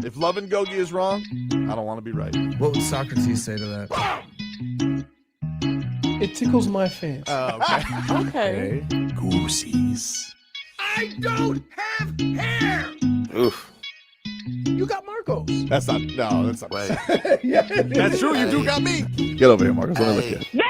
If love and gogi is wrong, I don't want to be right. What would Socrates say to that? It tickles my fancy. Okay. Okay. Goosies. I don't have hair. Oof. You got Marcos. That's not. Right. Yeah, That's true. You do got me. Get over here, Marcus. Let me look at you.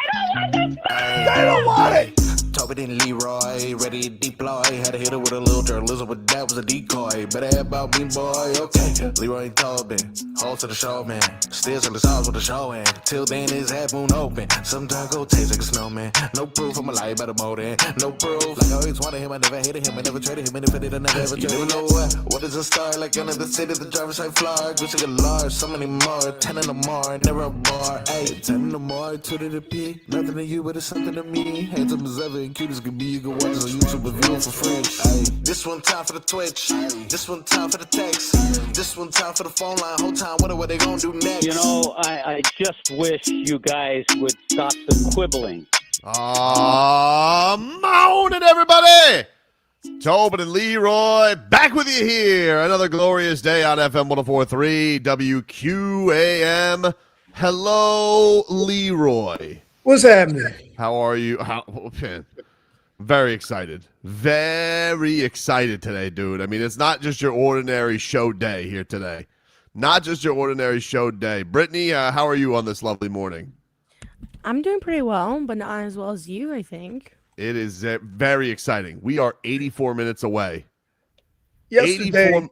I don't want it. Tobin and Leroy, ready to deploy. Had to hit her with a little journalism, but that was a decoy. Better have about me, boy. Okay. Leroy and Tobin, hold to the show, man. Still in the sauce with the show, and till then his half moon open. Sometimes go taste like a snowman. No proof, I'm a lie about a motor. No proof. Like I always wanted him, I never hated him, I never traded him, and if I did, I never ever traded him. You never know what is a star? Like another city, the driver's like Florida. Gucci got large, so many more. 10 in the more, never a bar. Ayy, 10 in the more, 2 to the P. Nothing to you, but it's something to me. Handsome as ever and cute as can be. You can watch us on YouTube and view it for free. Ayy, this one time for the Twitch. This one time for the text. This one time for the phone line. Whole time, what they gonna do next? You know, I just wish you guys would stop the quibbling. Morning, everybody. Tobin and Leroy back with you here. Another glorious day on FM 104.3 WQAM. Hello, Leroy. What's happening? How are you? Very excited. Very excited today, dude. I mean, it's not just your ordinary show day here today. Not just your ordinary show day. Brittany, how are you on this lovely morning? I'm doing pretty well, but not as well as you, I think. It is very exciting. We are 84 minutes away. Yesterday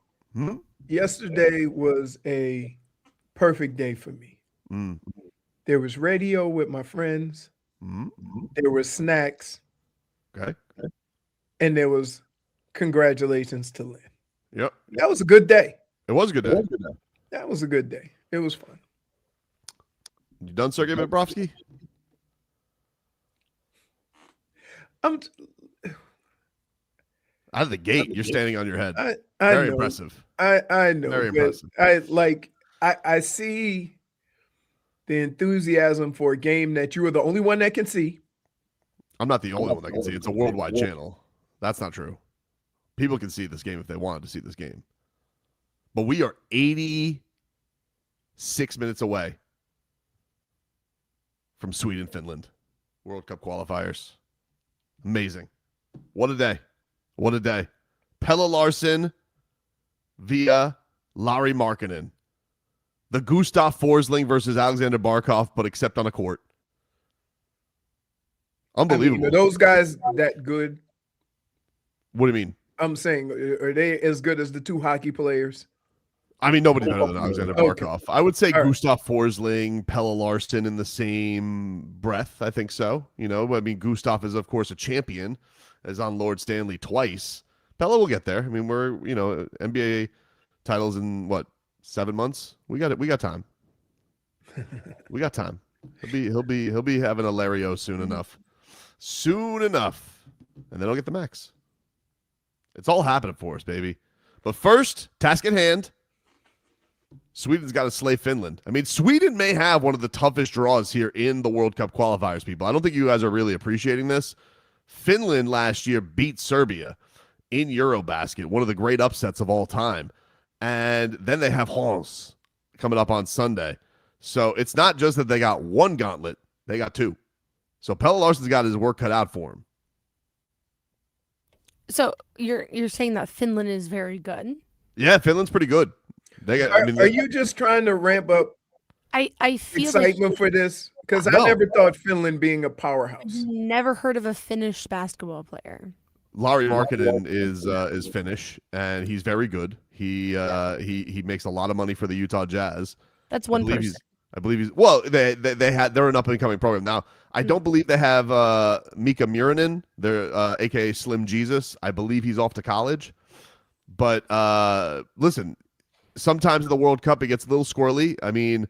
was a perfect day for me. There was radio with my friends. There were snacks. Okay. And there was congratulations to Lynn. Yep. That was a good day. It was a good day. That was a good day. It was fun. You done, Sergei Bobrovsky? Out of the gate, you're standing on your head. I Very know. impressive. I know. Very impressive. I see the enthusiasm for a game that you are the only one that can see. I'm not the only one that can see. It's a worldwide channel. That's not true. People can see this game if they wanted to see this game. But we are 86 minutes away from Sweden, Finland. World Cup Qualifiers. Amazing. What a day. What a day. Pelle Larsson via Larry Markkinen. The Gustav Forsling versus Alexander Barkov, but except on a court. Unbelievable. I mean, are those guys that good? What do you mean? I'm saying, are they as good as the two hockey players? I mean, nobody's better than Alexander Barkov. I would say All right. Gustav Forsling, Pelle Larsson in the same breath. I think so. You know, I mean, Gustav is, of course, a champion, as on Lord Stanley twice. Pelle will get there. I mean, we're, NBA titles in, 7 months? We got it. We got time. We got time. He'll be having a Lario soon enough. Soon enough. And then he'll get the max. It's all happening for us, baby. But first, task at hand. Sweden's got to slay Finland. I mean, Sweden may have one of the toughest draws here in the World Cup qualifiers, people. I don't think you guys are really appreciating this. Finland last year beat Serbia in Eurobasket, one of the great upsets of all time. And then they have Hans coming up on Sunday. So it's not just that they got one gauntlet, they got two. So Pelle Larsson's got his work cut out for him. So you're saying that Finland is very good? Yeah, Finland's pretty good. They got. Are you just trying to ramp up I feel excitement for this? Because I No. never thought Finland being a powerhouse. never heard of a Finnish basketball player. Larry Markkinen is Finnish, and he's very good. He makes a lot of money for the Utah Jazz. That's one person. I believe he's well. They're an up and coming program now. I don't believe they have Mika Murinen, they're aka Slim Jesus. I believe he's off to college. But listen, sometimes in the World Cup it gets a little squirrely. I mean,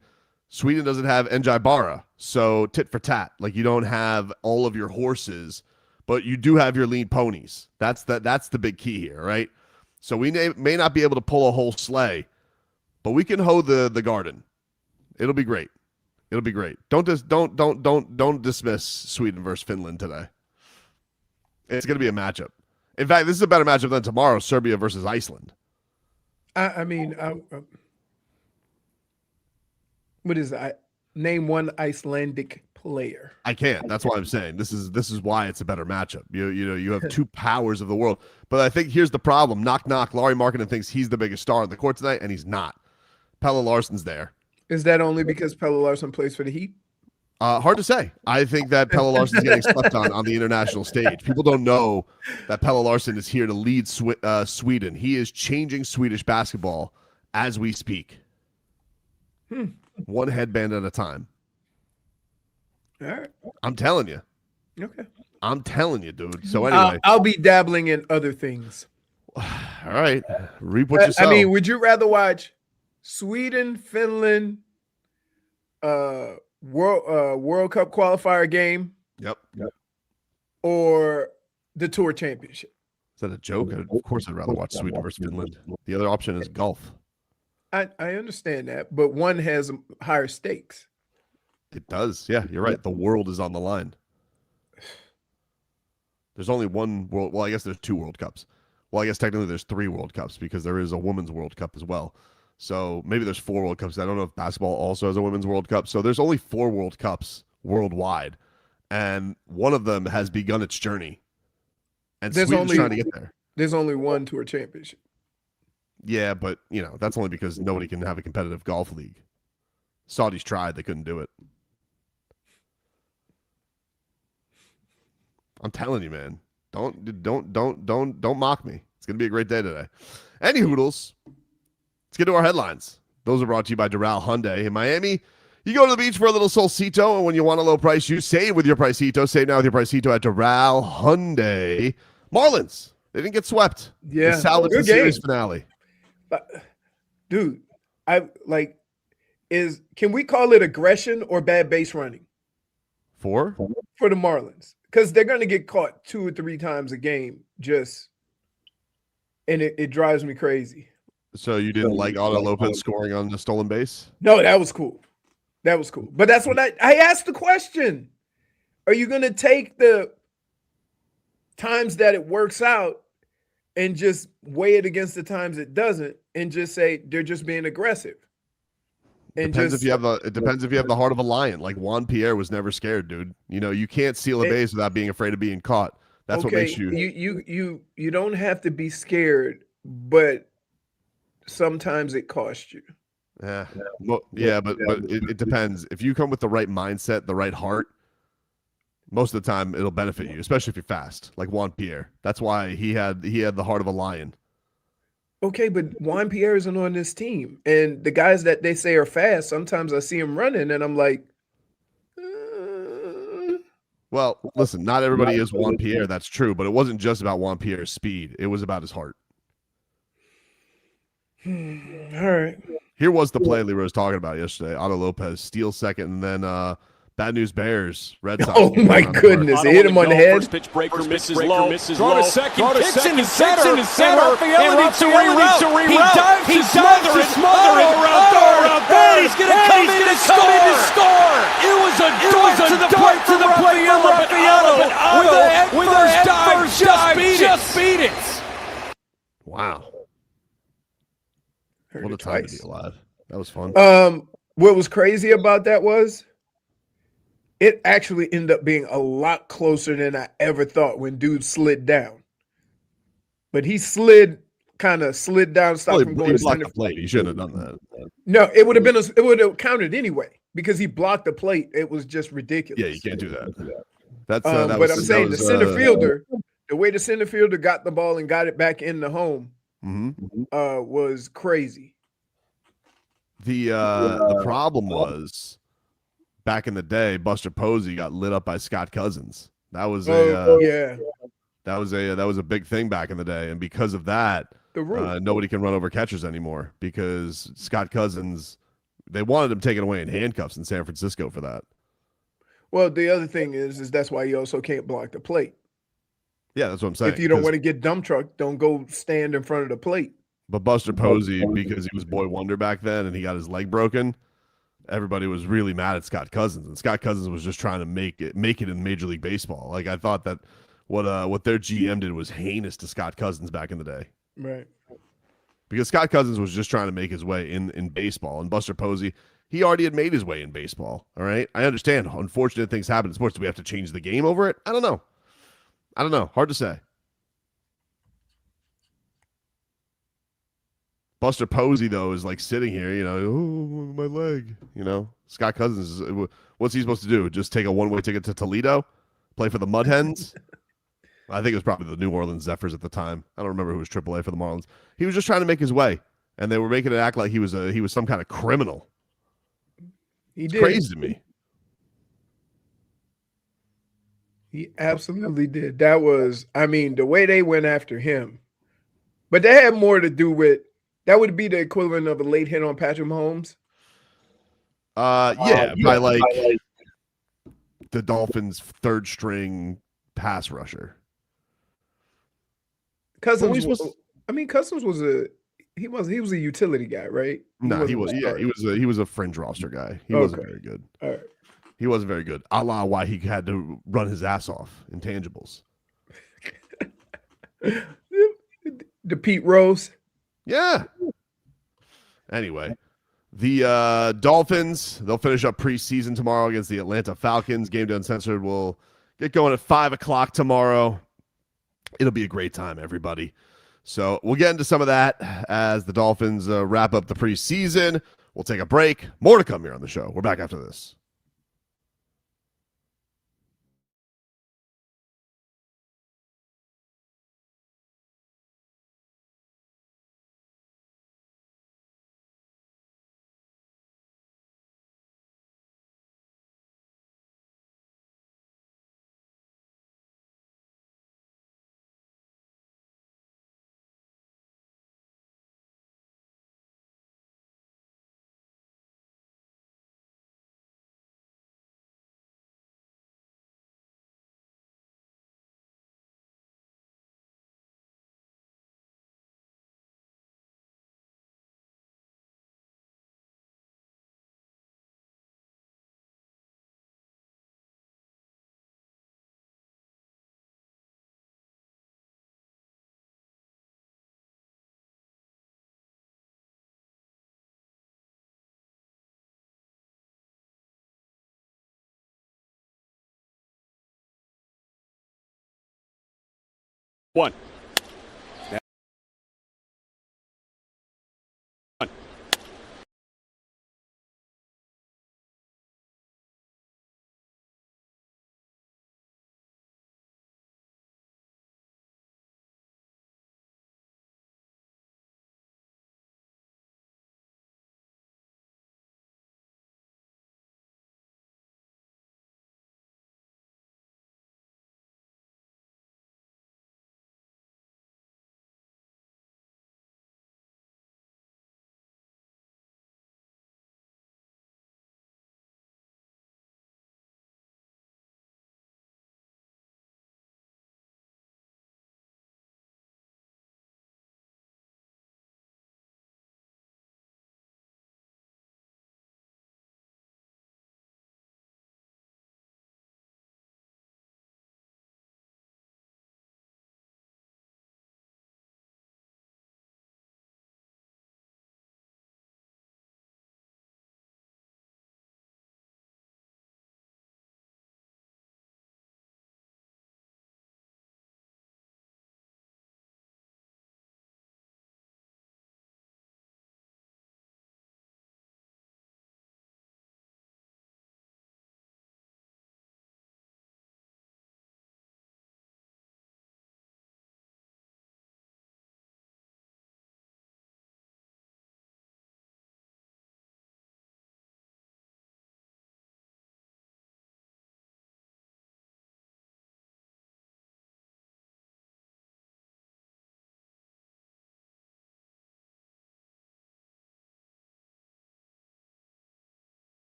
Sweden doesn't have Njai Bara, so tit for tat. Like, you don't have all of your horses, but you do have your lean ponies. That's the big key here, right? So we may not be able to pull a whole sleigh, but we can hoe the garden. It'll be great. It'll be great. Don't dismiss Sweden versus Finland today. It's going to be a matchup. In fact, this is a better matchup than tomorrow, Serbia versus Iceland. I mean, What is that? Name one Icelandic player. I can't. That's why I'm saying this is why it's a better matchup. You have two powers of the world. But I think here's the problem. Knock knock. Laurie Markkinen thinks he's the biggest star on the court tonight, and he's not. Pelle Larsson's there. Is that only because Pelle Larsson plays for the Heat? Hard to say. I think that Pelle Larsson's getting slept on the international stage. People don't know that Pelle Larsson is here to lead Sweden. He is changing Swedish basketball as we speak. One headband at a time. All right. I'm telling you. Okay. I'm telling you, dude. So anyway. I'll be dabbling in other things. All right. Reap what you sow. I mean, would you rather watch Sweden, Finland, World Cup qualifier game? Yep. Or the Tour Championship? Is that a joke? Of course I'd rather watch Sweden versus Finland. The other option is golf. I understand that, but one has higher stakes. It does. Yeah, you're right. The world is on the line. There's only one world. Well, I guess there's 2 World Cups. Well, I guess technically there's 3 World Cups because there is a Women's World Cup as well. So maybe there's 4 World Cups. I don't know if basketball also has a Women's World Cup. So there's only 4 World Cups worldwide. And one of them has begun its journey. And Sweden's trying to get there. There's only one Tour Championship. Yeah, but, that's only because nobody can have a competitive golf league. Saudis tried. They couldn't do it. I'm telling you, man. Don't mock me. It's going to be a great day today. Any hoodles. Let's get to our headlines. Those are brought to you by Doral Hyundai in Miami. You go to the beach for a little solcito, and when you want a low price, you save with your Pricito. Save now with your Pricito at Doral Hyundai. Marlins. They didn't get swept. Yeah. They salvaged the series finale. Dude, can we call it aggression or bad base running? For the Marlins. Because they're going to get caught 2 or 3 times a game and it drives me crazy. So you didn't like Otto Lopez scoring on the stolen base? No, that was cool. But that's what I asked the question. Are you going to take the times that it works out and just weigh it against the times it doesn't and just say they're just being aggressive? And it depends if you have the heart of a lion. Like Juan Pierre was never scared, dude. You can't steal a base without being afraid of being caught. That's what makes you. You don't have to be scared, but sometimes it costs you. Yeah, but it depends. If you come with the right mindset, the right heart, most of the time it'll benefit you, especially if you're fast, like Juan Pierre. That's why he had the heart of a lion. Okay, but Juan Pierre isn't on this team. And the guys that they say are fast, sometimes I see him running and I'm like, Well, listen, not everybody is Juan Pierre. That's true. But it wasn't just about Juan Pierre's speed. It was about his heart. All right. Here was the play Leroy was talking about yesterday. Otto Lopez steals second, and then Bad News Bears, Red Sox. Oh, my goodness. He hit him on the head. First pitch breaker misses low. Throw to second. Kicks into center. And Raphael needs to reroute. He dives to smother it. Around. He's going to come in and score. It was a dart to the plate from Raphael. With a dive, just beat it. Wow. What a time to be alive. That was fun. What was crazy about that was it actually ended up being a lot closer than I ever thought when dude slid down. But he kind of slid down, stopped from going to center. Plate. He shouldn't have done that. No, it would have counted anyway because he blocked the plate. It was just ridiculous. Yeah, you can't do that. That's but I'm saying the center fielder, the way the center fielder got the ball and got it back in the home was crazy. The problem was back in the day, Buster Posey got lit up by Scott Cousins. That was that was a big thing back in the day, and because of that, nobody can run over catchers anymore because Scott Cousins, they wanted him taken away in handcuffs in San Francisco for that. Well, the other thing is that's why you also can't block the plate. Yeah, that's what I'm saying. If you don't want to get dump truck, don't go stand in front of the plate. But Buster Posey, because he was Boy Wonder back then and he got his leg broken, everybody was really mad at Scott Cousins. And Scott Cousins was just trying to make it in Major League Baseball. Like, I thought that what their GM did was heinous to Scott Cousins back in the day. Right. Because Scott Cousins was just trying to make his way in baseball. And Buster Posey, He already had made his way in baseball. All right. I understand unfortunate things happen in sports. Do we have to change the game over it? I don't know. Hard to say. Buster Posey, though, is like sitting here, oh, my leg. Scott Cousins, what's he supposed to do? Just take a one-way ticket to Toledo? Play for the Mud Hens? I think it was probably the New Orleans Zephyrs at the time. I don't remember who was AAA for the Marlins. He was just trying to make his way, and they were making it act like he was some kind of criminal. He did. It's crazy to me. He absolutely did. That was, the way they went after him. But that had more to do with, that would be the equivalent of a late hit on Patrick Mahomes. By the Dolphins' third string pass rusher. Cousins was he was a utility guy, right? He was a fringe roster guy. He wasn't very good. All right. He wasn't very good. A la why he had to run his ass off intangibles. The Pete Rose. Yeah. Anyway, the Dolphins, they'll finish up preseason tomorrow against the Atlanta Falcons. Gameday Uncensored will get going at 5 o'clock tomorrow. It'll be a great time, everybody. So we'll get into some of that as the Dolphins wrap up the preseason. We'll take a break. More to come here on the show. We're back after this. One.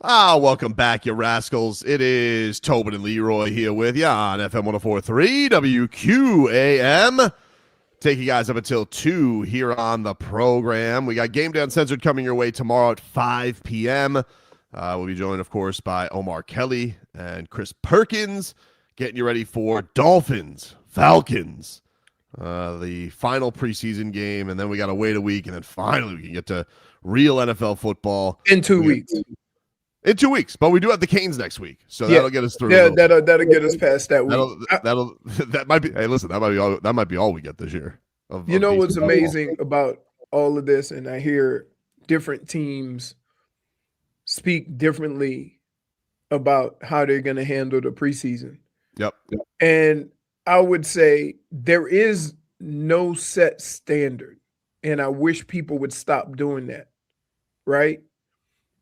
Welcome back, you rascals. It is Tobin and Leroy here with you on FM 104.3 WQAM. Take you guys up until 2 here on the program. We got Gameday Uncensored coming your way tomorrow at 5 p.m. We'll be joined, of course, by Omar Kelly and Chris Perkins, getting you ready for Dolphins, Falcons, the final preseason game, and then we got to wait a week, and then finally we can get to real NFL football. In 2 weeks. In 2 weeks, but we do have the Canes next week, so that'll get us through. Yeah, that'll get us past that week. That might be. Hey, listen, that might be all we get this year. You know what's amazing about all of this, and I hear different teams speak differently about how they're going to handle the preseason. Yep. And I would say there is no set standard, and I wish people would stop doing that. Right?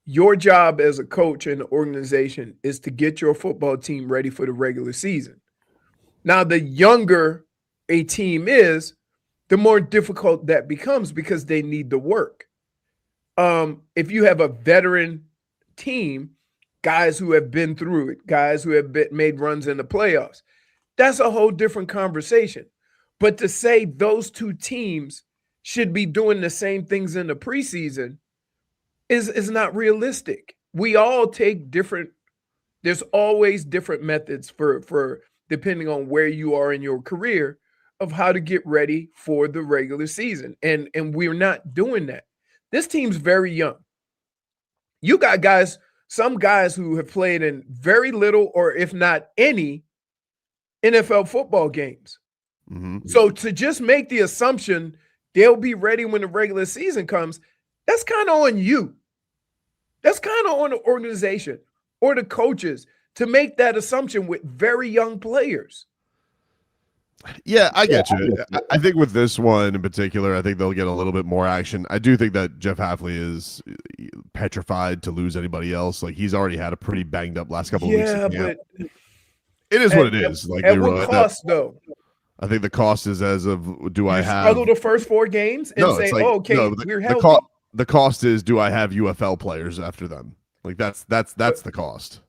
Your job as a coach in the organization is to get your football team ready for the regular season. Now, the younger a team is, the more difficult that becomes because they need the work. If you have a veteran team, guys who have been through it, guys who have made runs in the playoffs, that's a whole different conversation. But to say those two teams should be doing the same things in the preseason is not realistic. We all take different, there's always different methods for depending on where you are in your career of how to get ready for the regular season. And we're not doing that. This team's very young. You got guys, some guys who have played in very little or if not any NFL football games. Mm-hmm. So to just make the assumption they'll be ready when the regular season comes, that's kind of on you. That's kind of on the organization or the coaches to make that assumption with very young players. Yeah, I get you. I think with this one in particular, I think they'll get a little bit more action. I do think that Jeff Hafley is petrified to lose anybody else. Like, he's already had a pretty banged up last couple of weeks. Yeah, but it is what it is. Like, at what cost, though? I think the cost is as of do I have struggle the first 4 games and say, like, okay, we're healthy. The cost is do I have UFL players after them? Like that's the cost.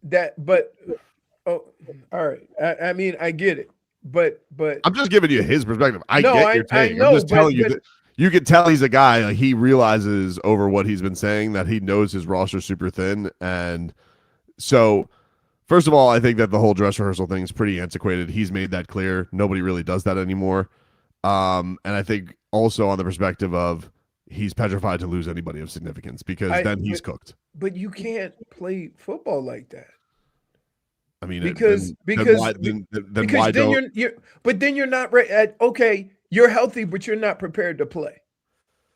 All right. I mean, I get it. But I'm just giving you his perspective. I get your take. I'm just telling you that you can tell he's a guy, like, he realizes over what he's been saying that he knows his roster's super thin. And so, first of all, I think that the whole dress rehearsal thing is pretty antiquated. He's made that clear. Nobody really does that anymore. And I think also on the perspective of he's petrified to lose anybody of significance because then he's cooked. But you can't play football like that. I mean, because why don't? Then you're not ready. Okay, you're healthy, but you're not prepared to play.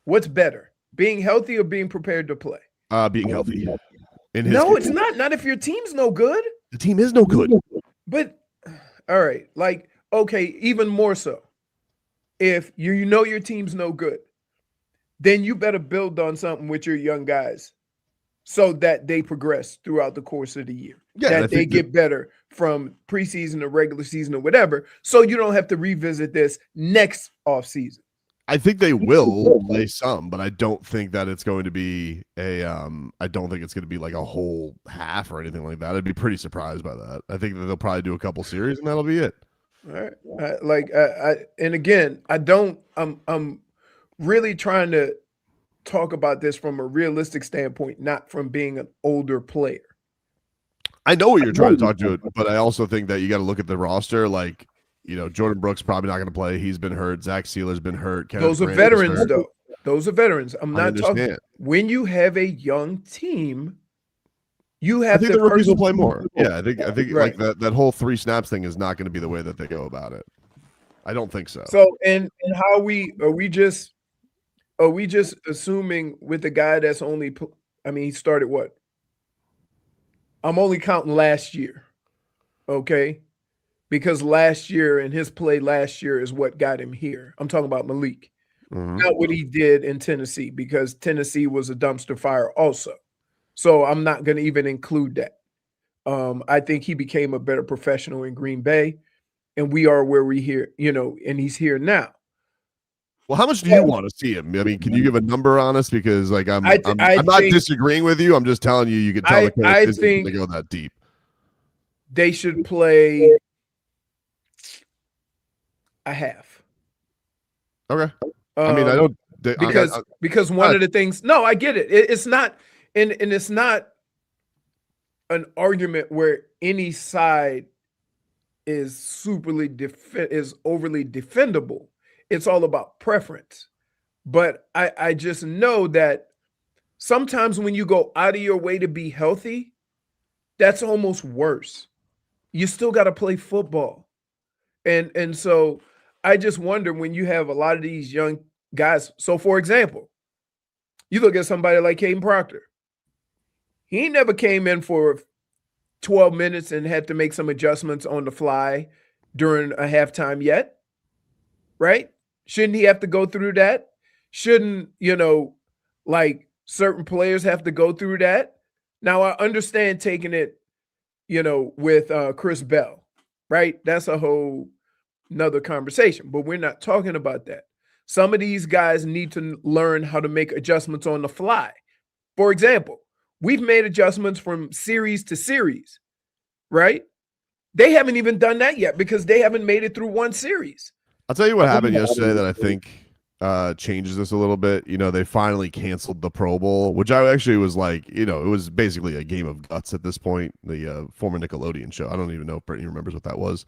What's better, being healthy or being prepared to play? Being healthy. It's not. Not if your team's no good. The team is no good. But all right, like, okay, even more so. If you know your team's no good, then you better build on something with your young guys so that they progress throughout the course of the year. Yeah, that they get better from preseason to regular season or whatever, so you don't have to revisit this next offseason. I think they will play some, but I don't think that it's going to be I don't think it's going to be like a whole half or anything like that. I'd be pretty surprised by that. I think that they'll probably do a couple series and that'll be it. All right. And again, I'm really trying to talk about this from a realistic standpoint, not from being an older player. I know what you're trying to talk to, but I also think that you got to look at the roster. Like, Jordan Brooks probably not going to play. He's been hurt. Zach Sealer's been hurt. Those are veterans, though. Those are veterans. I'm not talking. When you have a young team, you have. I think the rookies will play more. Yeah, I think right. like that whole 3 snaps thing is not going to be the way that they go about it. I don't think so. So, and how are we just assuming with the guy that's only? I mean, he started what? I'm only counting last year, okay? Because last year and his play last year is what got him here. I'm talking about Malik. Mm-hmm. Not what he did in Tennessee, because Tennessee was a dumpster fire also. So I'm not going to even include that. I think he became a better professional in Green Bay, and we are where we here, and he's here now. Well, how much do you want to see him? I mean, can you give a number on us? Because like I'm not disagreeing with you. I'm just telling you can tell the coach isn't going to go that deep. They should play a half. Okay. I mean, I don't because one of the things. No, I get it. It's not, and it's not an argument where any side is overly defendable. It's all about preference. But I just know that sometimes when you go out of your way to be healthy, that's almost worse. You still got to play football. And so I just wonder when you have a lot of these young guys. So, for example, you look at somebody like Caden Proctor. He never came in for 12 minutes and had to make some adjustments on the fly during a halftime yet, right? Shouldn't he have to go through that? Shouldn't, like certain players have to go through that? Now, I understand taking it, with Chris Bell, right? That's a whole nother conversation, but we're not talking about that. Some of these guys need to learn how to make adjustments on the fly. For example, we've made adjustments from series to series, right? They haven't even done that yet because they haven't made it through one series. I'll tell you what happened yesterday that I think changes this a little bit. They finally canceled the Pro Bowl, which I actually was like, it was basically a game of guts at this point, the former Nickelodeon show. I don't even know if Brittany remembers what that was.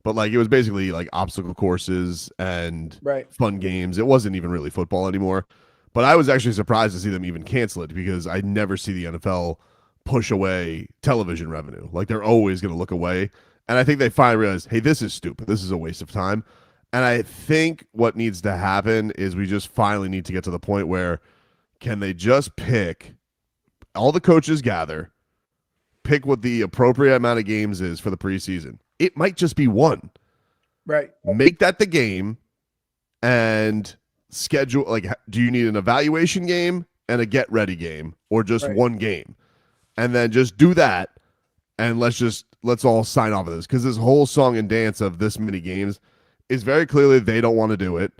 But like it was basically like obstacle courses and fun games. It wasn't even really football anymore. But I was actually surprised to see them even cancel it because I never see the NFL push away television revenue. Like they're always going to look away. And I think they finally realized, hey, this is stupid. This is a waste of time. And I think what needs to happen is we just finally need to get to the point where can they just pick, all the coaches gather, pick what the appropriate amount of games is for the preseason. It might just be one. Right. Make that the game and schedule, like, do you need an evaluation game and a get ready game or just one game? And then just do that and let's all sign off of this because this whole song and dance of this many games is very clearly they don't want to do it.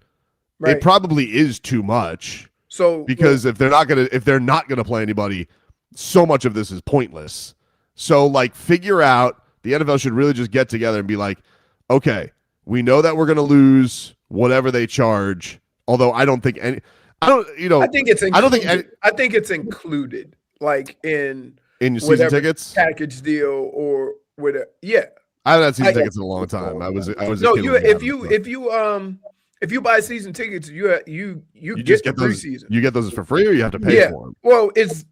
Right. It probably is too much. So because if they're not gonna play anybody, so much of this is pointless. So like figure out, the NFL should really just get together and be like, okay, we know that we're gonna lose whatever they charge. Although I think it's included like in your season tickets package deal or whatever. Yeah. I haven't had season tickets in a long time. I was if you buy season tickets, you get the preseason. You get those for free, or you have to pay for them. Well, it's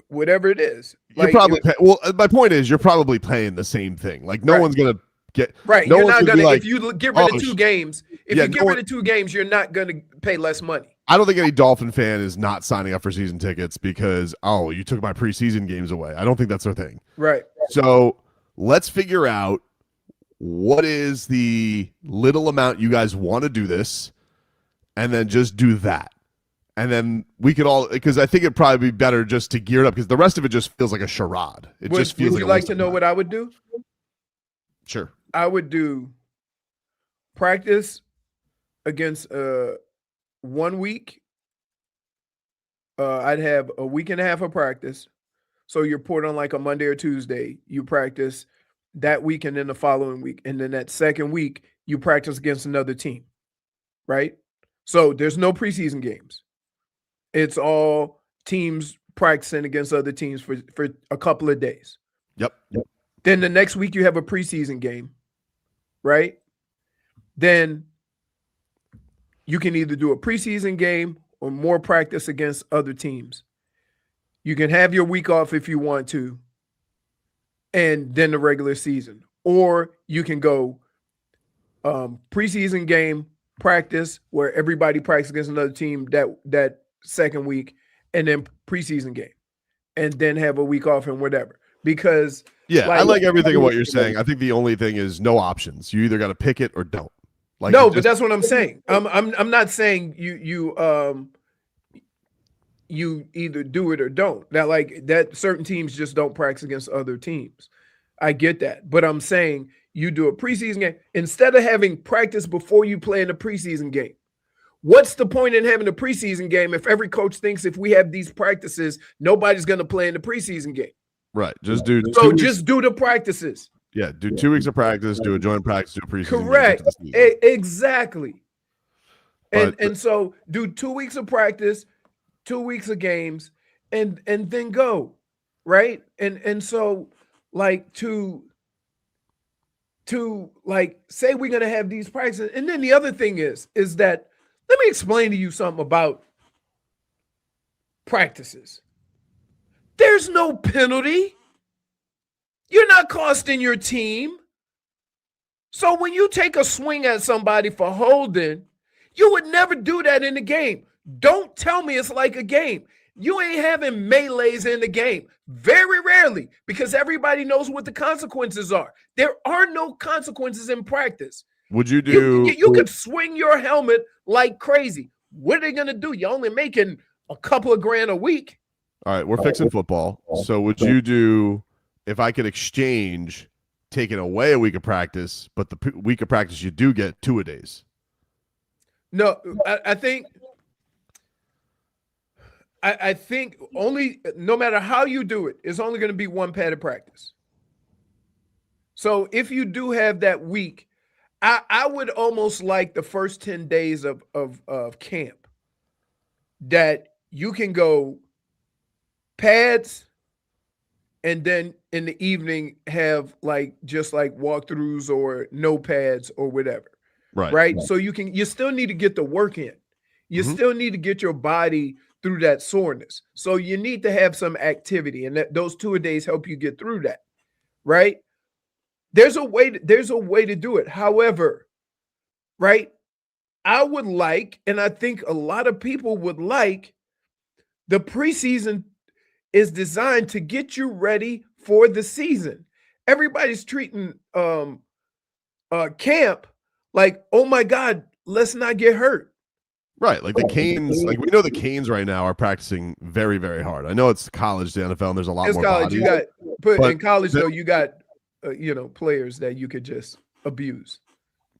whatever it is. Like, my point is, you're probably paying the same thing. Like no one's gonna get right. No, you're not gonna if you get rid of 2 games. If you get rid of 2 games, you're not gonna pay less money. I don't think any Dolphin fan is not signing up for season tickets because you took my preseason games away. I don't think that's their thing. Right. So let's figure out what is the little amount you guys want to do this, and then just do that. And then we could all, because I think it'd probably be better just to gear it up because the rest of it just feels like a charade. Would you like to know what I would do? Sure. I would do practice against 1 week. I'd have a week and a half of practice. So you report on like a Monday or Tuesday, you practice that week and then the following week. And then that second week, you practice against another team, right? So there's no preseason games. It's all teams practicing against other teams for a couple of days. Yep. Then the next week you have a preseason game, right? Then you can either do a preseason game or more practice against other teams. You can have your week off if you want to, and then the regular season. Or you can go preseason game, practice, where everybody practices against another team that second week, and then preseason game, and then have a week off and whatever. Because I like everything of what you're saying. I think the only thing is no options. You either got to pick it or don't. Like no, but that's what I'm saying. I'm not saying you either do it or don't. That certain teams just don't practice against other teams. I get that. But I'm saying you do a preseason game. Instead of having practice before you play in a preseason game, What's the point in having a preseason game if every coach thinks if we have these practices, nobody's going to play in the preseason game? Right. Just do so just do the practices. Yeah, do 2 weeks of practice, do a joint practice, do a preseason. Correct. Exactly. And so do 2 weeks of practice, 2 weeks of games, and then go. Right. And so like to like say we're gonna have these practices. And then the other thing is that let me explain to you something about practices. There's no penalty. You're not costing your team. So when you take a swing at somebody for holding, you would never do that in the game. Don't tell me it's like a game. You ain't having melees in the game. Very rarely, because everybody knows what the consequences are. There are no consequences in practice. Would you do? You could swing your helmet like crazy. What are they going to do? You're only making a couple of grand a week. All right, we're fixing football. So would you do, if I could exchange taking away a week of practice, but the week of practice you do get 2-a-days? No, I think only, no matter how you do it, it's only going to be one padded practice. So if you do have that week, I would almost like the first 10 days of camp that you can go pads and then in the evening have just walkthroughs or no pads or whatever. Right. So you still need to get the work in. You still need to get your body through that soreness. So you need to have some activity, and those 2-a-days help you get through that. Right. There's a way to do it. However, right, I would like, and I think a lot of people would like, the preseason is designed to get you ready for the season. Everybody's treating camp like, oh my God, let's not get hurt. Right, like the Canes, like we know the Canes right now are practicing very, very hard. I know it's college, the NFL, and there's a lot more college. Bodies, In college, though, you got players that you could just abuse.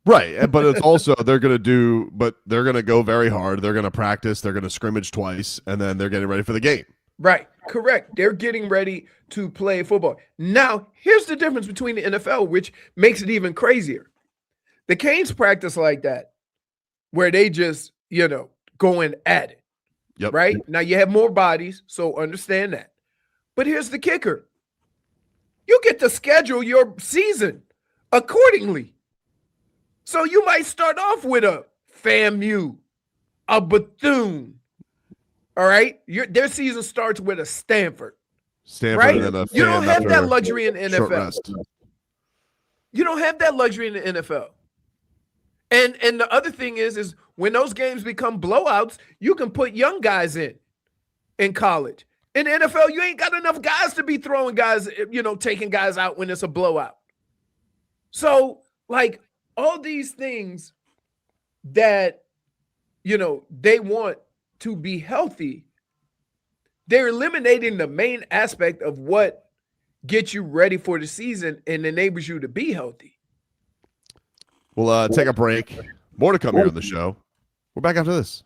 Right, but it's also they're going to go very hard. They're going to practice. They're going to scrimmage twice, and then they're getting ready for the game. Right, correct. They're getting ready to play football. Now, here's the difference between the NFL, which makes it even crazier. The Canes practice like that, where they just, going at it. Yep. Right? Now, you have more bodies, so understand that. But here's the kicker. You get to schedule your season accordingly. So you might start off with a FAMU, a Bethune. All right? Their season starts with a Stanford. Right? And then you don't have that luxury in the NFL. You don't have that luxury in the NFL. And the other thing is when those games become blowouts, you can put young guys in college. In the NFL, you ain't got enough guys to be throwing guys, taking guys out when it's a blowout. So, all these things that, they want to be healthy, they're eliminating the main aspect of what gets you ready for the season and enables you to be healthy. We'll take a break. More to come here on the show. We're back after this.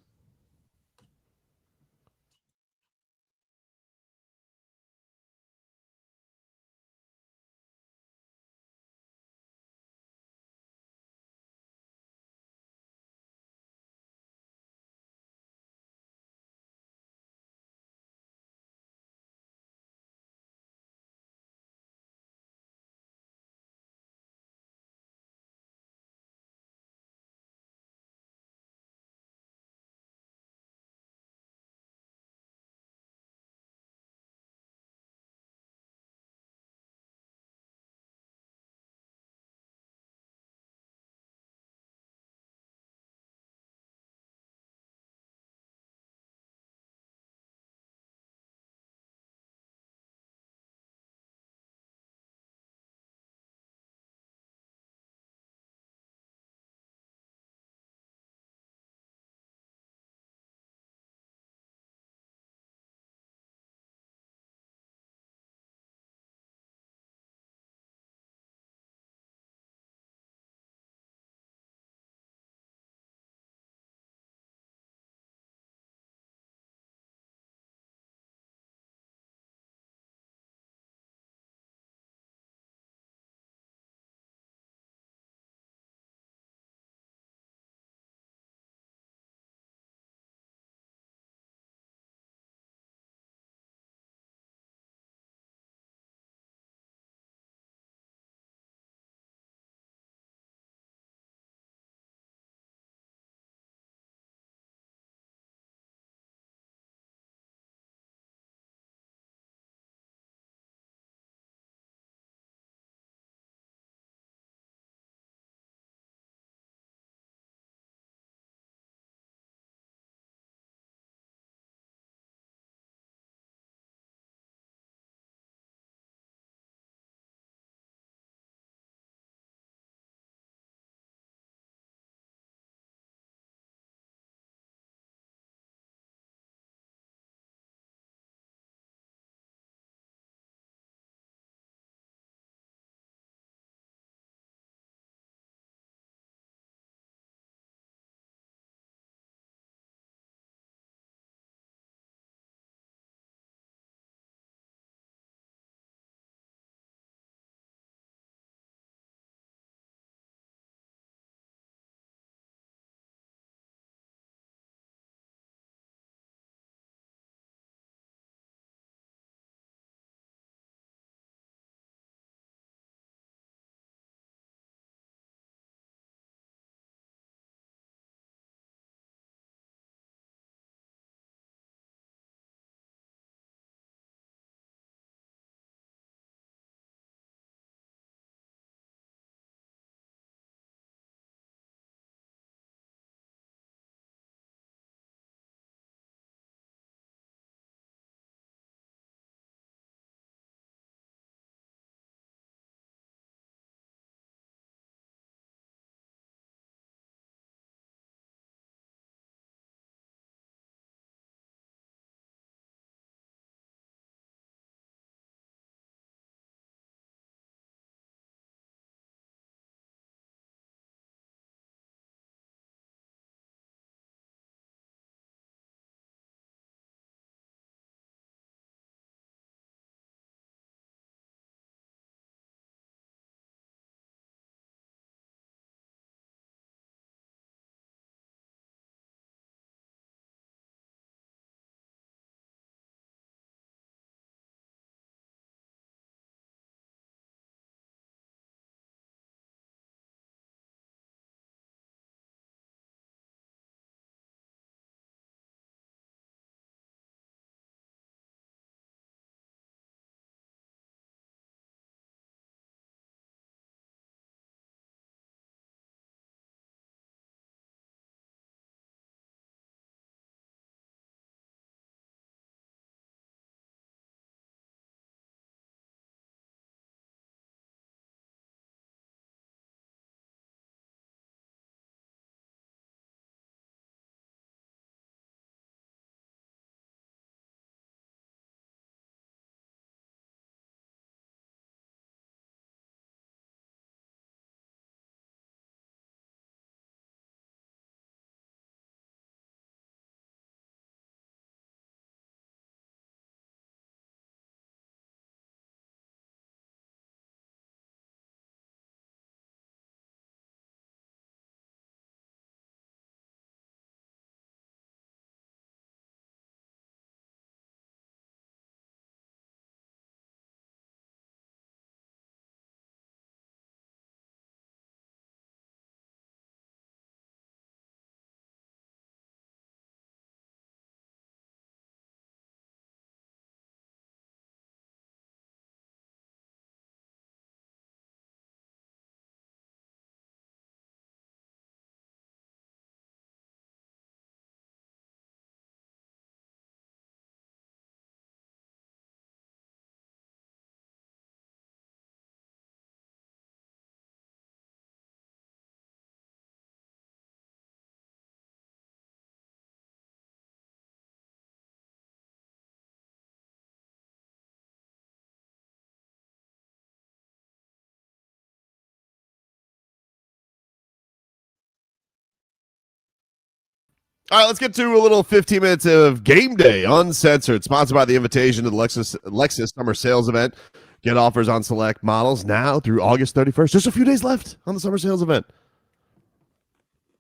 All right, let's get to a little 15 minutes of Game Day Uncensored, sponsored by the invitation to the Lexus Summer Sales Event. Get offers on select models now through August 31st. Just a few days left on the Summer Sales Event.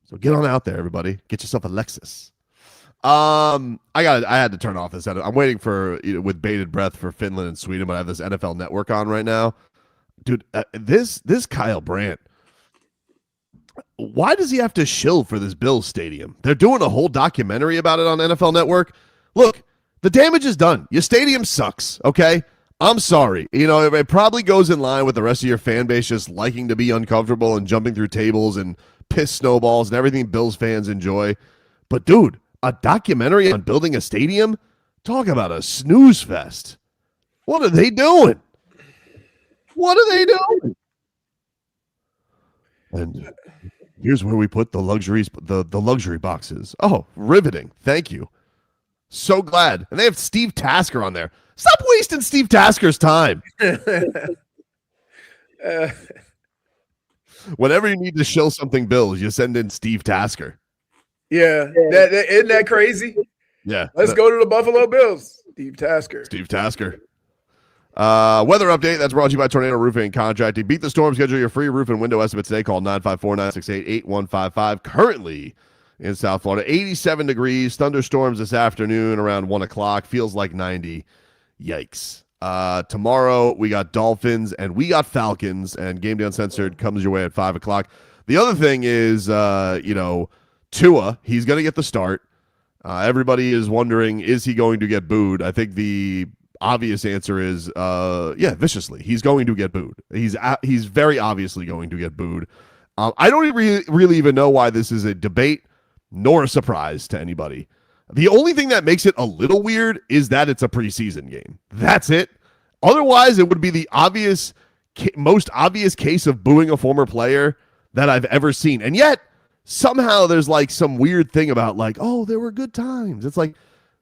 So get on out there, everybody. Get yourself a Lexus. I had to turn off this. I'm waiting for with bated breath for Finland and Sweden, but I have this NFL Network on right now, dude. This Kyle Brandt. Why does he have to shill for this Bills stadium? They're doing a whole documentary about it on NFL Network. Look, the damage is done. Your stadium sucks. Okay, I'm sorry. It probably goes in line with the rest of your fan base just liking to be uncomfortable and jumping through tables and piss snowballs and everything Bills fans enjoy. But dude, a documentary on building a stadium? Talk about a snooze fest. What are they doing? What are they doing? And here's where we put the luxury boxes. Oh, riveting. Thank you. So glad. And they have Steve Tasker on there. Stop wasting Steve Tasker's time. Whenever you need to shill something Bills, you send in Steve Tasker. Yeah, isn't that crazy? Yeah. Let's go to the Buffalo Bills. Steve Tasker. Weather update. That's brought to you by Tornado Roofing and Contracting. Beat the storm. Schedule your free roof and window estimate today. Call 954-968-8155. Currently in South Florida, 87 degrees. Thunderstorms this afternoon around 1 o'clock. Feels like 90. Yikes. Tomorrow we got Dolphins and we got Falcons, and Game Day Uncensored comes your way at 5 o'clock. The other thing is, Tua, he's going to get the start. Everybody is wondering, is he going to get booed? I think the obvious answer is, viciously. He's going to get booed. He's very obviously going to get booed. I don't really even know why this is a debate nor a surprise to anybody. The only thing that makes it a little weird is that it's a preseason game. That's it. Otherwise, it would be the most obvious case of booing a former player that I've ever seen. And yet, somehow there's like some weird thing about like, oh, there were good times. It's like,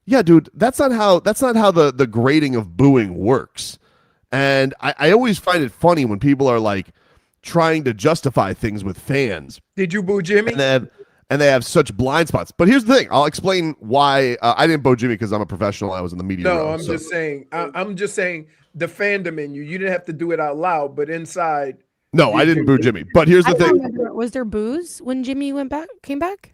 yeah, dude, that's not how the grading of booing works. And I always find it funny when people are like trying to justify things with fans. Did you boo Jimmy? And they have such blind spots. But here's the thing. I'll explain why I didn't boo Jimmy, because I'm a professional. I was in the media row. I'm just saying the fandom in you. You didn't have to do it out loud, but inside. No, I didn't boo Jimmy. But here's the thing. Was there booze when Jimmy came back?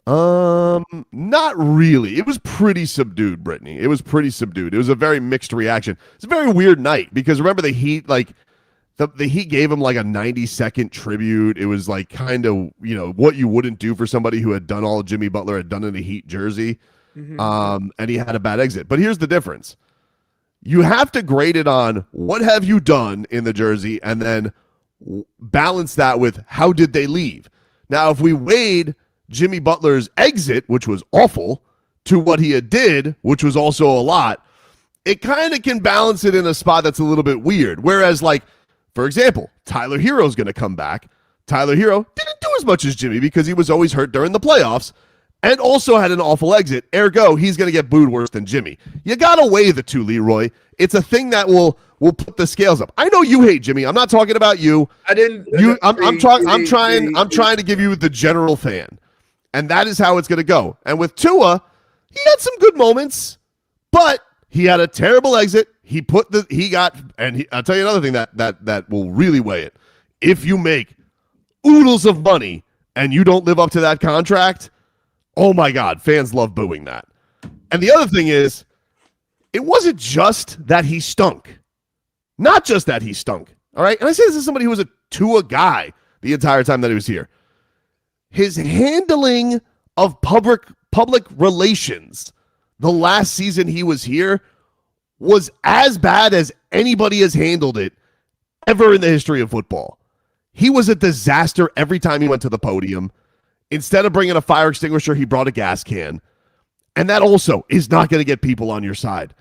Not really. It was pretty subdued, Brittany. It was pretty subdued. It was a very mixed reaction. It's a very weird night because remember the Heat, like the Heat gave him like a 90-second tribute. It was like kind of, what you wouldn't do for somebody who had done all Jimmy Butler had done in a Heat jersey. Mm-hmm. And he had a bad exit. But here's the difference. You have to grade it on what have you done in the jersey and then balance that with how did they leave. Now, if we weighed Jimmy Butler's exit, which was awful, to what he had did, which was also a lot, it kind of can balance it in a spot that's a little bit weird. Whereas, like, for example, Tyler Hero's going to come back. Tyler Hero didn't do as much as Jimmy because he was always hurt during the playoffs and also had an awful exit. Ergo, he's going to get booed worse than Jimmy. You got to weigh the two, Leroy. It's a thing that will put the scales up. I know you hate Jimmy. I'm not talking about you. I didn't. I'm trying to give you the general fan. And that is how it's going to go. And with Tua, he had some good moments, but he had a terrible exit. I'll tell you another thing that will really weigh it. If you make oodles of money and you don't live up to that contract, oh my God, fans love booing that. And the other thing is, it wasn't just that he stunk. Not just that he stunk. All right. And I say this as somebody who was a Tua guy the entire time that he was here. His handling of public relations the last season he was here was as bad as anybody has handled it ever in the history of football. He was a disaster every time he went to the podium. Instead of bringing a fire extinguisher, he brought a gas can. And that also is not going to get people on your side.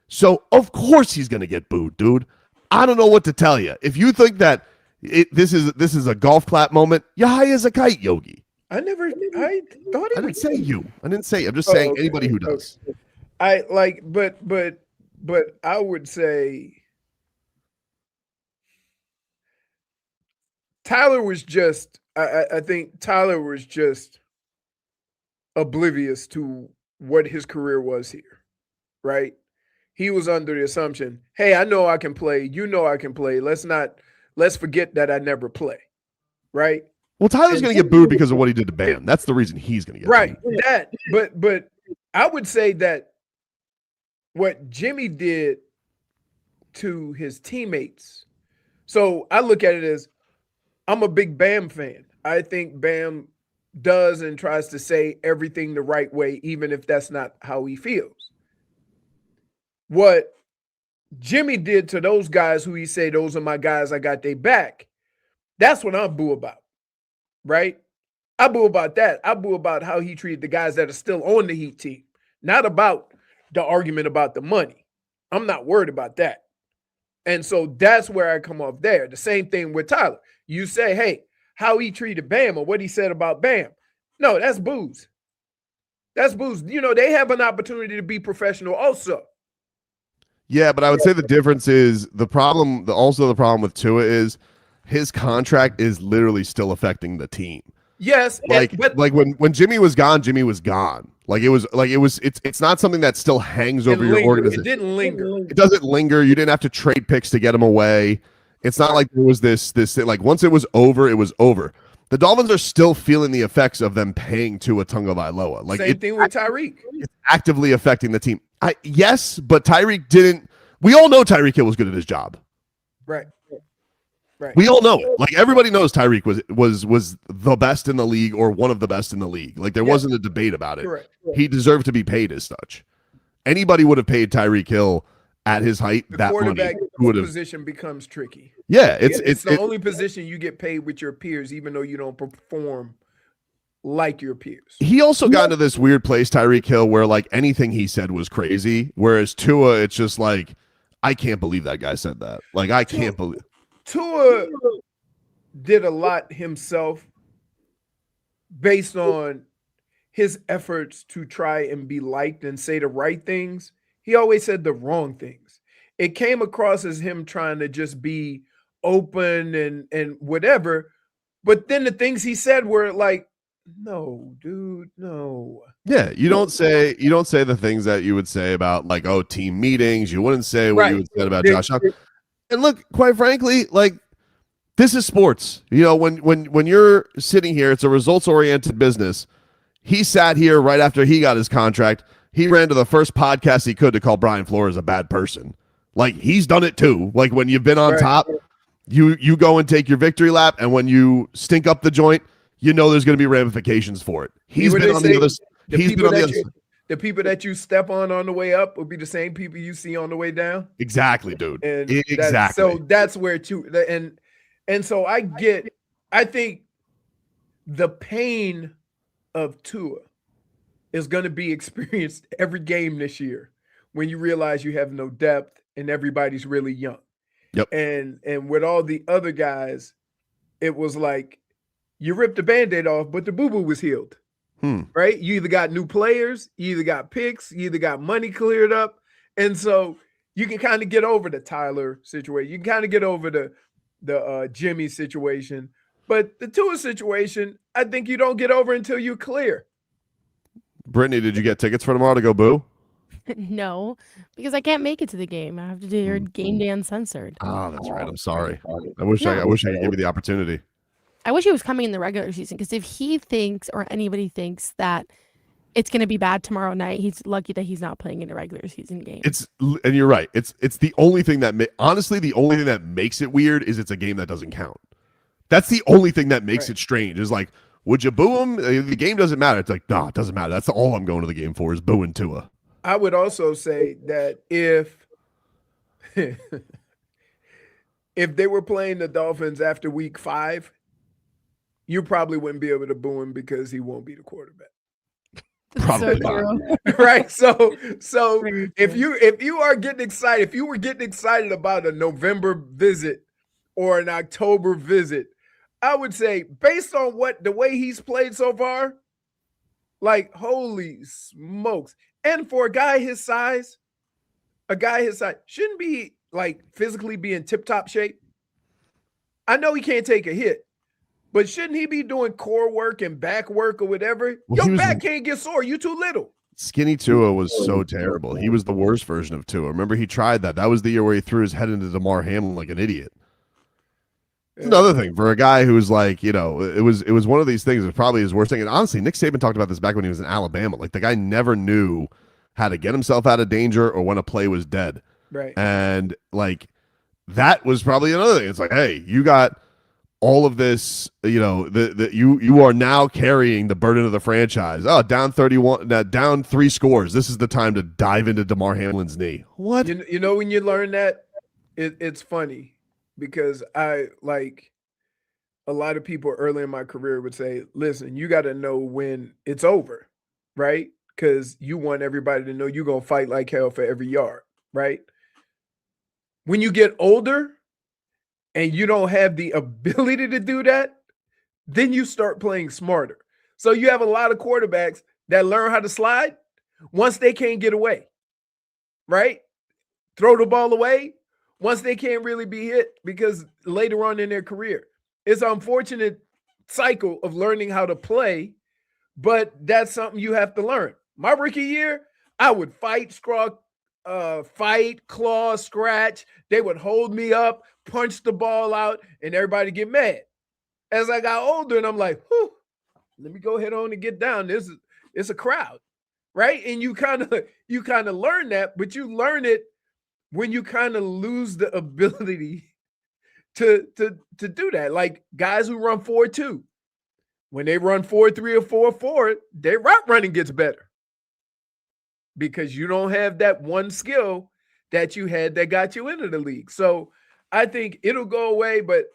So, of course he's going to get booed, dude. I don't know what to tell you. If you think that this is a golf clap moment, you're high as a kite, Yogi. I thought I didn't say you. I didn't say. I'm just saying anybody who does. But I would say Tyler was just. I think Tyler was just oblivious to what his career was here, right? He was under the assumption, hey, I know I can play. You know I can play. Let's forget that I never play, right? Well, Tyler's going to get booed because of what he did to Bam. That's the reason he's going to get right. booed. But I would say that what Jimmy did to his teammates. So I look at it as I'm a big Bam fan. I think Bam does and tries to say everything the right way, even if that's not how he feels. What Jimmy did to those guys who he say, those are my guys, I got their back, that's what I boo about, right? I boo about that. I boo about how he treated the guys that are still on the Heat team, not about the argument about the money. I'm not worried about that. And so that's where I come off there. The same thing with Tyler. You say, hey, how he treated Bam or what he said about Bam. No, that's booze. That's booze. You know, they have an opportunity to be professional also. Yeah, but I would say the difference is the problem with Tua is his contract is literally still affecting the team. Yes, like when Jimmy was gone, Jimmy was gone. It's not something that still hangs over your organization. It didn't linger. It doesn't linger. You didn't have to trade picks to get him away. It's not like there was this like once it was over, it was over. The Dolphins are still feeling the effects of them paying Tua Tagovailoa. Like same thing with Tyreek. It's actively affecting the team. Yes, but Tyreek didn't. We all know Tyreek Hill was good at his job. Right. We all know it. Like everybody knows Tyreek was the best in the league or one of the best in the league. Like there wasn't a debate about it. Correct. He deserved to be paid as such. Anybody would have paid Tyreek Hill at his height that money. The quarterback position becomes tricky. Yeah, it's the only position you get paid with your peers, even though you don't perform like your peers. He also got into this weird place, Tyreek Hill, where like anything he said was crazy. Whereas Tua, it's just like, I can't believe that guy said that. Like I can't believe. Tua did a lot himself based on his efforts to try and be liked and say the right things. He always said the wrong things. It came across as him trying to just be open and whatever. But then the things he said were like, no, dude, no. Yeah, you don't say the things that you would say about like, oh, team meetings. You wouldn't say what you would say about Josh Allen. And look, quite frankly, like this is sports. You know, when you're sitting here, it's a results-oriented business. He sat here right after he got his contract. He ran to the first podcast he could to call Brian Flores a bad person. Like he's done it too. Like when you've been on top, you go and take your victory lap, and when you stink up the joint, you know there's going to be ramifications for it. He's been on the other side. The people that you step on the way up will be the same people you see on the way down. Exactly, dude. And exactly. So that's where and so I think the pain of Tua is going to be experienced every game this year when you realize you have no depth and everybody's really young. Yep. And with all the other guys, it was like you ripped the Band-Aid off, but the boo-boo was healed. Right? You either got new players, you either got picks, you either got money cleared up. And so you can kind of get over the Tyler situation. You can kind of get over the Jimmy situation. But the Tua situation, I think you don't get over until you're clear. Brittany, did you get tickets for tomorrow to go boo? No, because I can't make it to the game. I have to do your Gameday Uncensored. Oh, that's right. I'm sorry. I wish I could give you the opportunity. I wish he was coming in the regular season, because if he thinks or anybody thinks that it's going to be bad tomorrow night, he's lucky that he's not playing in a regular season game. And you're right. It's the only thing that honestly, the only thing that makes it weird is it's a game that doesn't count. That's the only thing that makes it strange. Is like, would you boo him? The game doesn't matter. It's like, nah, it doesn't matter. That's all I'm going to the game for is booing Tua. I would also say that if they were playing the Dolphins after week 5, you probably wouldn't be able to boo him because he won't be the quarterback. Probably not. Right. So if you are getting excited, if you were getting excited about a November visit or an October visit, I would say based on the way he's played so far, like holy smokes. And for a guy his size shouldn't be like physically be in tip-top shape. I know he can't take a hit, But shouldn't he be doing core work and back work or whatever? Well, Your back can't get sore. You too little. Skinny Tua was so terrible. He was the worst version of Tua. Remember, he tried that. That was the year where he threw his head into DeMar Hamlin like an idiot. It's another thing for a guy who's like, it was one of these things. It was probably his worst thing. And honestly, Nick Saban talked about this back when he was in Alabama. Like, the guy never knew how to get himself out of danger or when a play was dead. Right. And like, that was probably another thing. It's like, hey, you got all of this, you are now carrying the burden of the franchise. Oh, down 31, down 3 scores. This is the time to dive into DeMar Hamlin's knee. What? You know when you learn that, it's funny because a lot of people early in my career would say, listen, you got to know when it's over, right? Because you want everybody to know you're going to fight like hell for every yard, right? When you get older, and you don't have the ability to do that, then you start playing smarter. So you have a lot of quarterbacks that learn how to slide once they can't get away, right? Throw the ball away once they can't really be hit because later on in their career. It's an unfortunate cycle of learning how to play, but that's something you have to learn. My rookie year, I would fight, claw, scratch. They would hold me up, punch the ball out, and everybody get mad. As I got older, and I'm like, whew, let me go ahead on and get down. It's a crowd, right? And you kind of learn that, but you learn it when you kind of lose the ability to do that. Like guys who run 4.2, when they run 4.3 or 4.4, their route running gets better because you don't have that one skill that you had that got you into the league. So I think it'll go away, but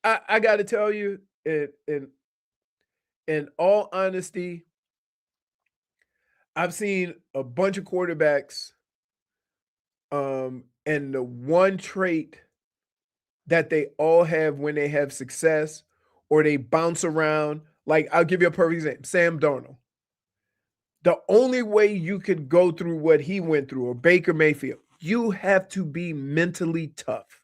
I got to tell you, in all honesty, I've seen a bunch of quarterbacks, and the one trait that they all have when they have success or they bounce around, like I'll give you a perfect example, Sam Darnold. The only way you could go through what he went through, or Baker Mayfield, you have to be mentally tough.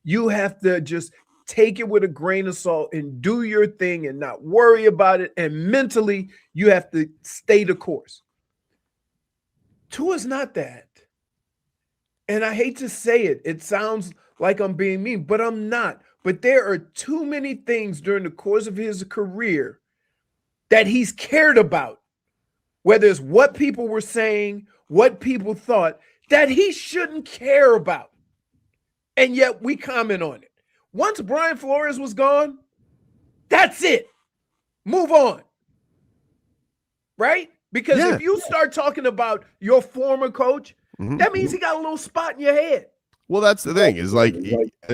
You have to just take it with a grain of salt and do your thing and not worry about it. And mentally, you have to stay the course. Tua's not that. And I hate to say it. It sounds like I'm being mean, but I'm not. But there are too many things during the course of his career that he's cared about, whether it's what people were saying, what people thought, that he shouldn't care about. And yet we comment on it. Once Brian Flores was gone, that's it. Move on. Right? Because if you start talking about your former coach, that means he got a little spot in your head. Well, that's the thing is like,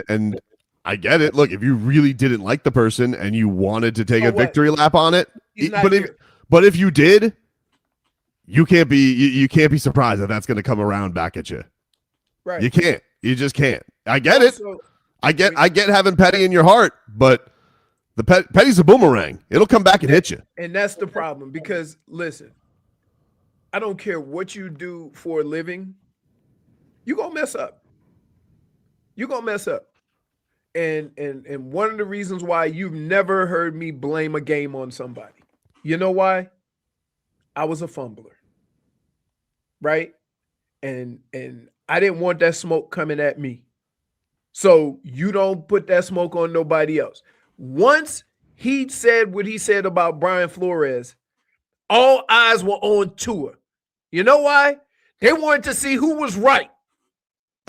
and I get it. Look, if you really didn't like the person and you wanted to take a victory lap on it, but if you did, you can't be surprised that that's going to come around back at you. Right. You can't. You just can't. I get it. I get having petty in your heart, but the petty's a boomerang. It'll come back and hit you. And that's the problem because listen, I don't care what you do for a living, you're going to mess up. You're going to mess up. And one of the reasons why you've never heard me blame a game on somebody. You know why? I was a fumbler. Right? And I didn't want that smoke coming at me. So you don't put that smoke on nobody else. Once he said what he said about Brian Flores, all eyes were on Tua. You know why? They wanted to see who was right.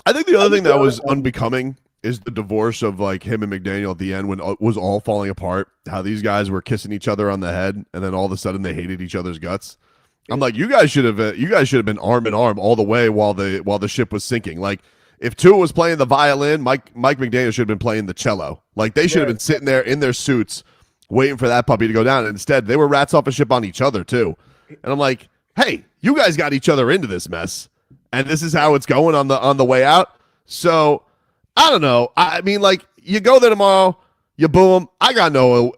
I think the other thing that was unbecoming is the divorce of like him and McDaniel at the end when it was all falling apart, how these guys were kissing each other on the head and then all of a sudden they hated each other's guts. I'm like, you guys should have been arm in arm all the way while the ship was sinking. Like if Tua was playing the violin, Mike McDaniel should have been playing the cello. Like they should have been sitting there in their suits waiting for that puppy to go down. And instead, they were rats off a ship on each other too. And I'm like, hey, you guys got each other into this mess, and this is how it's going on the way out. So I don't know. I mean, like you go there tomorrow, you boo him. I got no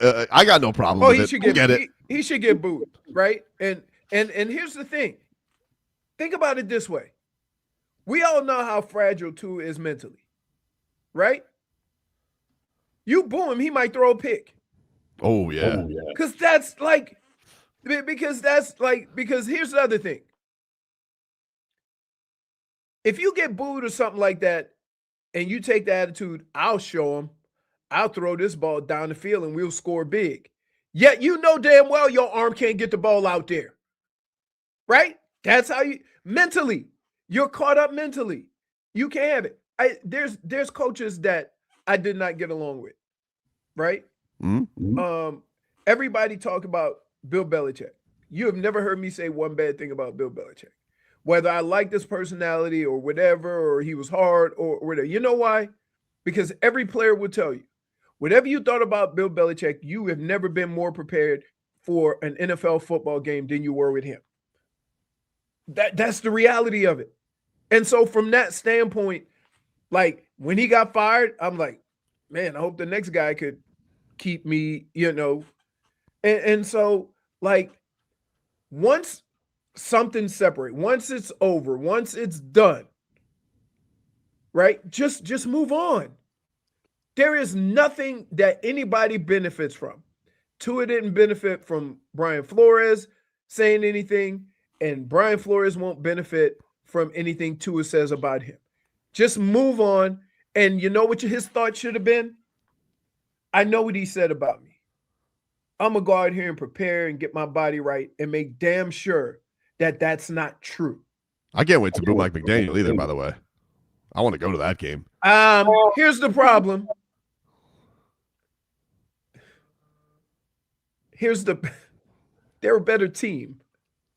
problem. Oh, with he it. should get it. He should get booed, right? And here's the thing. Think about it this way. We all know how fragile Tua is mentally, right? You boo him, he might throw a pick. Oh yeah. Because because here's the other thing. If you get booed or something like that, and you take the attitude, I'll show them, I'll throw this ball down the field and we'll score big. Yet you know damn well your arm can't get the ball out there. Right? That's how you mentally, you're caught up mentally. You can't have it. There's coaches that I did not get along with. Right? Mm-hmm. Everybody talk about Bill Belichick. You have never heard me say one bad thing about Bill Belichick. Whether I like this personality or whatever, or he was hard or whatever. You know why? Because every player will tell you, whatever you thought about Bill Belichick, you have never been more prepared for an NFL football game than you were with him. That's the reality of it. And so from that standpoint, like when he got fired, I'm like, man, I hope the next guy could keep me, you know. And so like once something separate, once it's over, once it's done, right? Just move on. There is nothing that anybody benefits from. Tua didn't benefit from Brian Flores saying anything, and Brian Flores won't benefit from anything Tua says about him. Just move on. And you know what his thought should have been? I know what he said about me. I'm going to go out here and prepare and get my body right and make damn sure that that's not true. I can't wait to boo Mike McDaniel either, by the way. I want to go to that game. Here's the problem. They're a better team.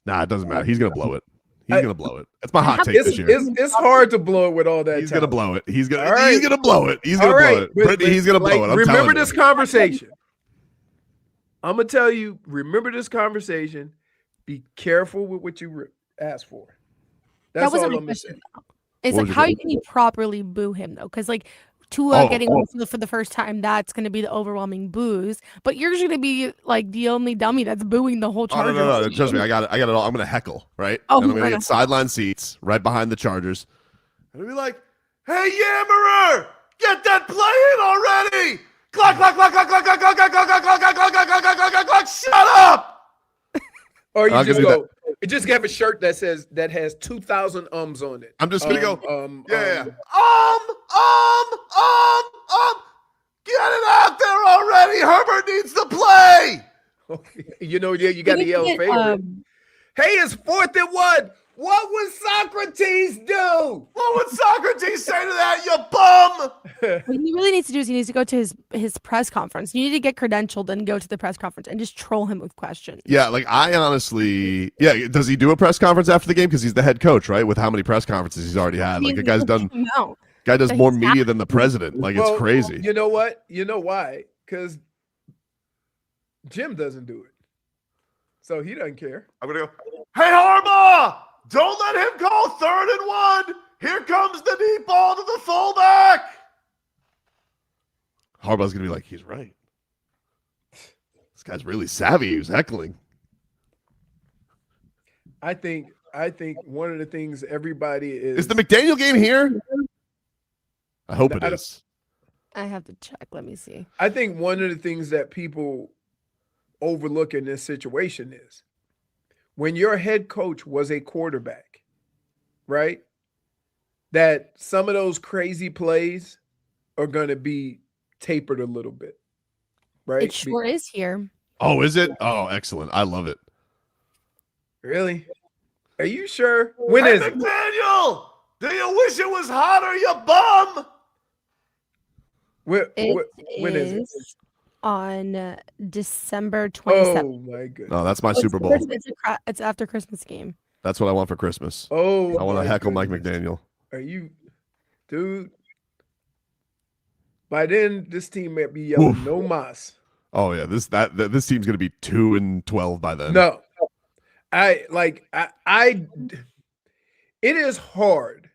Nah, it doesn't matter. He's going to blow it. He's going to blow it. That's my hot take this year. It's hard to blow it with all that He's going to blow it. He's going right. to blow it. He's going to blow it. Brittany, he's going to blow it. Remember this conversation. I'm going to tell you, remember this conversation. Be careful with what you ask for. That's all I'm going to say. It's like, how can you properly boo him, though? Because, like, Tua getting for the first time, that's going to be the overwhelming boos. But you're going to be, like, the only dummy that's booing the whole Chargers. No. Trust me. I got it all. I'm going to heckle, right? Oh, and I'm going to get sideline seats right behind the Chargers. And I'll be like, hey, Yammerer, get that play in already. Clock, clock, clock, clock, clock, clock, clock, clock, clock, clock, clock, clock, clock, clock, clock, clock, shut up. Or you just go, you just have a shirt that has 2,000 ums on it. I'm just gonna go. Yeah. Get it out there already. Herbert needs to play. You know, you got to yell favorite. Hey, it's 4th and 1. What would Socrates do? What would Socrates say to that, you bum? What he really needs to do is he needs to go to his press conference. You need to get credentialed and go to the press conference and just troll him with questions. Yeah, like I honestly, does he do a press conference after the game? Because he's the head coach, right? With how many press conferences he's already had. Like the guy's done. Guy does more media than the president. Like it's crazy. You know what? You know why? Because Jim doesn't do it. So he doesn't care. I'm going to go, hey, Harbaugh! Don't let him call 3rd and 1. Here comes the deep ball to the fullback. Harbaugh's going to be like, he's right. This guy's really savvy. He was heckling. I think one of the things everybody is the McDaniel game here? I hope it is. I have to check. Let me see. I think one of the things that people overlook in this situation is when your head coach was a quarterback, right? That some of those crazy plays are going to be tapered a little bit, right? It sure is here. Oh, is it? Oh, excellent. I love it. Really? Are you sure? When is it? McDaniel, do you wish it was hotter, you bum? When is it? On December 27th. Oh my goodness! No, that's my Super Bowl. It's after Christmas game. That's what I want for Christmas. Oh, I want to heckle Mike McDaniel. Are you, dude? By then, this team might be yelling no mas. Oh yeah, this team's gonna be 2-12 by then. No, I it is hard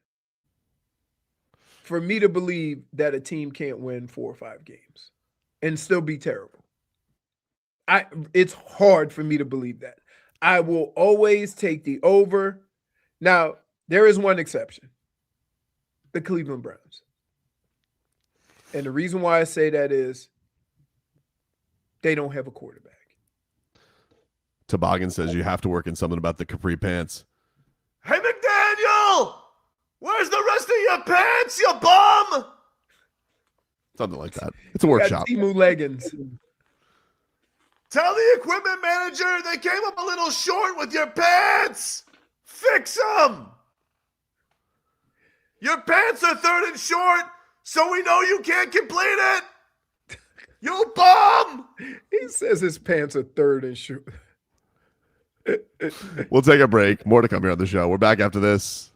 for me to believe that a team can't win 4 or 5 games and still be terrible. It's hard for me to believe that. I will always take the over. Now, there is one exception. The Cleveland Browns. And the reason why I say that is they don't have a quarterback. Toboggan says you have to work in something about the capri pants. Hey, McDaniel! Where's the rest of your pants, you bum? Something like that. It's a Got workshop. Temu leggings. Tell the equipment manager they came up a little short with your pants. Fix them. Your pants are third and short, so we know you can't complete it. You bum! He says his pants are third and short. We'll take a break. More to come here on the show. We're back after this.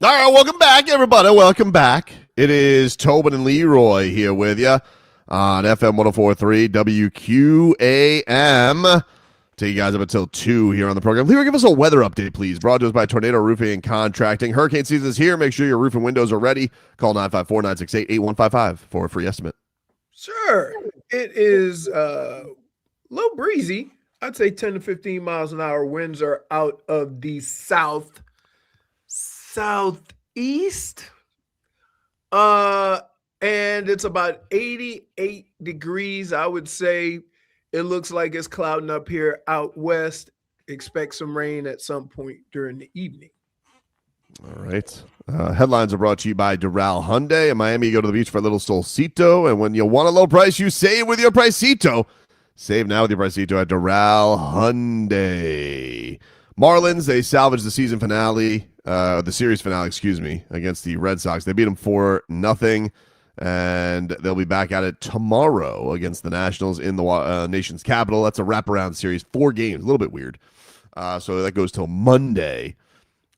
All right, welcome back, everybody. Welcome back. It is Tobin and Leroy here with you on FM 104.3 WQAM. Take you guys up until 2 here on the program. Leroy, give us a weather update, please. Brought to us by Tornado Roofing and Contracting. Hurricane season is here. Make sure your roof and windows are ready. Call 954-968-8155 for a free estimate. Sure. It is a little breezy. I'd say 10 to 15 miles an hour. Winds are out of the southeast. And it's about 88 degrees. I would say it looks like it's clouding up here out west. Expect some rain at some point during the evening. All right. Headlines are brought to you by Doral Hyundai. In Miami, you go to the beach for a little solcito. And when you want a low price, you save with your Pricito. Save now with your Pricito at Doral Hyundai. Marlins, they salvaged the season finale, the series finale, against the Red Sox. They beat them 4-0, and they'll be back at it tomorrow against the Nationals in the nation's capital. That's a wraparound series, 4 games, a little bit weird. So that goes till Monday.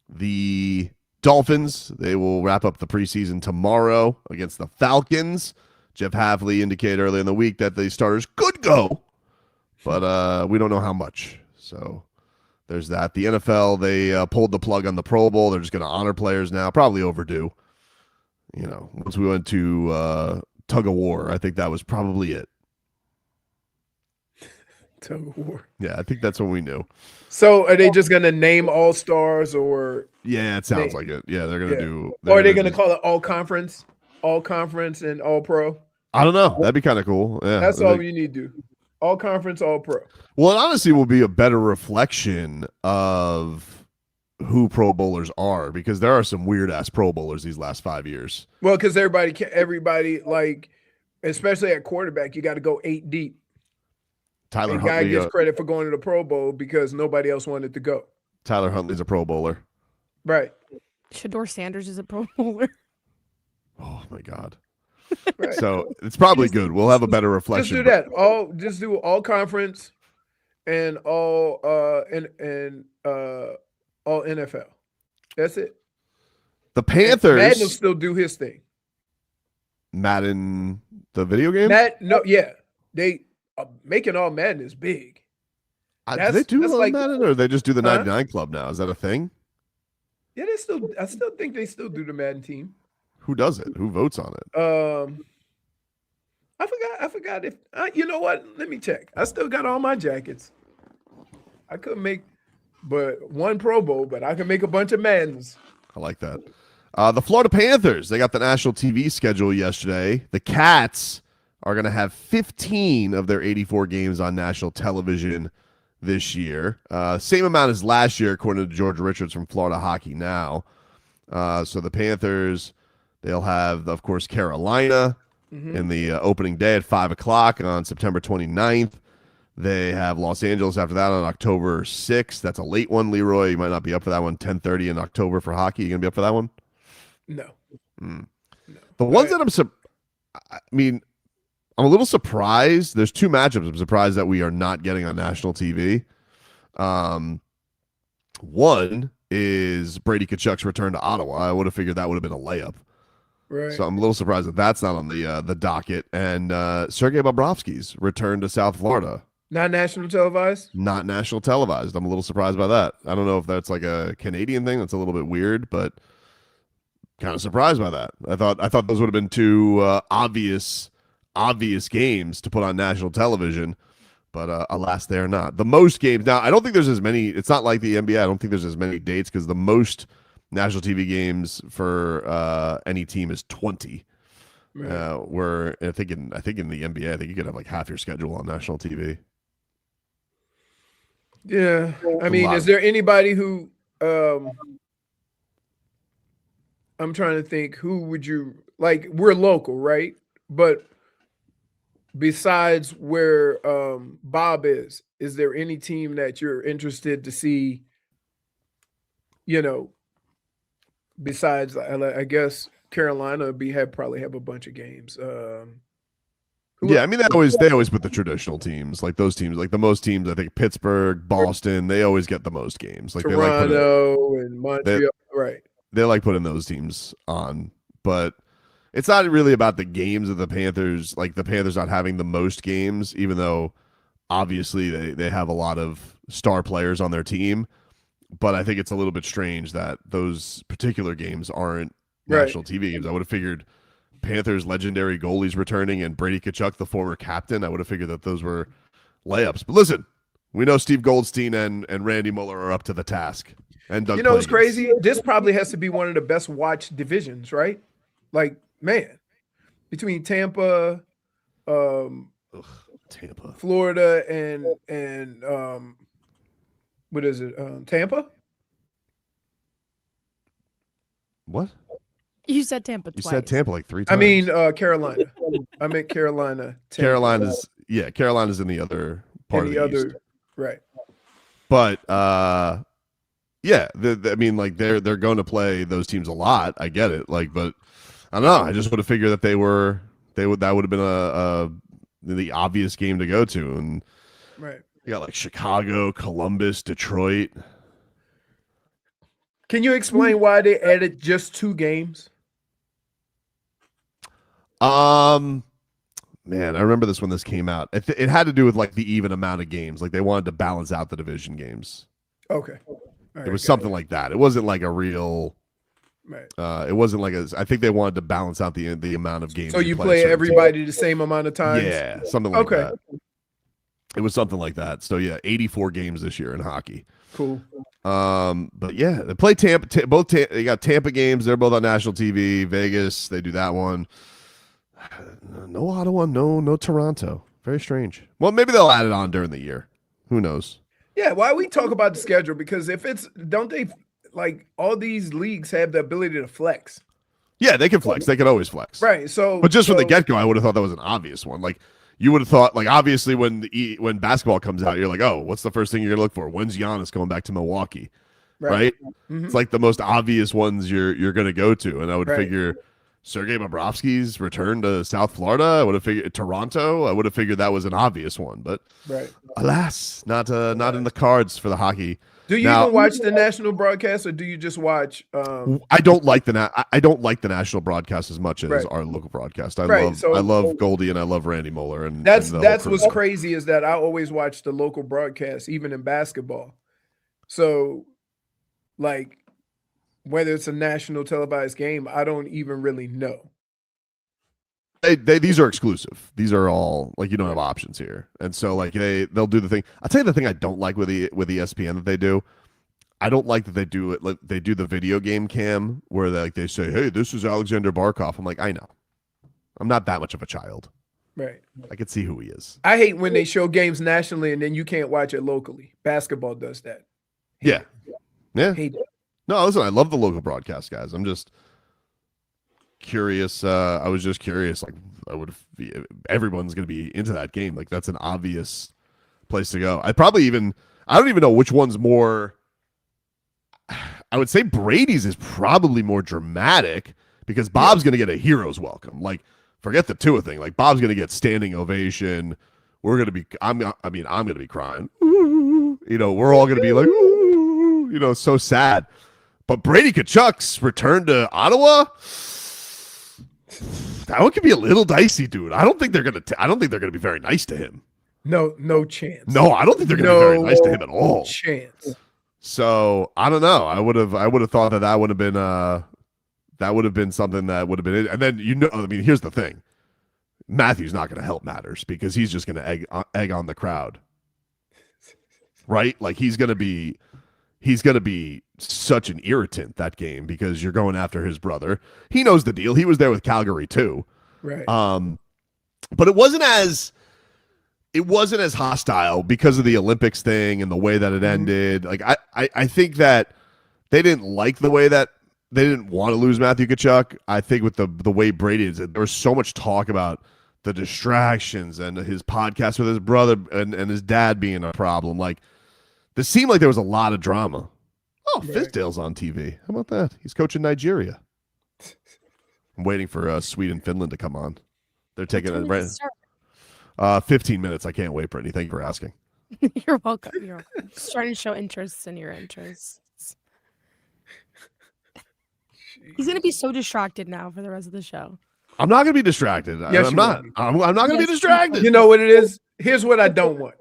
The Dolphins, they will wrap up the preseason tomorrow against the Falcons. Jeff Havley indicated earlier in the week that the starters could go, but we don't know how much. So there's that. The NFL, they pulled the plug on the Pro Bowl. They're just going to honor players now, probably overdue. You know, once we went to tug of war, I think that was probably it. Tug of war. Yeah, I think that's what we knew. So are they just going to name all stars or? Yeah, it sounds like it. Yeah, they're going to do. Or are they going to call it all conference and all pro? I don't know. That'd be kind of cool. Yeah, that's all you need to do. All conference, all pro. Well, it honestly will be a better reflection of who Pro Bowlers are, because there are some weird ass Pro Bowlers these last 5 years. Well, because everybody like, especially at quarterback, you got to go 8 deep. Tyler Huntley Huntley gets credit for going to the Pro Bowl because nobody else wanted to go. Tyler Huntley's a Pro Bowler. Right. Shador Sanders is a Pro Bowler. Oh my God. Right. So it's probably good. We'll have a better reflection. Just do that. Just do all conference and all all NFL. That's it. The Panthers. Madden will still do his thing. Madden, the video game? They making all Madden is big. Do they do all Madden, or they just do the 99 Club now? Is that a thing? Yeah, I still think they still do the Madden team. Who does it? Who votes on it? I forgot if you know what? Let me check. I still got all my jackets. I couldn't make but one Pro Bowl, but I can make a bunch of Maddens. I like that. The Florida Panthers, they got the national TV schedule yesterday. The Cats are going to have 15 of their 84 games on national television this year. Same amount as last year, according to George Richards from Florida Hockey Now. So the Panthers, they'll have, of course, Carolina in the opening day at 5 o'clock on September 29th. They have Los Angeles after that on October 6th. That's a late one, Leroy. You might not be up for that one. 10:30 in October for hockey. You going to be up for that one? No. No. The ones that I'm a little surprised. There's 2 matchups I'm surprised that we are not getting on national TV. One is Brady Tkachuk's return to Ottawa. I would have figured that would have been a layup. Right. So I'm a little surprised that that's not on the docket. And Sergei Bobrovsky's return to South Florida. Not national televised? Not national televised. I'm a little surprised by that. I don't know if that's like a Canadian thing. That's a little bit weird, but kind of surprised by that. I thought those would have been 2 obvious games to put on national television, but alas, they are not. The most games now. I don't think there's as many. It's not like the NBA. I don't think there's as many dates because the most national TV games for any team is 20. Right. Where I think in the NBA, I think you could have like half your schedule on national TV. Yeah, I mean, is there anybody who? I'm trying to think. Who would you like? We're local, right? But besides where Bob is there any team that you're interested to see? You know, besides, I guess Carolina probably have a bunch of games. Yeah, I mean they always put the traditional teams, like those teams, like the most teams. I think Pittsburgh, Boston, they always get the most games. Like Toronto and Montreal, right? They like putting those teams on, but it's not really about the games of the Panthers. Like the Panthers not having the most games, even though obviously they have a lot of star players on their team. But I think it's a little bit strange that those particular games aren't national TV games. I would have figured Panthers legendary goalies returning and Brady Tkachuk, the former captain. I would have figured that those were layups. But listen, we know Steve Goldstein and Randy Mueller are up to the task. And Doug what's Plagueis. crazy? This probably has to be one of the best watched divisions, right? Like, man, between Tampa, Tampa, Florida, and what is it? Tampa? What? You said Tampa twice. You said Tampa like 3 times. I mean, Carolina. I meant Carolina. Tampa. Carolina's in the other part of the East. Right. But yeah, I mean, like they're going to play those teams a lot. I get it. Like, but I don't know. I just would have figured that that would have been the obvious game to go to. And right. You got like Chicago, Columbus, Detroit. Can you explain why they added just 2 games? Man, I remember this when this came out. It had to do with like the even amount of games. Like they wanted to balance out the division games. Okay. It was something like that. It wasn't like a real. Right. It wasn't like I think they wanted to balance out the amount of games. So you play everybody the same amount of times. Yeah, something like that. It was something like that. So yeah, 84 games this year in hockey. Cool. But yeah, they play Tampa. They got Tampa games. They're both on national TV. Vegas, they do that one. No Ottawa, no Toronto. Very strange. Well, maybe they'll add it on during the year. Who knows? Yeah, why we talk about the schedule? Because if it's don't they like all these leagues have the ability to flex? Yeah, they can flex. They can always flex. Right. So, but just from the get go, I would have thought that was an obvious one. Like you would have thought, like obviously when basketball comes out, you're like, oh, what's the first thing you're gonna look for? When's Giannis going back to Milwaukee? Right. Mm-hmm. It's like the most obvious ones you're gonna go to, and I would figure Sergei Bobrovsky's return to South Florida. I would have figured Toronto. I would have figured that was an obvious one, but alas, not in the cards for the hockey. Do you even watch the national broadcast, or do you just watch? I don't like the national broadcast as much as our local broadcast. I love Goldie and I love Randy Mueller, and that's what's crazy is that I always watch the local broadcast, even in basketball. So, like, whether it's a national televised game, I don't even really know. These are exclusive. These are all like you don't have options here, and so like they'll do the thing. I'll tell you the thing I don't like with ESPN that they do. I don't like that they do it. Like they do the video game cam where they say, "Hey, this is Alexander Barkov." I'm like, I know, I'm not that much of a child. Right. I can see who he is. I hate when they show games nationally and then you can't watch it locally. Basketball does that. Yeah. Hate it. No, listen, I love the local broadcast guys. I'm just curious. I was just curious. Like, everyone's going to be into that game. Like, that's an obvious place to go. I don't even know which one's more. I would say Brady's is probably more dramatic because Bob's going to get a hero's welcome. Like, forget the Tua thing. Like, Bob's going to get standing ovation. We're going to be. I'm going to be crying. We're all going to be like, so sad. But Brady Tkachuk's return to Ottawa, that one could be a little dicey, dude. I don't think they're gonna be very nice to him. No chance. No, I don't think they're gonna be very nice to him at all. Chance. So I don't know. I would have thought that would have been something that would have been it. And then here's the thing. Matthew's not going to help matters because he's just going to egg on the crowd, right? Like he's going to be such an irritant that game because you're going after his brother. He knows the deal. He was there with Calgary too. Right. But it wasn't as hostile because of the Olympics thing and the way that it ended. Like I think that they didn't like the way that they didn't want to lose Matthew Tkachuk. I think with the way Brady is, there was so much talk about the distractions and his podcast with his brother and his dad being a problem. Like, this seemed like there was a lot of drama. Oh, right. Fizdale's on TV. How about that? He's coaching Nigeria. I'm waiting for Sweden, Finland to come on. They're taking it right. 15 minutes. I can't wait, Brittany. Thank you for asking. You're welcome. You're welcome. Just trying to show interest in your interests. He's gonna be so distracted now for the rest of the show. I'm not going to be distracted. Yes, I'm you not. are. I'm not going to be distracted. You know what it is? Here's what I don't want.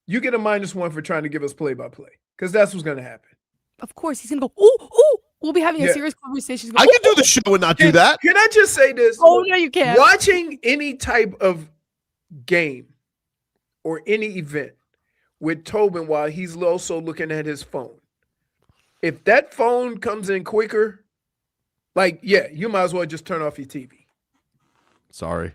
You get a -1 for trying to give us play-by-play, because that's what's going to happen. Of course, he's gonna go. Ooh. We'll be having a Yeah. serious conversation. I can do the show and not do that. Can I just say this? Oh no, you can't. Watching any type of game or any event with Tobin while he's also looking at his phone, if that phone comes in quicker, like, yeah, you might as well just turn off your TV. Sorry.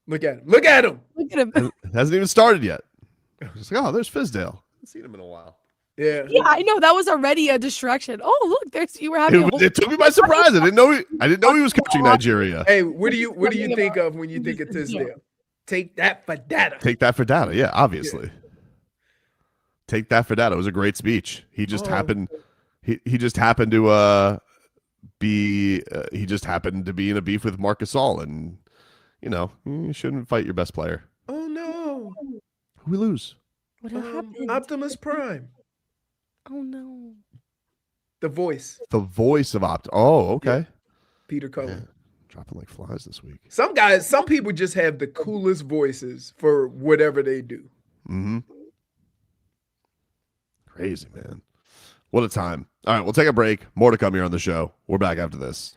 Look at him. Look at him. Look at him. It hasn't even started yet. Just like, oh, there's Fizdale. Haven't seen him in a while. Yeah. Yeah, I know that was already a distraction. Oh, look, there's you were having. It took me by surprise. I didn't know he was coaching Nigeria. Hey, what do you think of when you think of Tisdale? Take that for data. Take that for data. Yeah, obviously. Take that for data. It was a great speech. He just happened. He just happened to be. He just happened to be in a beef with Marc Gasol, and you shouldn't fight your best player. Oh no! Who we lose? What happened? Optimus Prime. Oh no! The voice. The voice of Oh, okay. Yeah. Peter Cullen. Yeah. Dropping like flies this week. Some people just have the coolest voices for whatever they do. Mm-hmm. Crazy, man. What a time. All right, we'll take a break. More to come here on the show. We're back after this.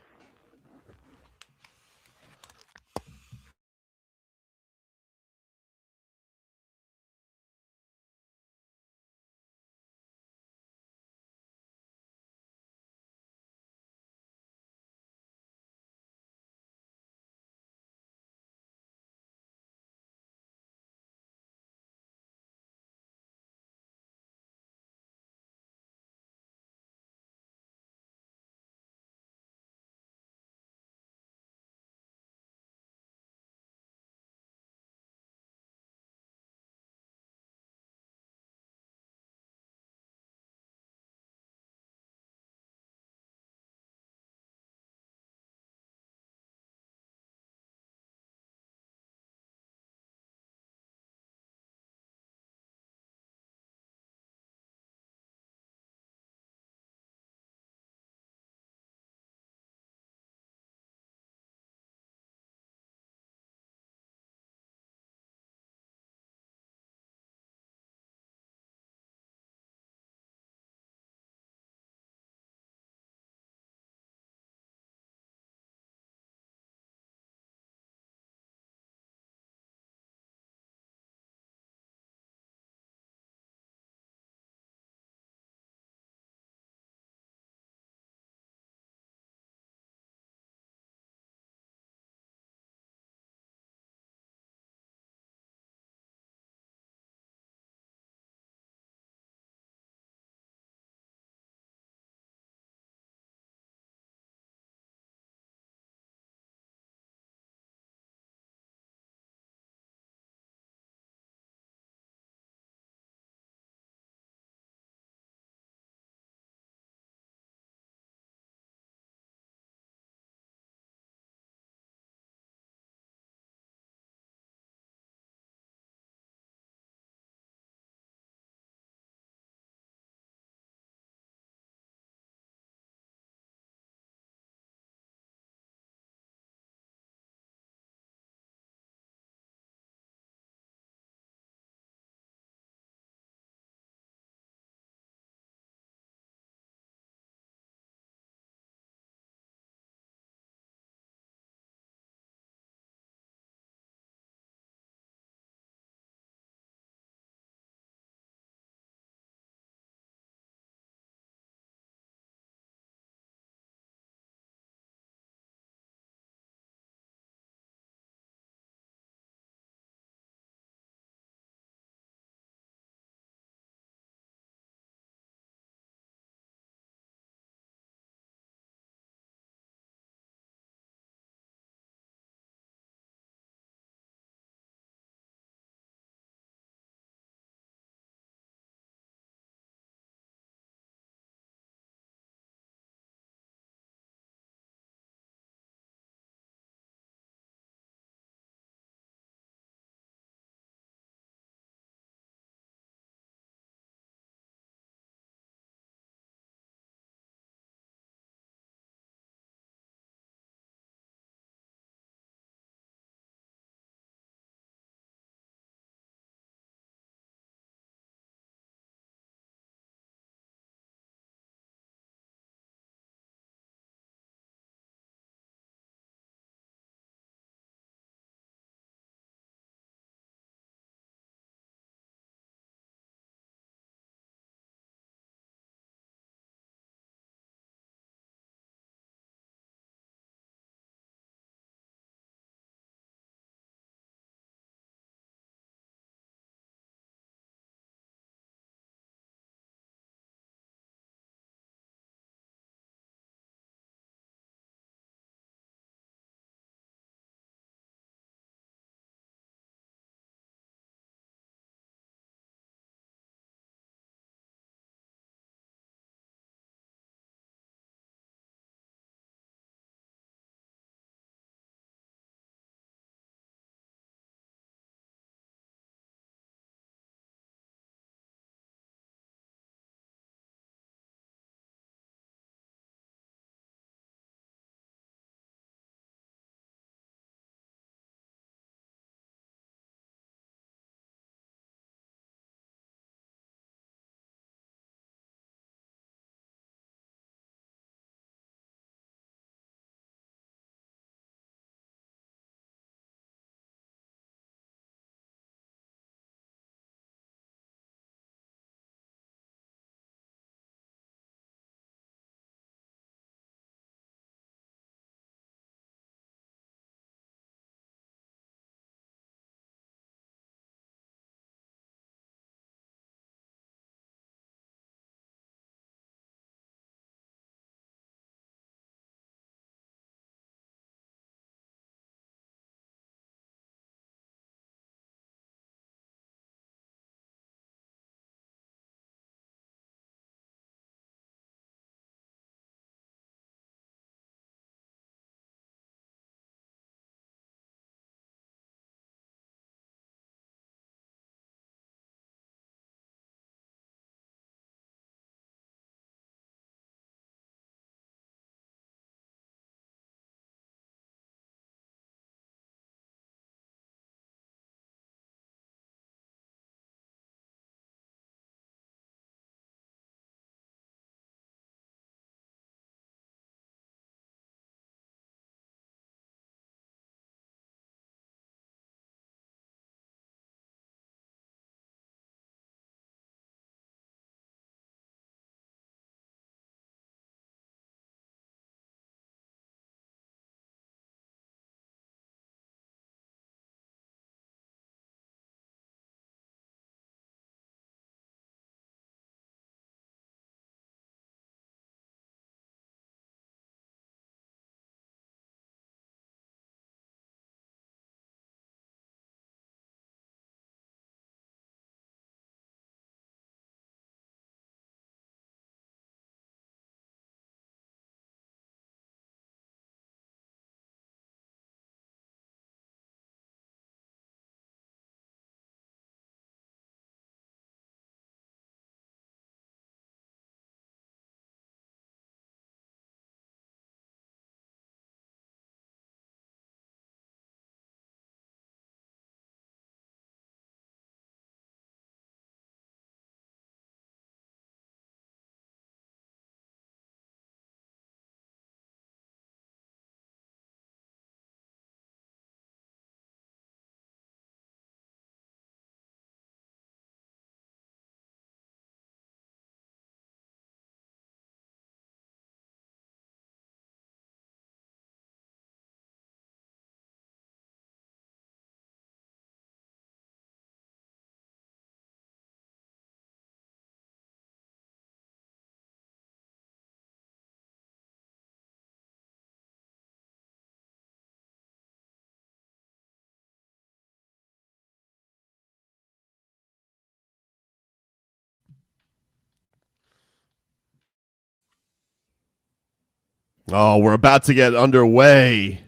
Oh, we're about to get underway.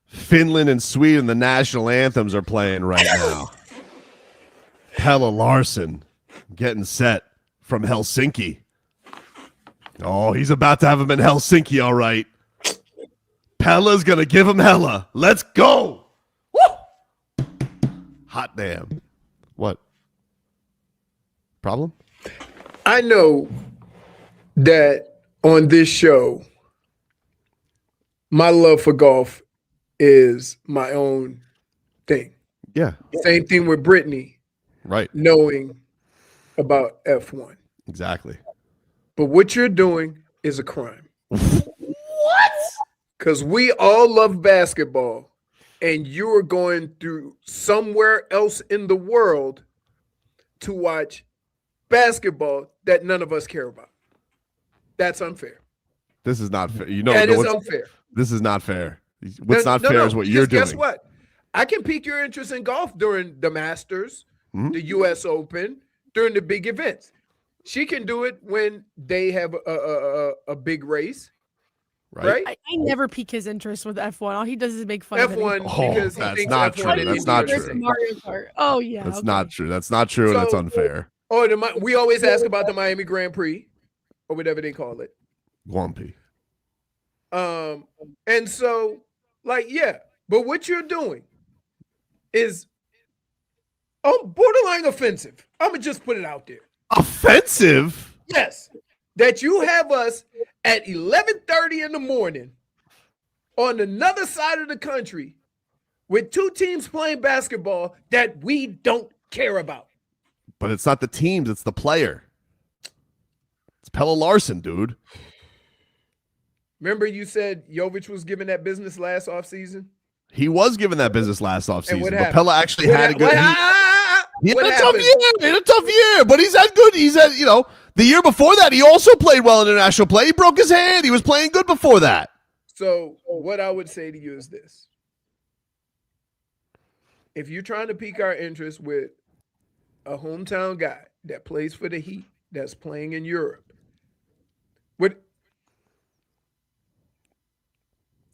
Finland and Sweden, the national anthems are playing right now. Pelle Larsson getting set from Helsinki. Oh, he's about to have him in Helsinki, all right. Pella's going to give him hella. Let's go. Woo! Hot damn. What? Problem? I know that on this show, my love for golf is my own thing. Yeah. Same thing with Brittany. Right. Knowing about F1. Exactly. But what you're doing is a crime. What? Because we all love basketball, and you're going through somewhere else in the world to watch basketball that none of us care about. That's unfair. This is not fair. You know that is what's unfair. This is not fair. What's not fair is what you're doing. Guess what? I can pique your interest in golf during the Masters, the U.S. Open, during the big events. She can do it when they have a big race, right? I never pique his interest with F1. All he does is make fun of F1 it. because he that's thinks not F1 true. is That's not easier. true. Mario Kart. Oh yeah, That's okay. not true. That's not true, and it's So- unfair. Oh, we always ask about the Miami Grand Prix, or whatever they call it. Guampy. And so, like, yeah, but what you're doing is borderline offensive. I'm gonna just put it out there. Offensive? Yes, that you have us at 11:30 in the morning on another side of the country with two teams playing basketball that we don't care about. But it's not the teams, it's the player. It's Pelle Larsson, dude. Remember you said Jovic was given that business last offseason? He was given that business last And offseason, what but happened? Pelle actually had a good. He What had a tough happened? year. He had a tough year, but he's had good. He's had, the year before that, he also played well in international play. He broke his hand. He was playing good before that. So what I would say to you is this. If you're trying to pique our interest with a hometown guy that plays for the Heat, that's playing in Europe,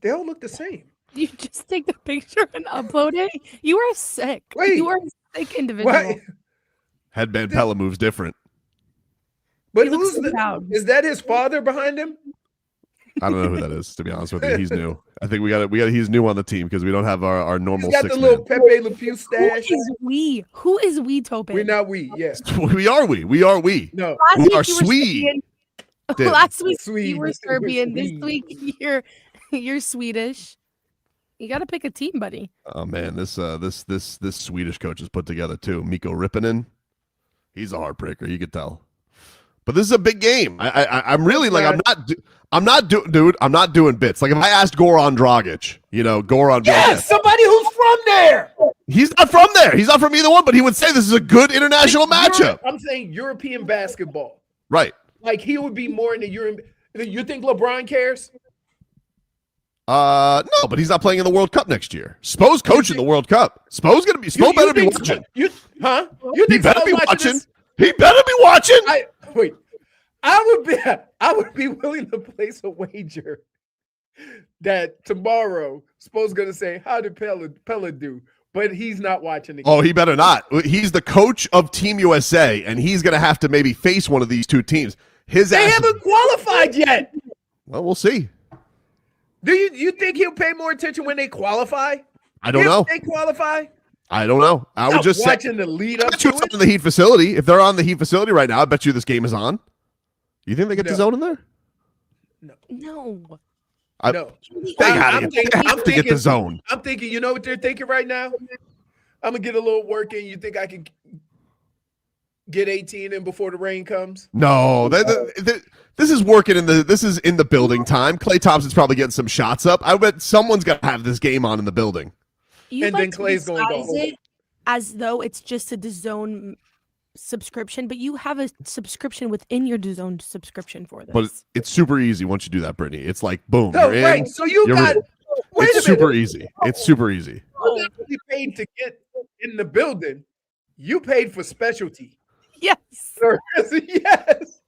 they all look the same. You just take the picture and upload it. You are sick. Wait. You are a sick individual. Why? Headband Pelle moves different. But He looks who's the? proud. Is that his father behind him? I don't know who that is, to be honest with you. He's new. I think we got. He's new on the team because we don't have our normal He's got six the little man. Pepe Le Pew Who stash. is we? Who is we, Tobin? We're not we. Yes. We are we. No. Last We week are you were Swede. Serbian. Did. Last week Swede. you were We're Serbian. This Swede. week you're Swedish. You got to pick a team, buddy. Oh man, this Swedish coach is put together too. Mikko Ripponen. He's a heartbreaker. You could tell. But this is a big game. I'm really like I'm not doing bits. Like if I asked Goran Dragic, Goran. Yes, somebody who's from there. He's not from there. He's not from either one. But he would say this is a good international matchup. I'm saying European basketball. Right. Like he would be more in the European. You think LeBron cares? No, but he's not playing in the World Cup next year. Spo's coaching the World Cup. Spo better be watching. You He think better Spo's be watching. this? He better be watching. I would be willing to place a wager that tomorrow Spo's gonna say, "How did Pelle do?" But he's not watching the game. Oh, he better not. He's the coach of Team USA, and he's going to have to maybe face one of these two teams. They haven't qualified yet. Well, we'll see. Do you think he'll pay more attention when they qualify? I don't know. If they qualify? I don't know. I would just say. watching the lead I up bet you to it's it. on the Heat facility. If they're on the Heat facility right now, I bet you this game is on. You think they get the No. zone in there? No. No. They I'm have thinking- to get the zone. I'm thinking, you know what they're thinking right now? I'm gonna get a little work in. You think I can get 18 in before the rain comes? No, this is working this is in the building time. Klay Thompson's probably getting some shots up. I bet someone's got to have this game on in the building. You And like then to Clay's going disguise gold. it as though it's just a DAZN subscription, but you have a subscription within your DAZN subscriction for this. But it's super easy once you do that, Brittany. It's like boom, No, you're in. right. So you you're got. in. Wait It's a minute. super easy. It's super easy. You not only paid to get in the building. You paid for specialty. yes. Yes.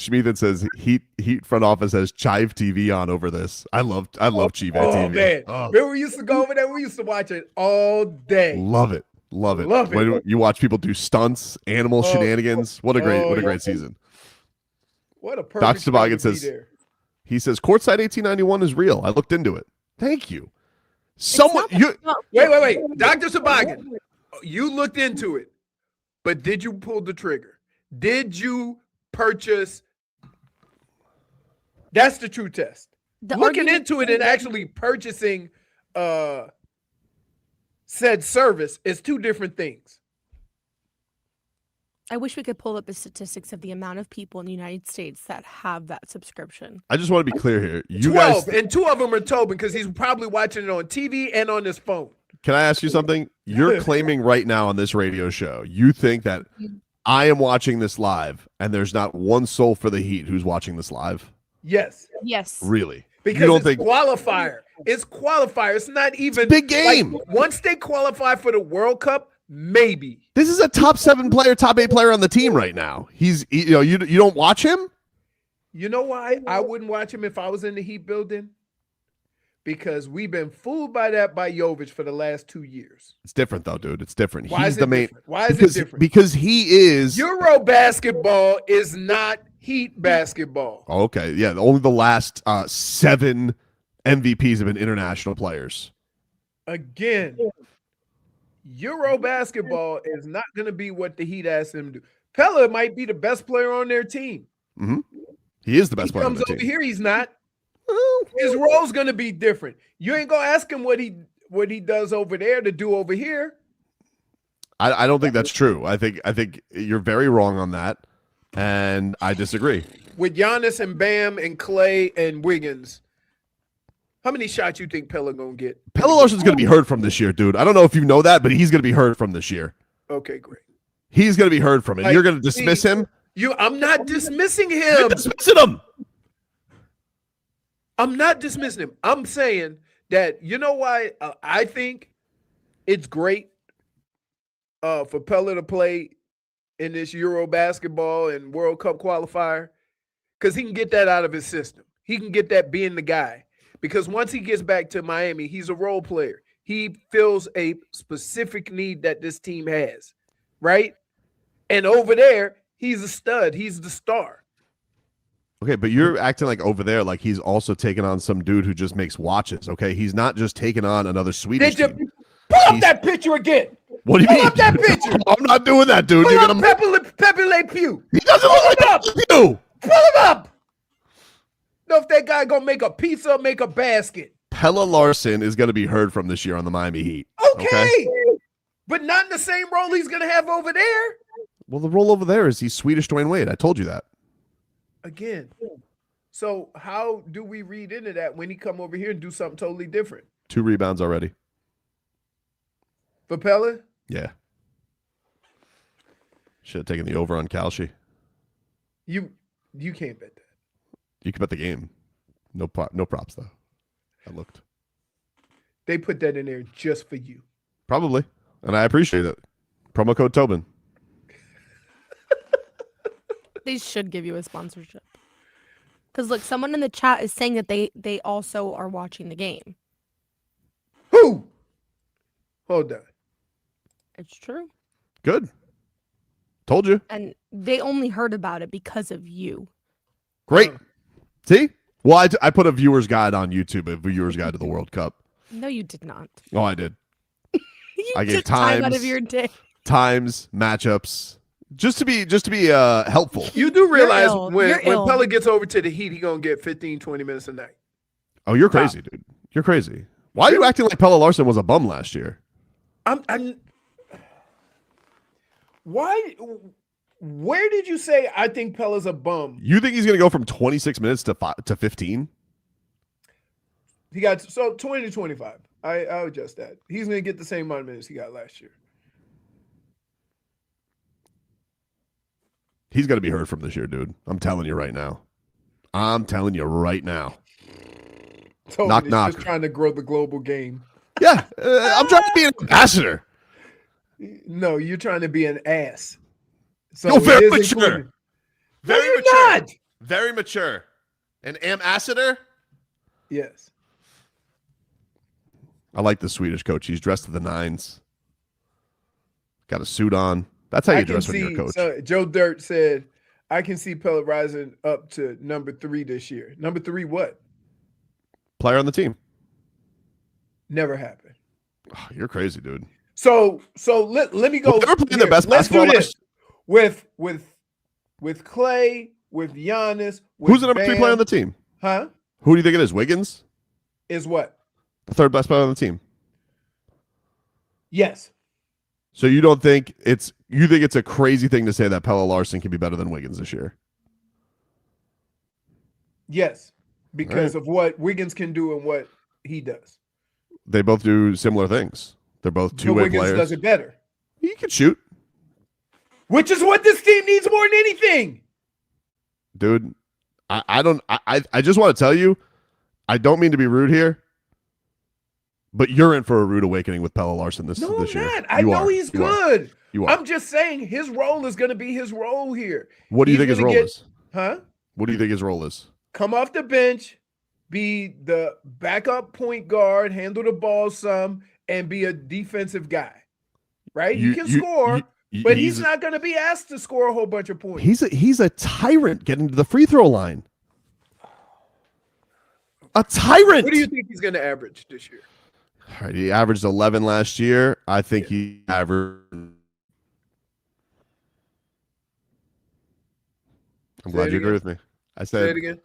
Schmeathan says Heat front office has Chive TV on over this. I love Chive TV. Oh man, remember we used to go over there? We used to watch it all day. Love it. When you watch people do stunts, animal shenanigans. What a great season. What a perfect. Dr. Toboggan says he says courtside 1891 is real. I looked into it. Thank you. Wait. Dr. Toboggan, you looked into it, but did you pull the trigger? Did you purchase? That's the true test. Looking into it and actually purchasing said service is two different things. I wish we could pull up the statistics of the amount of people in the United States that have that subscription. I just want to be clear here. 12, and 2 of them are Tobin because he's probably watching it on TV and on his phone. Can I ask you something? You're claiming right now on this radio show, you think that I am watching this live and there's not one soul for the Heat who's watching this live? Yes. Really? Because qualifier. It's qualifier. It's not even big game. Like, once they qualify for the World Cup, maybe. This is a top 7 player, top 8 player on the team right now. You don't watch him? You know why I wouldn't watch him if I was in the Heat building? Because we've been fooled by Jovic for the last 2 years. It's different though, dude. It's different. Why He's is the it main. Different? Why is it different? Because he is. Euro basketball is not Heat basketball. Okay, yeah. Only the last 7 MVPs have been international players. Again, Euro basketball is not going to be what the Heat asked them to do. Pelle might be the best player on their team. Mm-hmm. He is the best player on their team. Comes over here, he's not. His role's going to be different. You ain't going to ask him what he does over there to do over here. I don't think that's true. I think you're very wrong on that, and I disagree. With Giannis and Bam and Klay and Wiggins, how many shots you think Pelle gonna get? Pelle Larsson's gonna be heard from this year, dude. I don't know if you know that, but he's gonna be heard from this year. Okay, great. He's gonna be heard from, and like, you're gonna dismiss him. I'm not dismissing him. You're dismissing him. I'm not dismissing him. I'm saying that you know why I think it's great for Pelle to play in this Euro basketball and World Cup qualifier because he can get that out of his system. He can get that being the guy. Because once he gets back to Miami, he's a role player. He fills a specific need that this team has, right? And over there, he's a stud. He's the star. Okay, but you're acting like over there, like he's also taking on some dude who just makes watches, okay? He's not just taking on another Swedish team. Pull up that picture again. What do you mean? Pull up that picture. I'm not doing that, dude. Pull up Pepe Le Pew. He doesn't look like you. Pull him up. Know if that guy gonna make a pizza or make a basket. Pelle Larsson is going to be heard from this year on the Miami Heat. Okay. But not in the same role he's going to have over there. Well, the role over there is he's Swedish Dwyane Wade. I told you that. Again. So how do we read into that when he come over here and do something totally different? 2 rebounds already. For Pelle? Yeah. Should have taken the over on Kalshi. You can't bet that. You can bet the game. No props, though. I looked. They put that in there just for you. Probably. And I appreciate it. Promo code Tobin. They should give you a sponsorship. Because, look, someone in the chat is saying that they also are watching the game. Who? Hold on. It's true. Good. Told you. And they only heard about it because of you. Great. See? Well, I put a viewer's guide on YouTube, a viewer's guide to the World Cup. No, you did not. Oh, I did. I gave time out of your day. Times, matchups, just to be helpful. You do realize when ill. Pelle gets over to the Heat, he's going to get 15, 20 minutes a night. Oh, you're crazy, dude. You're crazy. Why are you acting like Pelle Larsson was a bum last year? Where did you say I think Pelle's a bum? You think he's going to go from 26 minutes to 15? He got 20 to 25. I'll adjust that. He's going to get the same amount of minutes he got last year. He's going to be heard from this year, dude. I'm telling you right now. So knock, he's knock. just trying to grow the global game. Yeah, I'm trying to be an ambassador. No, you're trying to be an ass. So You're very mature. Very mature. Not. Very mature. An ambassador? Yes. I like the Swedish coach. He's dressed to the nines. Got a suit on. That's how you dress when you're a coach. So Joe Dirt said, I can see Pelle rising up to number 3 this year. Number 3 what? Player on the team. Never happened. Oh, you're crazy, dude. So let me go. Well, they were playing their best Let's do basketball this. With Klay, with Giannis. With Who's the number 3 player on the team? Huh? Who do you think it is? Wiggins? Is what? The 3rd best player on the team. Yes. So you don't think it's a crazy thing to say that Pelle Larsson can be better than Wiggins this year? Yes. Because of what Wiggins can do and what he does. They both do similar things. They're both two-way Wiggins players. does it better. He can shoot. Which is what this team needs more than anything. Dude, I just want to tell you, I don't mean to be rude here, but you're in for a rude awakening with Pelle Larsson this year. No, I'm not. I know he's good. You are. I'm just saying his role is going to be his role here. What do you think his role is? Huh? What do you think his role is? Come off the bench, be the backup point guard, handle the ball some, and be a defensive guy. Right? He can score, but he's not going to be asked to score a whole bunch of points. He's a tyrant getting to the free throw line. A tyrant. What do you think he's going to average this year? All right, he averaged 11 last year. I think he averaged. I'm glad you agree with me. I said. Say it again.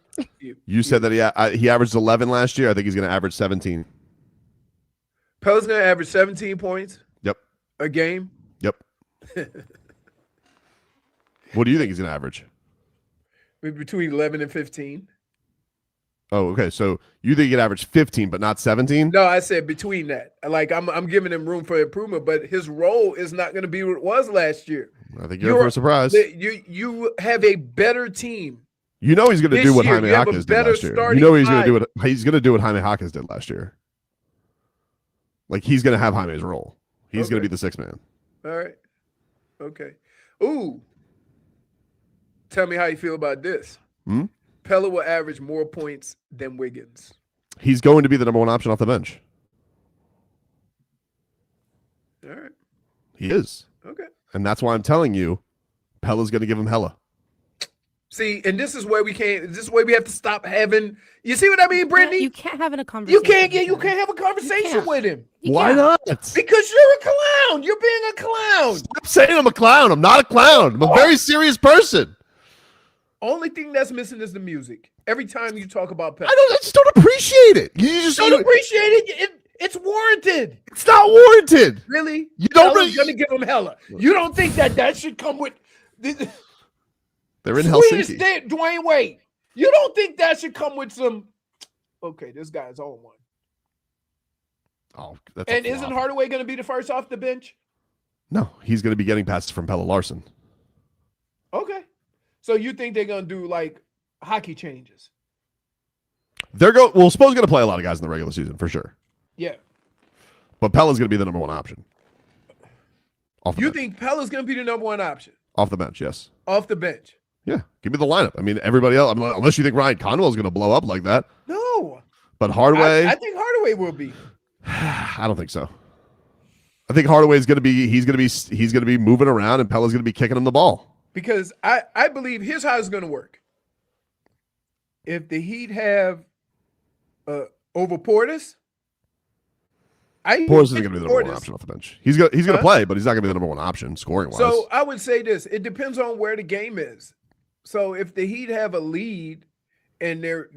You said that he averaged 11 last year. I think he's going to average 17. Pelle's going to average 17 points. Yep. A game. Yep. What do you think he's going to average? Between 11 and 15. Oh, okay. So you think he could average 15, but not 17? No, I said between that. Like I'm giving him room for improvement, but his role is not going to be what it was last year. I think you're for a surprise. You have a better team. You know he's going to do what Jaime have a Jaquez did better last year. You starting know he's going five. to do what Jaime Jaquez did last year. Like he's going to have Jaime's role. He's going to be the 6th man. All right. Okay. Ooh. Tell me how you feel about this. Pelle will average more points than Wiggins. He's going to be the number 1 option off the bench. All right. He is. Okay. And that's why I'm telling you, Pelle's going to give him hella. See, and this is where we can't. This is where we have to stop having. You see what I mean, Brittany? You can't have a conversation. You can't have a conversation with him. Why not? Because you're a clown. You're being a clown. Stop saying I'm a clown. I'm not a clown. I'm a very serious person. Only thing that's missing is the music. Every time you talk about Pelle, I just don't appreciate it. You just don't appreciate it. It's warranted. It's not warranted. Really? You don't Pelle's gonna give him hella. You don't think that should come with? They're in Swedish Helsinki. Dwyane Wade. You don't think that should come with some? Okay, this guy's on one. Oh, that's And a flop. isn't Hardaway going to be the first off the bench? No, he's going to be getting passes from Pelle Larsson. Okay. So you think they're going to do like hockey changes? Well, Spo's going to play a lot of guys in the regular season for sure. Yeah. But Pelle's going to be the number 1 option. You think Pelle's going to be the number 1 option? Off the bench, yes. Off the bench? Yeah. Give me the lineup. I mean, everybody else, unless you think Ryan Conwell's going to blow up like that. No. But Hardaway. I think Hardaway will be. I don't think so. I think Hardaway's going to be moving around and Pelle's going to be kicking him the ball. Because I believe here's how it's going to work. If the Heat have over Portis, Portis isn't going to be the number 1 option off the bench. He's going to play, but he's not going to be the number 1 option scoring wise. So I would say this: it depends on where the game is. So if the Heat have a lead and their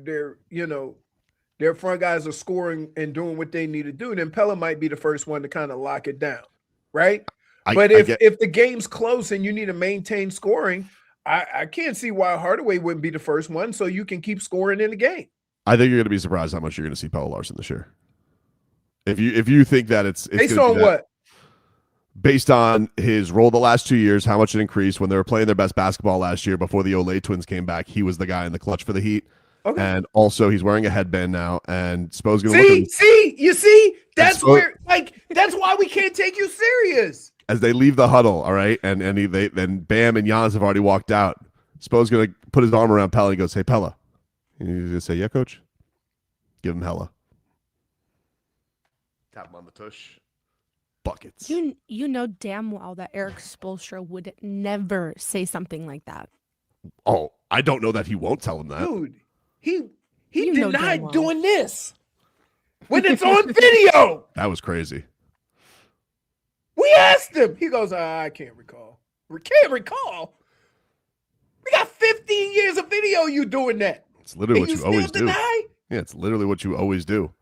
front guys are scoring and doing what they need to do, then Pelle might be the first one to kind of lock it down, right? But if the game's close and you need to maintain scoring, I can't see why Hardaway wouldn't be the first one, so you can keep scoring in the game. I think you're going to be surprised how much you're going to see Pelle Larsson this year. If you think that it's based on what? Based on his role the last 2 years, how much it increased when they were playing their best basketball last year before the Olay twins came back. He was the guy in the clutch for the Heat. Okay. And also he's wearing a headband now, and Spo's going to see? That's why we can't take you serious. As they leave the huddle, all right, and then Bam and Giannis have already walked out. Spo's going to put his arm around Pelle and he goes, "Hey, Pelle." And he's going to say, "Yeah, coach." Give him hella. Tap him on the tush. Buckets. You know damn well that Eric Spoelstra would never say something like that. Oh, I don't know that he won't tell him that. Dude, he You know damn denied well. doing this when it's on video. That was crazy. We asked him. He goes, I can't recall. We can't recall. We got 15 years of video you doing that. It's literally And what you still always do. deny? Yeah, it's literally what you always do.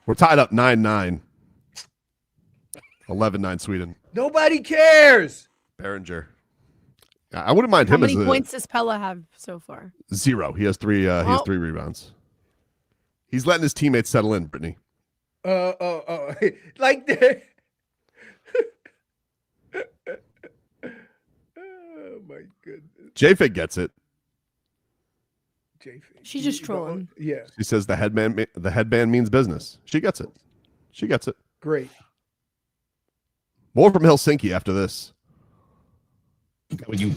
We're tied up 9-9. 11-9 Sweden. Nobody cares. Behringer. I wouldn't mind How him as many a points does Pelle have so far? 0. He has 3. He has 3 rebounds. He's letting his teammates settle in, Brittany. Like that. Oh my goodness. J-Fig gets it. She's just trolling. Yeah. She says the headband means business. She gets it. She gets it. Great. More from Helsinki after this. When you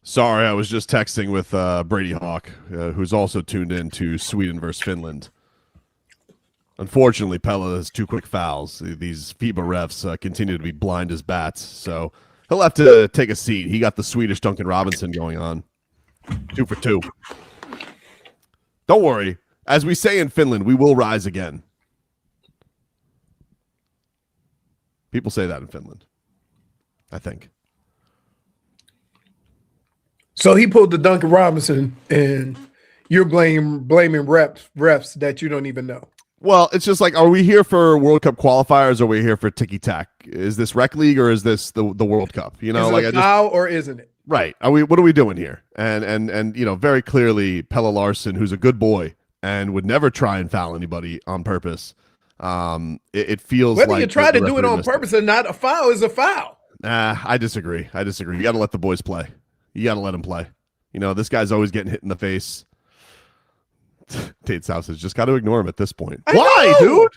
Sorry, I was just texting with Brady Hawk, who's also tuned in to Sweden versus Finland. Unfortunately, Pelle has 2 quick fouls. These FIBA refs continue to be blind as bats, so he'll have to take a seat. He got the Swedish Duncan Robinson going on. 2 for 2. Don't worry. As we say in Finland, we will rise again. People say that in Finland, I think. So he pulled the Duncan Robinson, and you're blaming refs that you don't even know. Well, it's just like, are we here for World Cup qualifiers or are we here for ticky-tack? Is this rec league or is this the World Cup? You know, is it a foul or isn't it? Right. What are we doing here? And you know, very clearly Pelle Larsson, who's a good boy and would never try and foul anybody on purpose. It feels whether like you try to do it on purpose or not, a foul is a foul. I disagree. You got to let the boys play. You got to let them play. You know, this guy's always getting hit in the face. Tate's house has just got to ignore him at this point. Why, dude?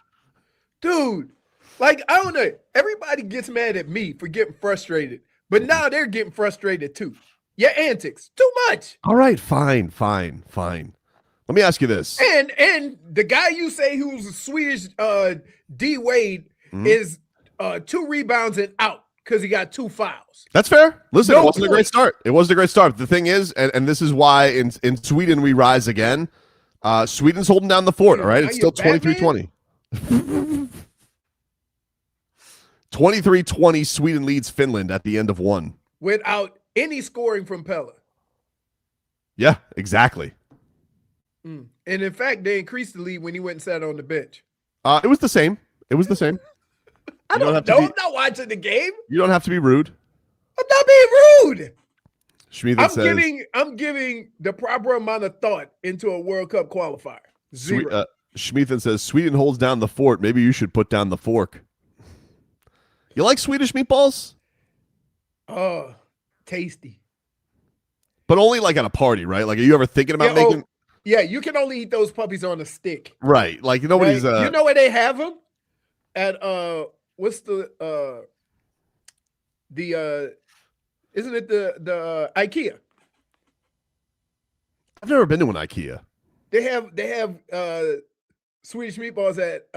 Dude, like, I don't know. Everybody gets mad at me for getting frustrated, but now they're getting frustrated too. Your antics, too much. All right, fine. Let me ask you this. And the guy you say who's a Swedish D Wade is 2 rebounds and out because he got 2 fouls. That's fair. Listen, it wasn't a great start. The thing is, and this is why in Sweden we rise again. Sweden's holding down the fort, all right? It's still 23-20. 23-20, Sweden leads Finland at the end of 1. Without any scoring from Pelle. Yeah, exactly. And in fact, they increased the lead when he went and sat on the bench. It was the same. I'm not watching the game. You don't have to be rude. I'm not being rude. I'm giving the proper amount of thought into a World Cup qualifier. 0. Schmiethan says, Sweden holds down the fort. Maybe you should put down the fork. You like Swedish meatballs? Tasty. But only like at a party, right? Like, are you ever thinking about making... Yeah, you can only eat those puppies on a stick. Right. Like, nobody's... You know where they have them? At, what's the isn't it the Ikea? I've never been to an Ikea. They have Swedish meatballs at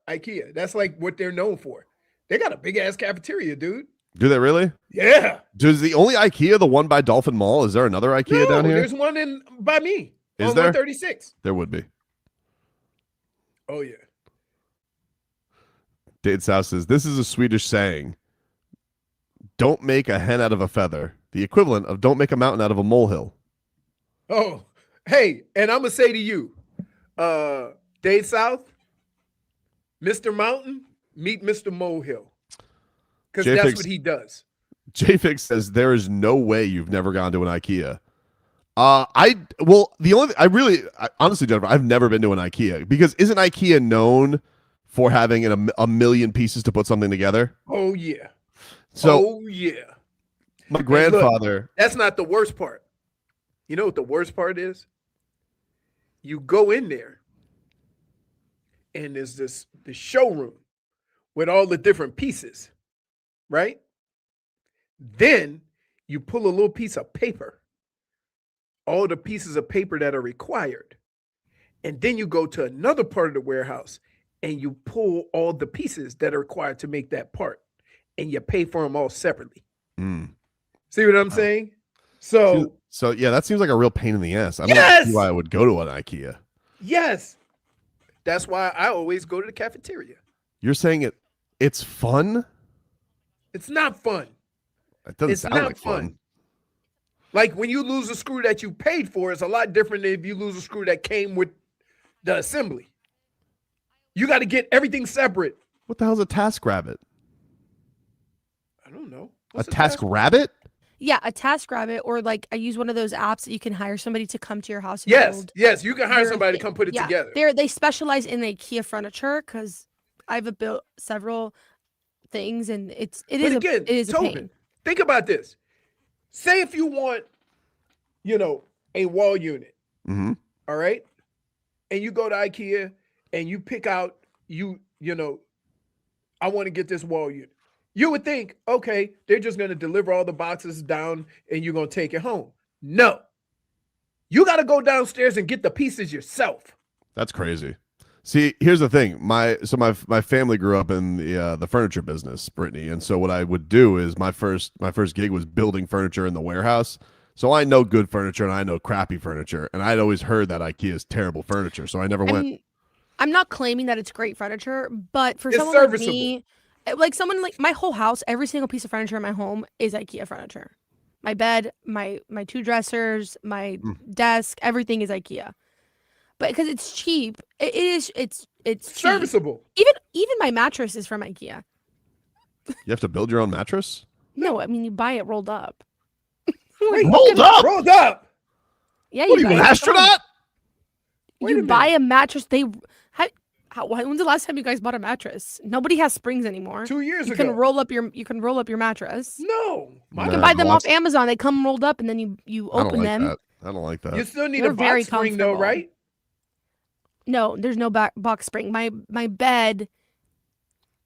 Ikea. That's like what they're known for. They got a big ass cafeteria, dude. Do they really? Yeah. Is the only Ikea the one by Dolphin Mall? Is there another Ikea down here? There's one by me. Is on there? 136. There would be. Oh yeah. Dade South says, this is a Swedish saying. Don't make a hen out of a feather. The equivalent of don't make a mountain out of a molehill. Oh, hey, and I'm going to say to you, Dade South, Mr. Mountain, meet Mr. Molehill. Because that's what he does. JFix says, there is no way you've never gone to an Ikea. Honestly, Jennifer, I've never been to an Ikea because isn't Ikea known for having a million pieces to put something together? Oh, yeah. So, yeah. My grandfather. Look, that's not the worst part. You know what the worst part is? You go in there and there's the showroom with all the different pieces, right? Then you pull a little piece of paper, all the pieces of paper that are required. And then you go to another part of the warehouse and you pull all the pieces that are required to make that part. And you pay for them all separately. See what I'm saying? So yeah, that seems like a real pain in the ass. I don't see why I would go to an Ikea. Yes. That's why I always go to the cafeteria. You're saying it's fun? It's not fun. It doesn't sound like fun. Like when you lose a screw that you paid for, it's a lot different than if you lose a screw that came with the assembly. You got to get everything separate. What the hell's a TaskRabbit? I don't know. What's a TaskRabbit? Yeah, a TaskRabbit, or like I use one of those apps that you can hire somebody to come to your house. And Yes, you can hire somebody to come put it together. They specialize in the IKEA furniture because I've built several things, and it is a pain. Think about this. Say if you want, a wall unit, all right, and you go to IKEA and you pick out I want to get this wall unit. You would think, okay, they're just going to deliver all the boxes down and you're going to take it home. No. You got to go downstairs and get the pieces yourself. That's crazy. See, here's the thing. My family grew up in the furniture business, Brittany, and so what I would do is my first gig was building furniture in the warehouse. So I know good furniture and I know crappy furniture, and I'd always heard that IKEA is terrible furniture, so I never went. I'm not claiming that it's great furniture, but for It's someone serviceable. like me, like someone like my whole house, every single piece of furniture in my home is IKEA furniture. My bed, my two dressers, my desk, everything is IKEA. But because it's cheap, it's cheap. Serviceable. Even my mattress is from IKEA. You have to build your own mattress? No, I mean you buy it rolled up. Wait, rolled up? Rolled up. Yeah, What are you, an astronaut? You buy a mattress. When's the last time you guys bought a mattress? Nobody has springs anymore. 2 years You ago. can roll up your mattress. No. You can buy them off Amazon. They come rolled up, and then you open them. I don't like that. You still need They're a very box spring, though, comfortable. right? No, there's no box spring. My bed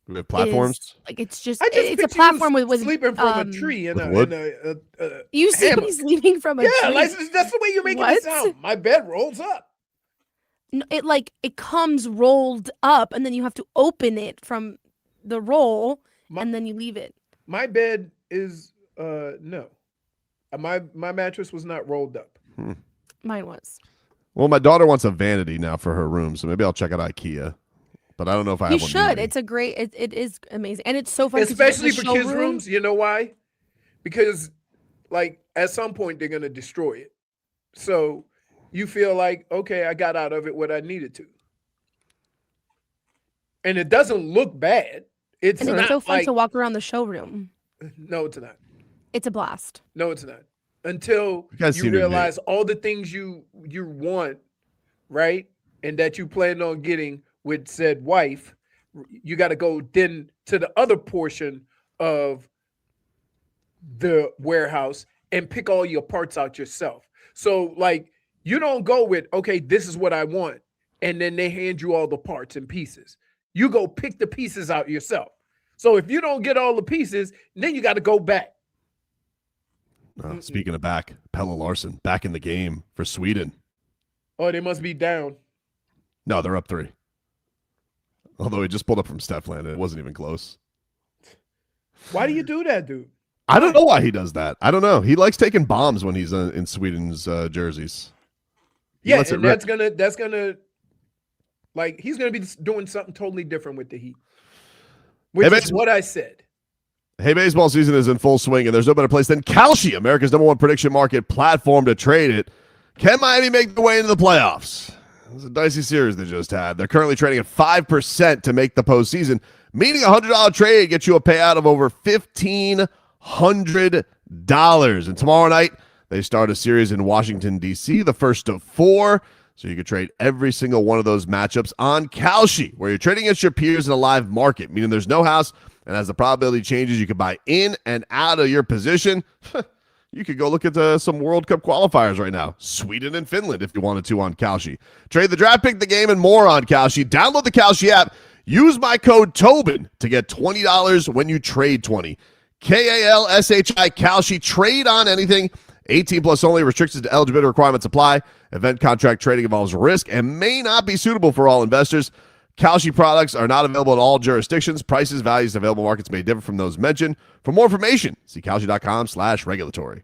We have platforms. is like it's I just it's a picture platform you with sleeping from a tree in with a, wood? in a You see hammock. me sleeping from a Yeah, tree. like, that's the way you're making What? it sound. My bed rolls up. No, it comes rolled up, and then you have to open it from the roll, and then you leave it. My bed is no. My mattress was not rolled up. Mine was. Well, my daughter wants a vanity now for her room, so maybe I'll check out IKEA. But I don't know if I You have one. should. near me. It's a great. It is amazing, and it's so fun. 'cause you get Especially the for kids' showroom. rooms. You know why? Because like at some point they're gonna destroy it. So you feel like, okay, I got out of it what I needed to. And it doesn't look bad. It's And not it's so fun like, to walk around the showroom. no, it's not. It's a blast. No, it's not. Until guys you seem to admit- realize all the things you want, right? And that you plan on getting with said wife, you got to go then to the other portion of the warehouse and pick all your parts out yourself. So like you don't go with, okay, this is what I want, and then they hand you all the parts and pieces. You go pick the pieces out yourself. So if you don't get all the pieces, then you got to go back. Speaking of back, Pelle Larsson back in the game for Sweden. Oh, they must be down. No, they're up 3. Although he just pulled up from Stefland, and it wasn't even close. Why do you do that, dude? I don't know why he does that. I don't know. He likes taking bombs when he's in Sweden's jerseys. He Yeah, lets it and rip. that's gonna like he's gonna be doing something totally different with the Heat, which Hey, is man. what I said. Hey, baseball season is in full swing, and there's no better place than Kalshi, America's #1 prediction market platform to trade it. Can Miami make the way into the playoffs? It was a dicey series they just had. They're currently trading at 5% to make the postseason, meaning a $100 trade gets you a payout of over $1,500. And tomorrow night, they start a series in Washington, D.C., the first of 4. So you can trade every single one of those matchups on Kalshi, where you're trading against your peers in a live market, meaning there's no house. And as the probability changes, you can buy in and out of your position. You could go look at some World Cup qualifiers right now. Sweden and Finland if you wanted to on Kalshi. Trade the draft pick, the game, and more on Kalshi. Download the Kalshi app. Use my code Tobin to get $20 when you trade 20. Kalshi, Kalshi. Trade on anything. 18 plus only. Restrictions to eligibility requirements apply. Event contract trading involves risk and may not be suitable for all investors. Kalshi products are not available in all jurisdictions. Prices, values, and available markets may differ from those mentioned. For more information, see Kalshi.com/regulatory.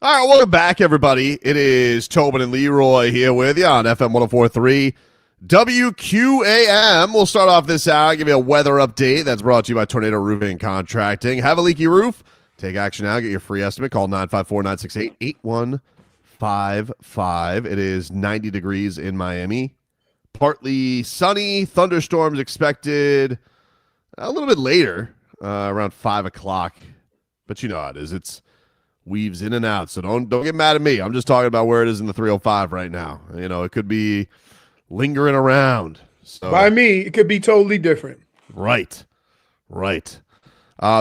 All right, welcome back, everybody. It is Tobin and Leroy here with you on FM 104.3 WQAM. We'll start off this hour, give you a weather update that's brought to you by Tornado Roofing and Contracting. Have a leaky roof? Take action now. Get your free estimate. Call 954-968-8155. It is 90 degrees in Miami. Partly sunny. Thunderstorms expected a little bit later, around 5 o'clock. But you know how it is. It's weaves in and out, so don't get mad at me. I'm just talking about where it is in the 305 right now. You know, it could be lingering around. So by me, it could be totally different. Right. The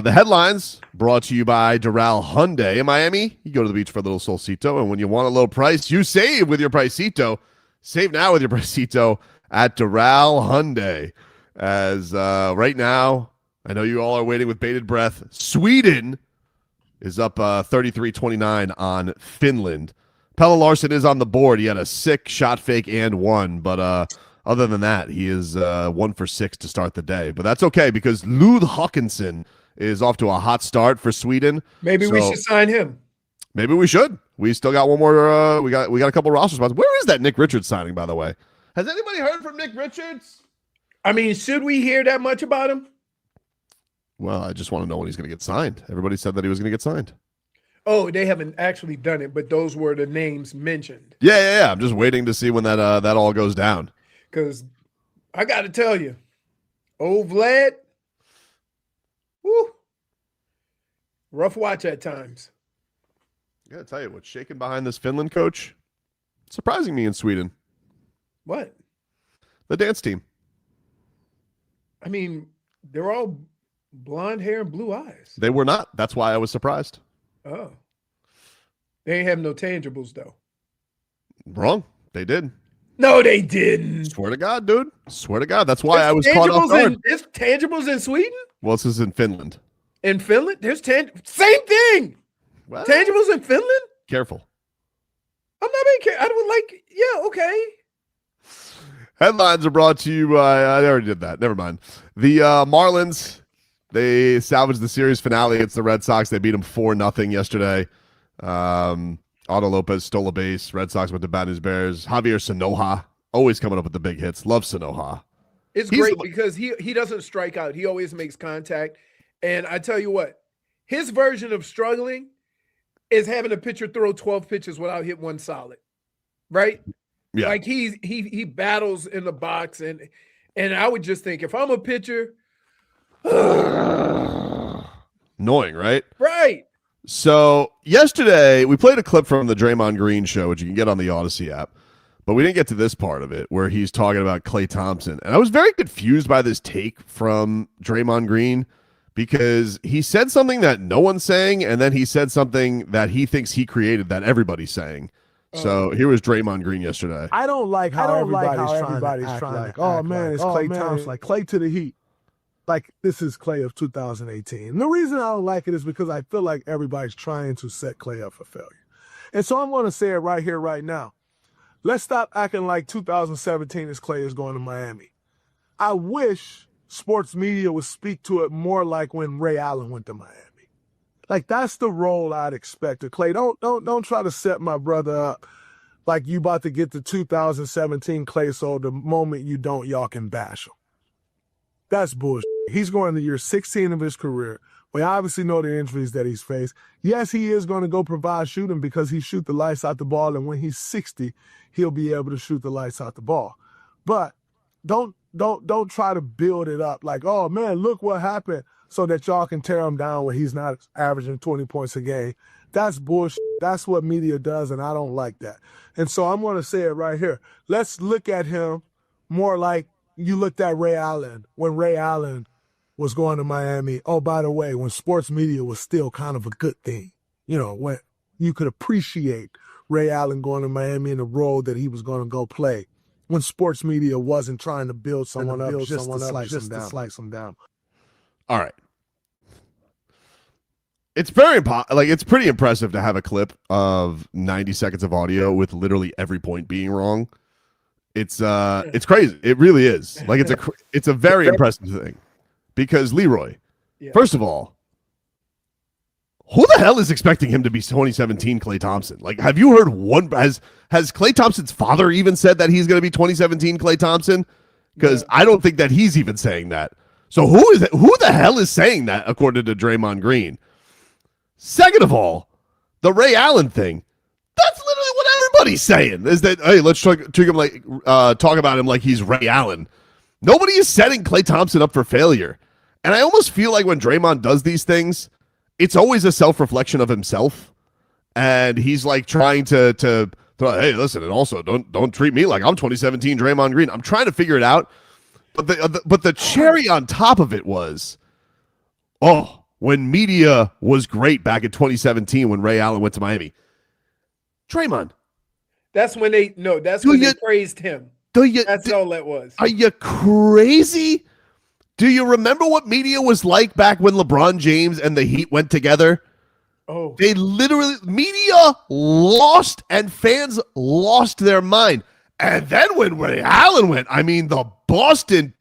headlines brought to you by Doral Hyundai in Miami. You go to the beach for a little solcito, and when you want a low price, you save with your Pricito. Save now with your Pricito at Doral Hyundai. As right now, I know you all are waiting with bated breath. Sweden is up 33-29 on Finland. Pelle Larsson is on the board. He had a sick shot fake and one, but other than that, he is 1 for 6 to start the day. But that's okay because Lud Hawkinson is off to a hot start for Sweden. Maybe we should sign him. Maybe we should. We still got one more. We got a couple roster spots. Where is that Nick Richards signing, by the way? Has anybody heard from Nick Richards? I mean, should we hear that much about him? Well, I just want to know when he's going to get signed. Everybody said that he was going to get signed. Oh, they haven't actually done it, but those were the names mentioned. Yeah. I'm just waiting to see when that all goes down. Because I got to tell you, old Vlad, whoo, rough watch at times. I got to tell you, what's shaking behind this Finland coach? Surprising me in Sweden. What? The dance team. I mean, they're all blonde hair and blue eyes. They were not. That's why I was surprised. Oh. They ain't have no tangibles, though. Wrong. They did. No, they didn't. Swear to God, dude. Swear to God. That's why I was caught off guard. There's tangibles in Sweden? Well, this is in Finland. In Finland? There's same thing. Well, Tangibles in Finland? careful. I'm not being careful. I would like, yeah, okay. Headlines are brought to you by, I already did that. Never mind. The Marlins, they salvaged the series finale against the Red Sox. They beat them 4-0 yesterday. Otto Lopez stole a base. Red Sox went to Bad News Bears. Javier Sanoja, always coming up with the big hits. Love Sanoja. It's great because he doesn't strike out. He always makes contact. And I tell you what, his version of struggling is having a pitcher throw 12 pitches without hitting one solid. Right? Yeah. Like he battles in the box, and I would just think if I'm a pitcher, annoying, right? Right. So yesterday we played a clip from the Draymond Green show, which you can get on the Odyssey app, but we didn't get to this part of it where he's talking about Klay Thompson, and I was very confused by this take from Draymond Green because he said something that no one's saying, and then he said something that he thinks he created that everybody's saying. So here was Draymond Green yesterday. I don't like how everybody's trying to act oh man, it's Klay Thompson, like Klay to the Heat. Like this is Klay of 2018. And the reason I don't like it is because I feel like everybody's trying to set Klay up for failure. And so I'm going to say it right here, right now. Let's stop acting like 2017 is Klay is going to Miami. I wish sports media would speak to it more like when Ray Allen went to Miami. Like that's the role I'd expect of Klay. Don't try to set my brother up like you about to get the 2017 Klay, so the moment you don't, y'all can bash him. That's bullshit. He's going to year 16 of his career. We obviously know the injuries that he's faced. Yes, he is going to go provide shooting because he shoot the lights out the ball, and when he's 60, he'll be able to shoot the lights out the ball. But don't try to build it up like, oh man, look what happened, so that y'all can tear him down when he's not averaging 20 points a game. That's bullshit. That's what media does, and I don't like that. And so I'm going to say it right here. Let's look at him more like you looked at Ray Allen when Ray Allen was going to Miami. Oh, by the way, when sports media was still kind of a good thing, you know, when you could appreciate Ray Allen going to Miami and the role that he was going to go play, when sports media wasn't trying to build someone up just to slice him down. All right. It's very it's pretty impressive to have a clip of 90 seconds of audio with literally every point being wrong. It's crazy. It really is. Like it's a very impressive thing because Leroy, first of all, who the hell is expecting him to be 2017 Klay Thompson? Like, have you heard has Klay Thompson's father even said that he's going to be 2017 Klay Thompson? Because I don't think that he's even saying that. So who the hell is saying that, according to Draymond Green? Second of all, the Ray Allen thing, that's literally what everybody's saying, is that, hey, let's treat him like, talk about him like he's Ray Allen. Nobody is setting Klay Thompson up for failure. And I almost feel like when Draymond does these things, it's always a self-reflection of himself. And he's like trying to hey, listen, and also don't treat me like I'm 2017 Draymond Green. I'm trying to figure it out. But the cherry on top of it was, when media was great back in 2017 when Ray Allen went to Miami. Draymond. That's when they praised him. That's all that was. Are you crazy? Do you remember what media was like back when LeBron James and the Heat went together? Oh. They literally, media lost and fans lost their mind. And then when Ray Allen went, I mean, the Boston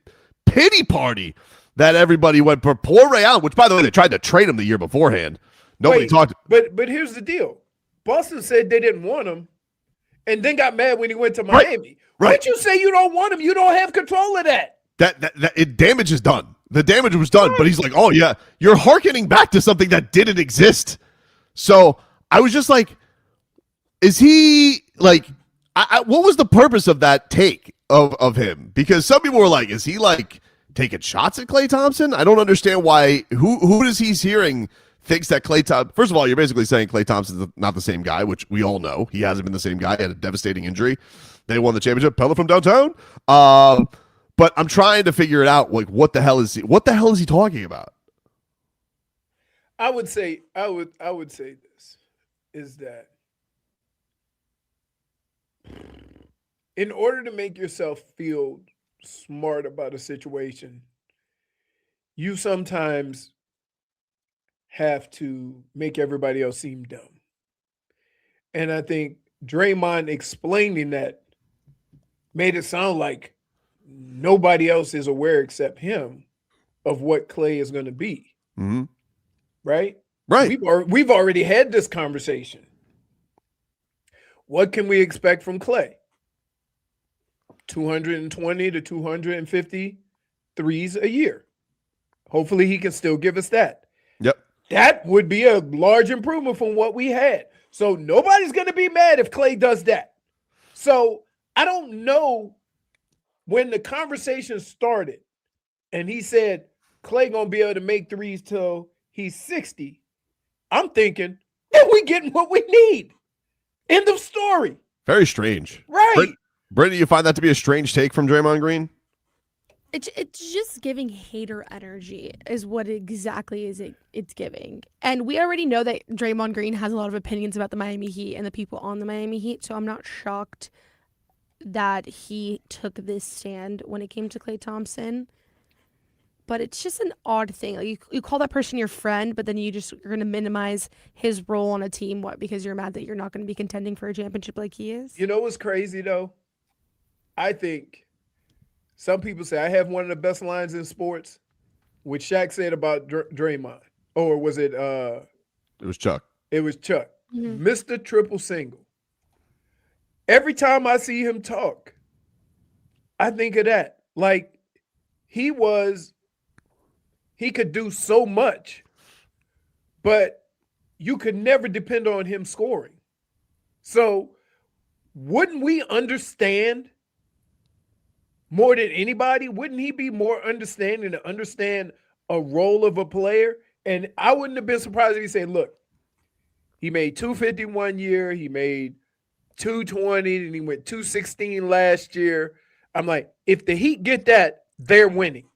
pity party that everybody went for poor Ray Allen, which, by the way, they tried to trade him the year beforehand. Nobody talked. But here's the deal. Boston said they didn't want him and then got mad when he went to Miami. Right. Why'd you say you don't want him? You don't have control of that. Damage is done. The damage was done, but he's like, oh, yeah, you're hearkening back to something that didn't exist. So I was just like, is he like, what was the purpose of that take of him? Because some people were like, is he like taking shots at Klay Thompson? I don't understand why. Who does he's hearing thinks that Klay Thompson? First of all, you're basically saying Klay Thompson's not the same guy, which we all know. He hasn't been the same guy. He had a devastating injury. They won the championship. Pelle from downtown. But I'm trying to figure it out. Like, what the hell is he talking about? I would say this is that in order to make yourself feel smart about a situation, you sometimes have to make everybody else seem dumb. And I think Draymond explaining that made it sound like nobody else is aware except him of what Klay is going to be. Mm-hmm. Right? Right. We've already had this conversation. What can we expect from Klay? 220 to 250 threes a year. Hopefully he can still give us that. Yep. That would be a large improvement from what we had. So nobody's going to be mad if Klay does that. So I don't know when the conversation started and he said Klay going to be able to make threes till he's 60. I'm thinking, we getting what we need. End of story. Very strange. Right. Brittany, you find that to be a strange take from Draymond Green? It's just giving hater energy is what exactly it's giving. And we already know that Draymond Green has a lot of opinions about the Miami Heat and the people on the Miami Heat, so I'm not shocked that he took this stand when it came to Klay Thompson. But it's just an odd thing. Like you call that person your friend, but then you're going to minimize his role on a team. What? Because you're mad that you're not going to be contending for a championship like he is? You know what's crazy, though? I think some people say I have one of the best lines in sports, which Shaq said about Draymond. Or was it? It was Chuck. It was Chuck. Mm-hmm. Mr. Triple Single. Every time I see him talk, I think of that. Like, he could do so much, but you could never depend on him scoring. So wouldn't we understand more than anybody? Wouldn't he be more understanding to understand a role of a player? And I wouldn't have been surprised if he said, look, he made 250 1 year, he made 220, and he went 216 last year. I'm like, if the Heat get that, they're winning.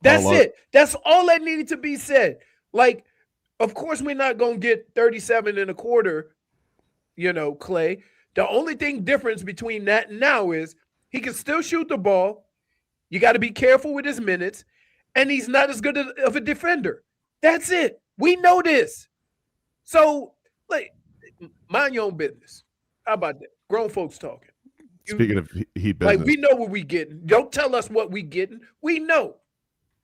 That's it. That's all that needed to be said. Like, of course, we're not going to get 37 and a quarter, Klay. The only thing difference between that and now is he can still shoot the ball. You got to be careful with his minutes. And he's not as good of a defender. That's it. We know this. So, like, mind your own business. How about that? Grown folks talking. Speaking of Heat business. Like, we know what we getting. Don't tell us what we getting. We know.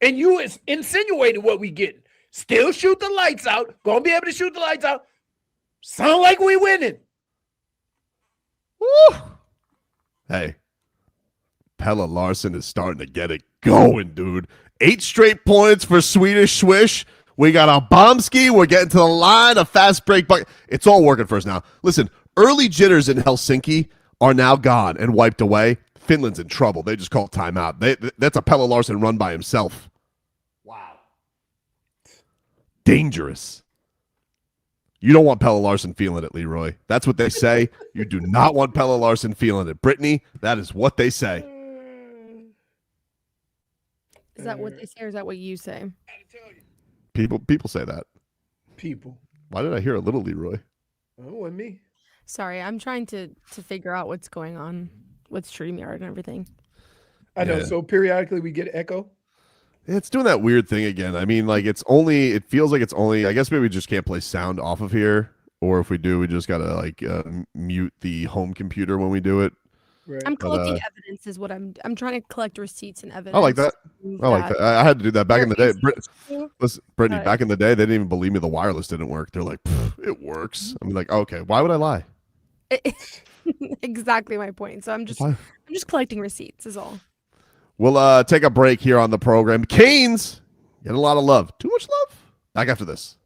And you insinuated what we getting. Still shoot the lights out. Gonna be able to shoot the lights out. Sound like we winning. Woo! Hey, Pelle Larsson is starting to get it going, dude. 8 straight points for Swedish Swish. We got a Bombski. We're getting to the line. A fast break bucket. It's all working for us now. Listen, early jitters in Helsinki are now gone and wiped away. Finland's in trouble. They just called timeout. That's a Pelle Larsson run by himself. Wow. Dangerous. You don't want Pelle Larsson feeling it, Leroy. That's what they say. You do not want Pelle Larsson feeling it. Brittany, that is what they say. Is that what they say or is that what you say? People say that. People. Why did I hear a little Leroy? Oh, and me. Sorry, I'm trying to figure out what's going on with StreamYard and everything. I know. So periodically we get echo. It's doing that weird thing again. I mean, like it feels like it's only, I guess maybe we just can't play sound off of here. Or if we do, we just got to like mute the home computer when we do it. Right. I'm collecting evidence is what I'm trying to collect receipts and evidence. I like that. I like that. I had to do that back in the day. Listen, Brittany, back in the day, they didn't even believe me the wireless didn't work. They're like, it works. I'm like, okay, why would I lie? Exactly my point. So I'm just collecting receipts is all. We'll take a break here on the program. Canes getting a lot of love. Too much love? Back after this.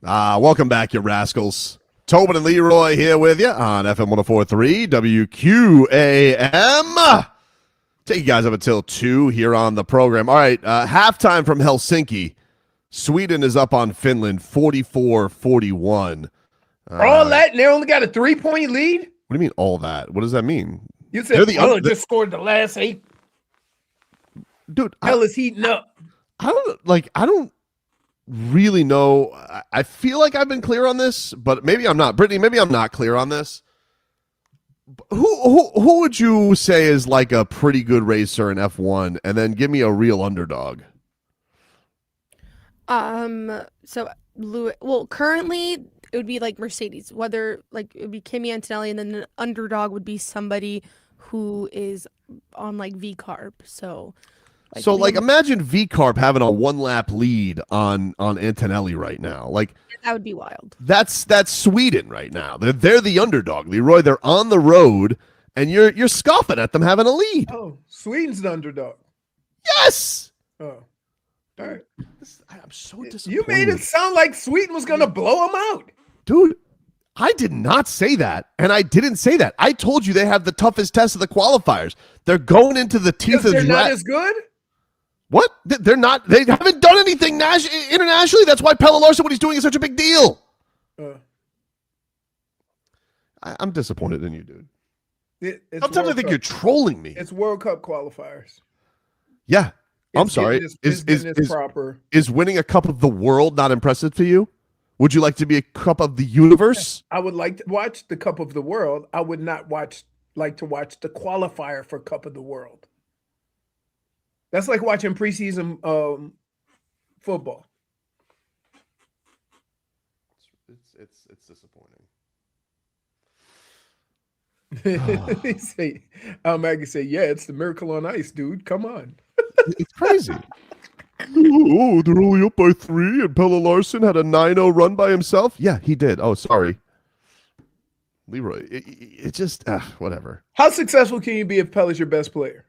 Welcome back, you rascals. Tobin and Leroy here with you on FM 104.3 WQAM. Take you guys up until 2 here on the program. All right, halftime from Helsinki. Sweden is up on Finland 44-41. All that, and they only got a 3-point lead? What do you mean all that? What does that mean? You said Pelle just scored the last 8. Dude, Pelle's heating up. I don't really know. I feel like I've been clear on this, but maybe I'm not. Brittany, maybe I'm not clear on this. Who would you say is like a pretty good racer in F1, and then give me a real underdog? So currently it would be like Mercedes, whether like it would be Kimi Antonelli, and then an underdog would be somebody who is on like V-carb. So imagine V-carb having a 1-lap lead on Antonelli right now. Like that would be wild. That's Sweden right now. They're the underdog, Leroy. They're on the road, and you're scoffing at them having a lead. Oh, Sweden's the underdog. Yes. Oh, all right. I'm so disappointed. You made it sound like Sweden was going to blow them out. Dude, I did not say that, and I didn't say that. I told you they have the toughest test of the qualifiers. They're going into the teeth of they're not as good? What? They're not. They haven't done anything internationally. That's why Pelle Larsson, what he's doing, is such a big deal. I'm disappointed in you, dude. Sometimes I think you're trolling me. It's World Cup qualifiers. Yeah. I'm sorry. Is winning a cup of the world not impressive to you? Would you like to be a cup of the universe? I would like to watch the Cup of the World. I would not like to watch the qualifier for Cup of the World. That's like watching preseason football. It's disappointing. Maggie say, yeah, it's the miracle on ice, dude. Come on. It's crazy. Oh, they're only up by 3, and Pelle Larsson had a 9-0 run by himself? Yeah, he did. Oh, sorry. Leroy, it just, whatever. How successful can you be if Pelle's your best player?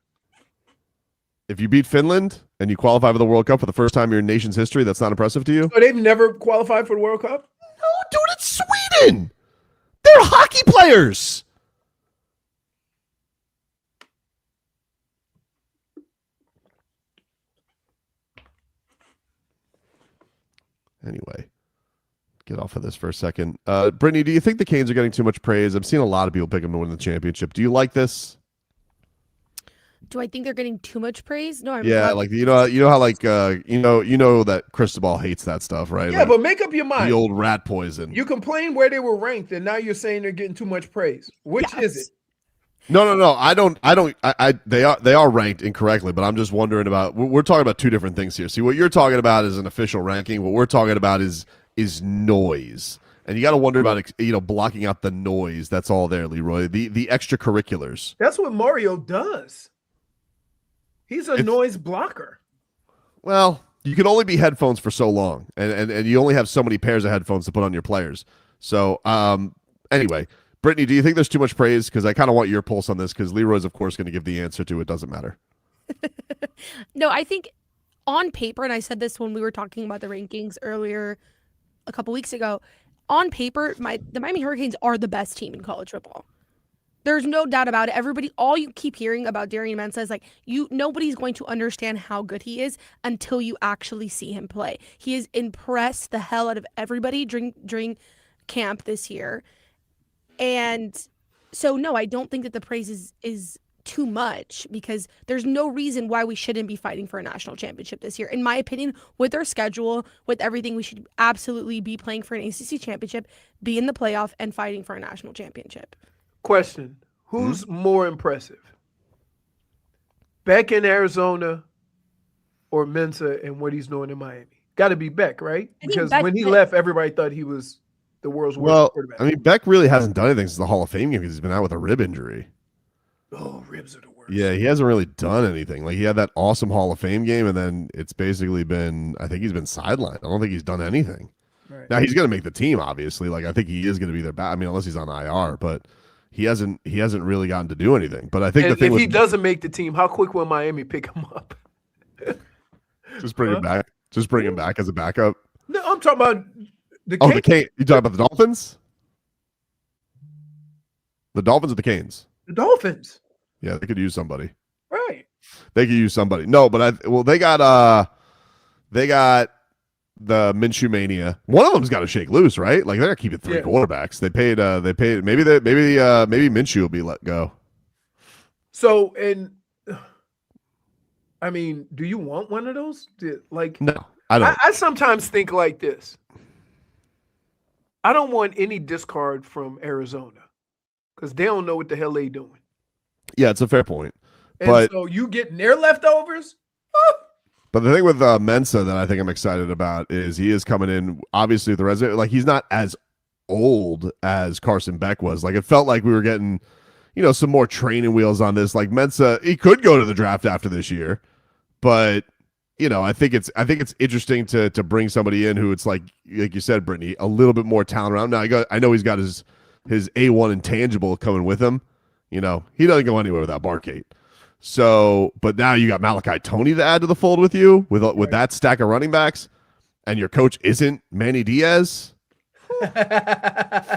If you beat Finland and you qualify for the World Cup for the first time in your nation's history, that's not impressive to you? So they've never qualified for the World Cup? No, dude, it's Sweden. They're hockey players. Anyway, get off of this for a second. Brittany, do you think the Canes are getting too much praise? I'm seeing a lot of people pick them to win the championship. Do you like this? Do I think they're getting too much praise? No, I'm yeah, like you know how like you know that Cristobal hates that stuff, right? Yeah, like, but make up your mind. The old rat poison. You complain where they were ranked, and now you're saying they're getting too much praise. Which is it? No. I don't. They are ranked incorrectly, but I'm just wondering about. We're talking about two different things here. See, what you're talking about is an official ranking. What we're talking about is noise, and you got to wonder about blocking out the noise. That's all there, Leroy. The extracurriculars. That's what Mario does. He's a noise blocker. Well, you can only be headphones for so long, and you only have so many pairs of headphones to put on your players. So, anyway. Brittany, do you think there's too much praise? Because I kind of want your pulse on this, because Leroy's, of course, going to give the answer to it doesn't matter. No, I think on paper, and I said this when we were talking about the rankings earlier a couple weeks ago, on paper, the Miami Hurricanes are the best team in college football. There's no doubt about it. All you keep hearing about Darian Mensah is like, nobody's going to understand how good he is until you actually see him play. He has impressed the hell out of everybody during camp this year. And so, no, I don't think that the praise is too much, because there's no reason why we shouldn't be fighting for a national championship this year. In my opinion, with our schedule, with everything, we should absolutely be playing for an ACC championship, be in the playoff, and fighting for a national championship. Question. Who's more impressive? Beck in Arizona or Mensah and what he's doing in Miami? Got to be Beck, right? Because when he left, everybody thought he was the world's worst quarterback. I mean, Beck really hasn't done anything since the Hall of Fame game, because he's been out with a rib injury. Oh, ribs are the worst. Yeah, he hasn't really done anything. Like, he had that awesome Hall of Fame game, and then it's basically been, I think he's been sidelined. I don't think he's done anything. Right. Now, he's going to make the team, obviously. Like, I think he is going to be their unless he's on IR. But, he hasn't really gotten to do anything. But I think And the thing if he doesn't make the team, how quick will Miami pick him up? just bring him back. Just bring him back as a backup. No, I'm talking about the Oh, the Canes. You talking about the Dolphins? The Dolphins or the Canes? The Dolphins. Yeah, they could use somebody. Right. They could use somebody. No, but they got the Minshew mania. One of them's got to shake loose, right? Like they're keeping three quarterbacks. They paid maybe Minshew will be let go. So, and I mean, do you want one of those? Like, no, I don't. I sometimes think like this. I don't want any discard from Arizona because they don't know what the hell they doing. Yeah, it's a fair point. And but so you getting their leftovers? But the thing with Mensa that I think I'm excited about is he is coming in, obviously, with the resume. Like, he's not as old as Carson Beck was. Like, it felt like we were getting, some more training wheels on this. Like, Mensa, he could go to the draft after this year. But, I think it's interesting to bring somebody in who it's like you said, Brittany, a little bit more talent around. Now, I know he's got his A1 intangible coming with him. He doesn't go anywhere without Barkate. So, but now you got Malachi Toney to add to the fold with you with that stack of running backs, and your coach isn't Manny Diaz.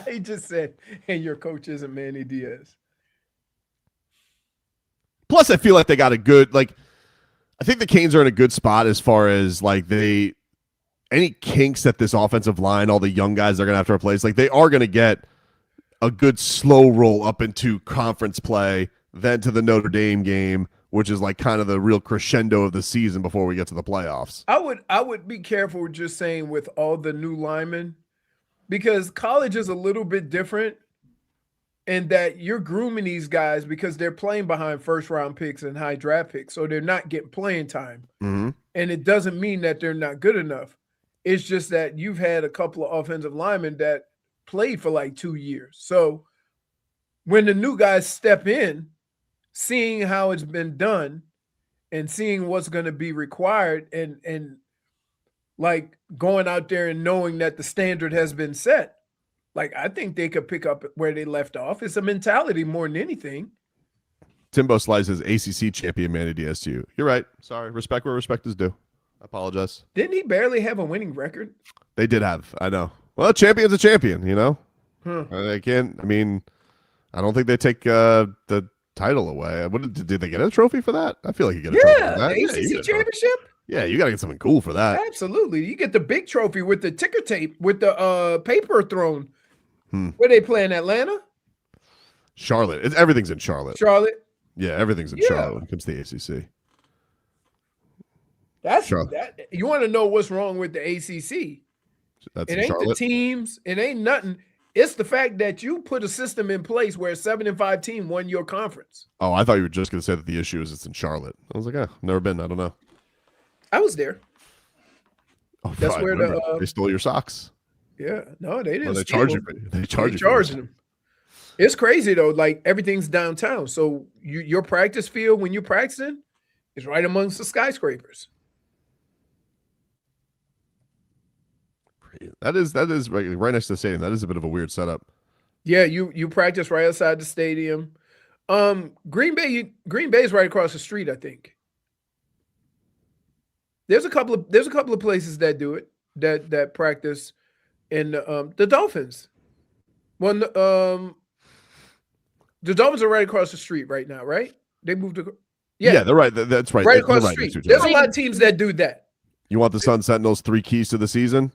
He just said, and your coach isn't Manny Diaz. Plus, I feel like they got a good, I think the Canes are in a good spot as far as any kinks at this offensive line, all the young guys they're going to have to replace. Like, they are going to get a good slow roll up into conference play, then to the Notre Dame game, which is kind of the real crescendo of the season before we get to the playoffs. I would be careful just saying with all the new linemen, because college is a little bit different in that you're grooming these guys because they're playing behind first-round picks and high draft picks, so they're not getting playing time. Mm-hmm. And it doesn't mean that they're not good enough. It's just that you've had a couple of offensive linemen that played for 2 years. So when the new guys step in, seeing how it's been done and seeing what's going to be required and going out there and knowing that the standard has been set, I think they could pick up where they left off. It's a mentality more than anything. Timbo slices ACC champion Manny Diaz to you. You're right. Sorry. Respect where respect is due. I apologize. Didn't he barely have a winning record? They did have. I know. Well, a champion's a champion, Huh. I don't think they take the title away. Did they get a trophy for that? I feel like you get a trophy for that. The ACC championship? Yeah, you got to get something cool for that. Absolutely. You get the big trophy with the ticker tape, with the paper thrown. Where they play in Atlanta? Charlotte. Everything's in Charlotte. Charlotte? Yeah, everything's in Charlotte when it comes to the ACC. That. You want to know what's wrong with the ACC? That's it ain't Charlotte. The teams. It ain't nothing. It's the fact that you put a system in place where a 7-5 team won your conference. Oh, I thought you were just going to say that the issue is it's in Charlotte. I was like, never been. I don't know. I was there. Oh, that's where they stole your socks. Yeah, no, they didn't. Well, they charge you. They charge you. Charging them. It's crazy though. Everything's downtown, so your practice field when you're practicing is right amongst the skyscrapers. That is right next to the stadium. That is a bit of a weird setup. Yeah, you practice right outside the stadium. Green Bay is right across the street, I think. There's a couple of places that do it that practice in the Dolphins. The Dolphins are right across the street right now, right? They moved to yeah, they're right. That's right. Right across the street. There's a lot of teams that do that. You want the Sun Sentinels 3 keys to the season?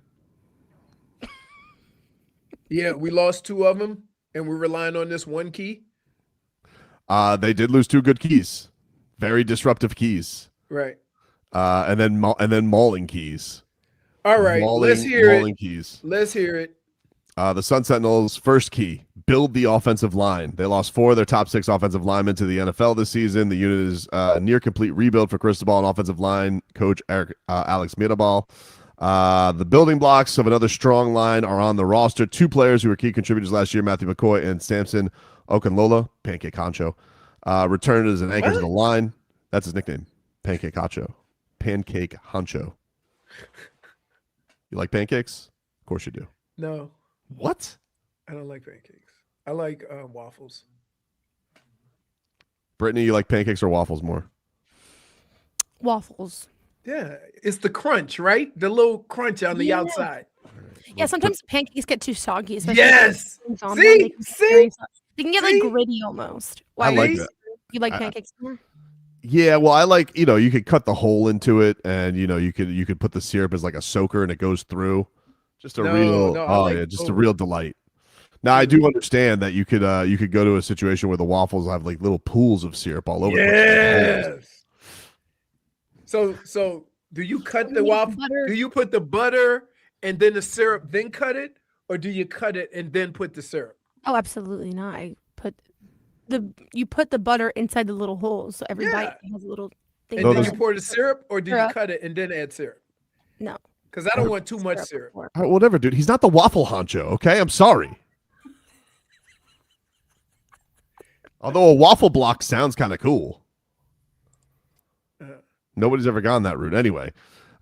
Yeah, we lost 2 of them, and we're relying on this 1 key. They did lose 2 good keys, very disruptive keys. Right. And then mauling keys. All right, let's hear it. Keys. Let's hear it. The Sun Sentinels' first key: build the offensive line. They lost 4 of their top 6 offensive linemen to the NFL this season. The unit is near complete rebuild for Cristobal and offensive line coach Alex Mirabal. The building blocks of another strong line are on the roster. 2 players who were key contributors last year, Matthew McCoy and Samson Okunlola, Pancake Honcho, returned as an anchor to the line. That's his nickname, Pancake Honcho. Pancake Honcho. You like pancakes? Of course you do. No. What? I don't like pancakes. I like waffles. Brittany, you like pancakes or waffles more? Waffles. Yeah, it's the crunch, right? The little crunch on the outside. Yeah, sometimes pancakes get too soggy. Especially Yes. if on them. See? They can get like gritty almost. I like that. You like pancakes more? Yeah, well, I like, you could cut the hole into it, and you could put the syrup as like a soaker, and it goes through. Just a real delight. Now I do understand that you could go to a situation where the waffles have like little pools of syrup all over. Yes. So do you cut the waffle? Do you put the butter and then the syrup, then cut it, or do you cut it and then put the syrup? Oh, absolutely not. You put the butter inside the little holes, so every bite has a little thing. And then you pour the syrup, or do you cut it and then add syrup? No. Because I don't want too much syrup. All right, whatever, dude. He's not the waffle honcho, okay? I'm sorry. Although a waffle block sounds kind of cool. Nobody's ever gone that route. Anyway,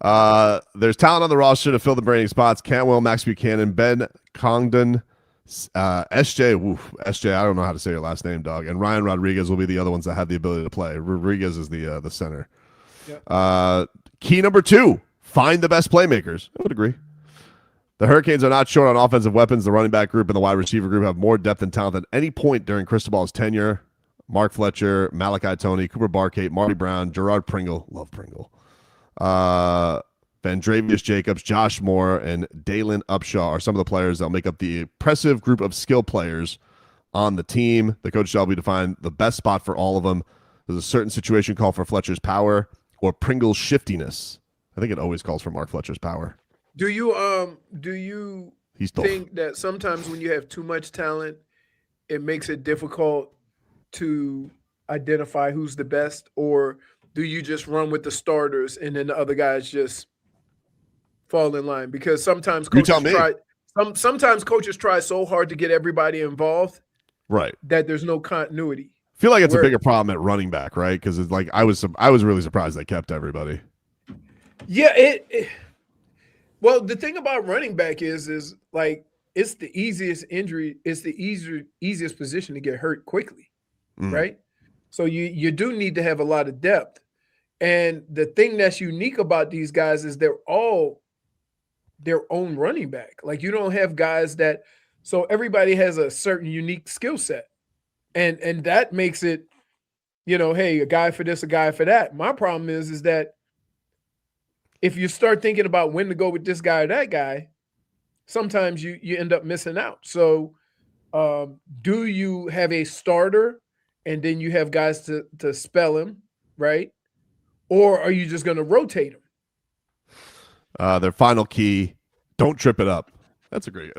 there's talent on the roster to fill the branding spots. Cantwell, Max Buchanan, Ben Congdon, SJ, I don't know how to say your last name, dog. And Ryan Rodriguez will be the other ones that have the ability to play. Rodriguez is the center. Yep. Key number 2, find the best playmakers. I would agree. The Hurricanes are not short on offensive weapons. The running back group and the wide receiver group have more depth and talent than any point during Cristobal's tenure. Mark Fletcher, Malachi Toney, Cooper Barkate, Marty Brown, Gerard Pringle, love Pringle, Vandravius Jacobs, Josh Moore, and Dalen Upshaw are some of the players that will make up the impressive group of skill players on the team. The coach shall be to find the best spot for all of them. There's a certain situation call for Fletcher's power or Pringle's shiftiness. I think it always calls for Mark Fletcher's power. Do you think that sometimes when you have too much talent, it makes it difficult to identify who's the best, or do you just run with the starters and then the other guys just fall in line? Because sometimes coaches try so hard to get everybody involved, right, that there's no continuity. I feel like it's a bigger problem at running back, right? Because it's like I was really surprised they kept everybody. Yeah, well, the thing about running back is like it's the easiest injury. It's the easiest position to get hurt quickly, right? So you do need to have a lot of depth. And the thing that's unique about these guys is they're all their own running back. Like you don't have guys so everybody has a certain unique skill set. And that makes it, hey, a guy for this, a guy for that. My problem is that if you start thinking about when to go with this guy or that guy, sometimes you end up missing out. So do you have a starter and then you have guys to spell him, right? Or are you just going to rotate them? Their final key, don't trip it up. That's a great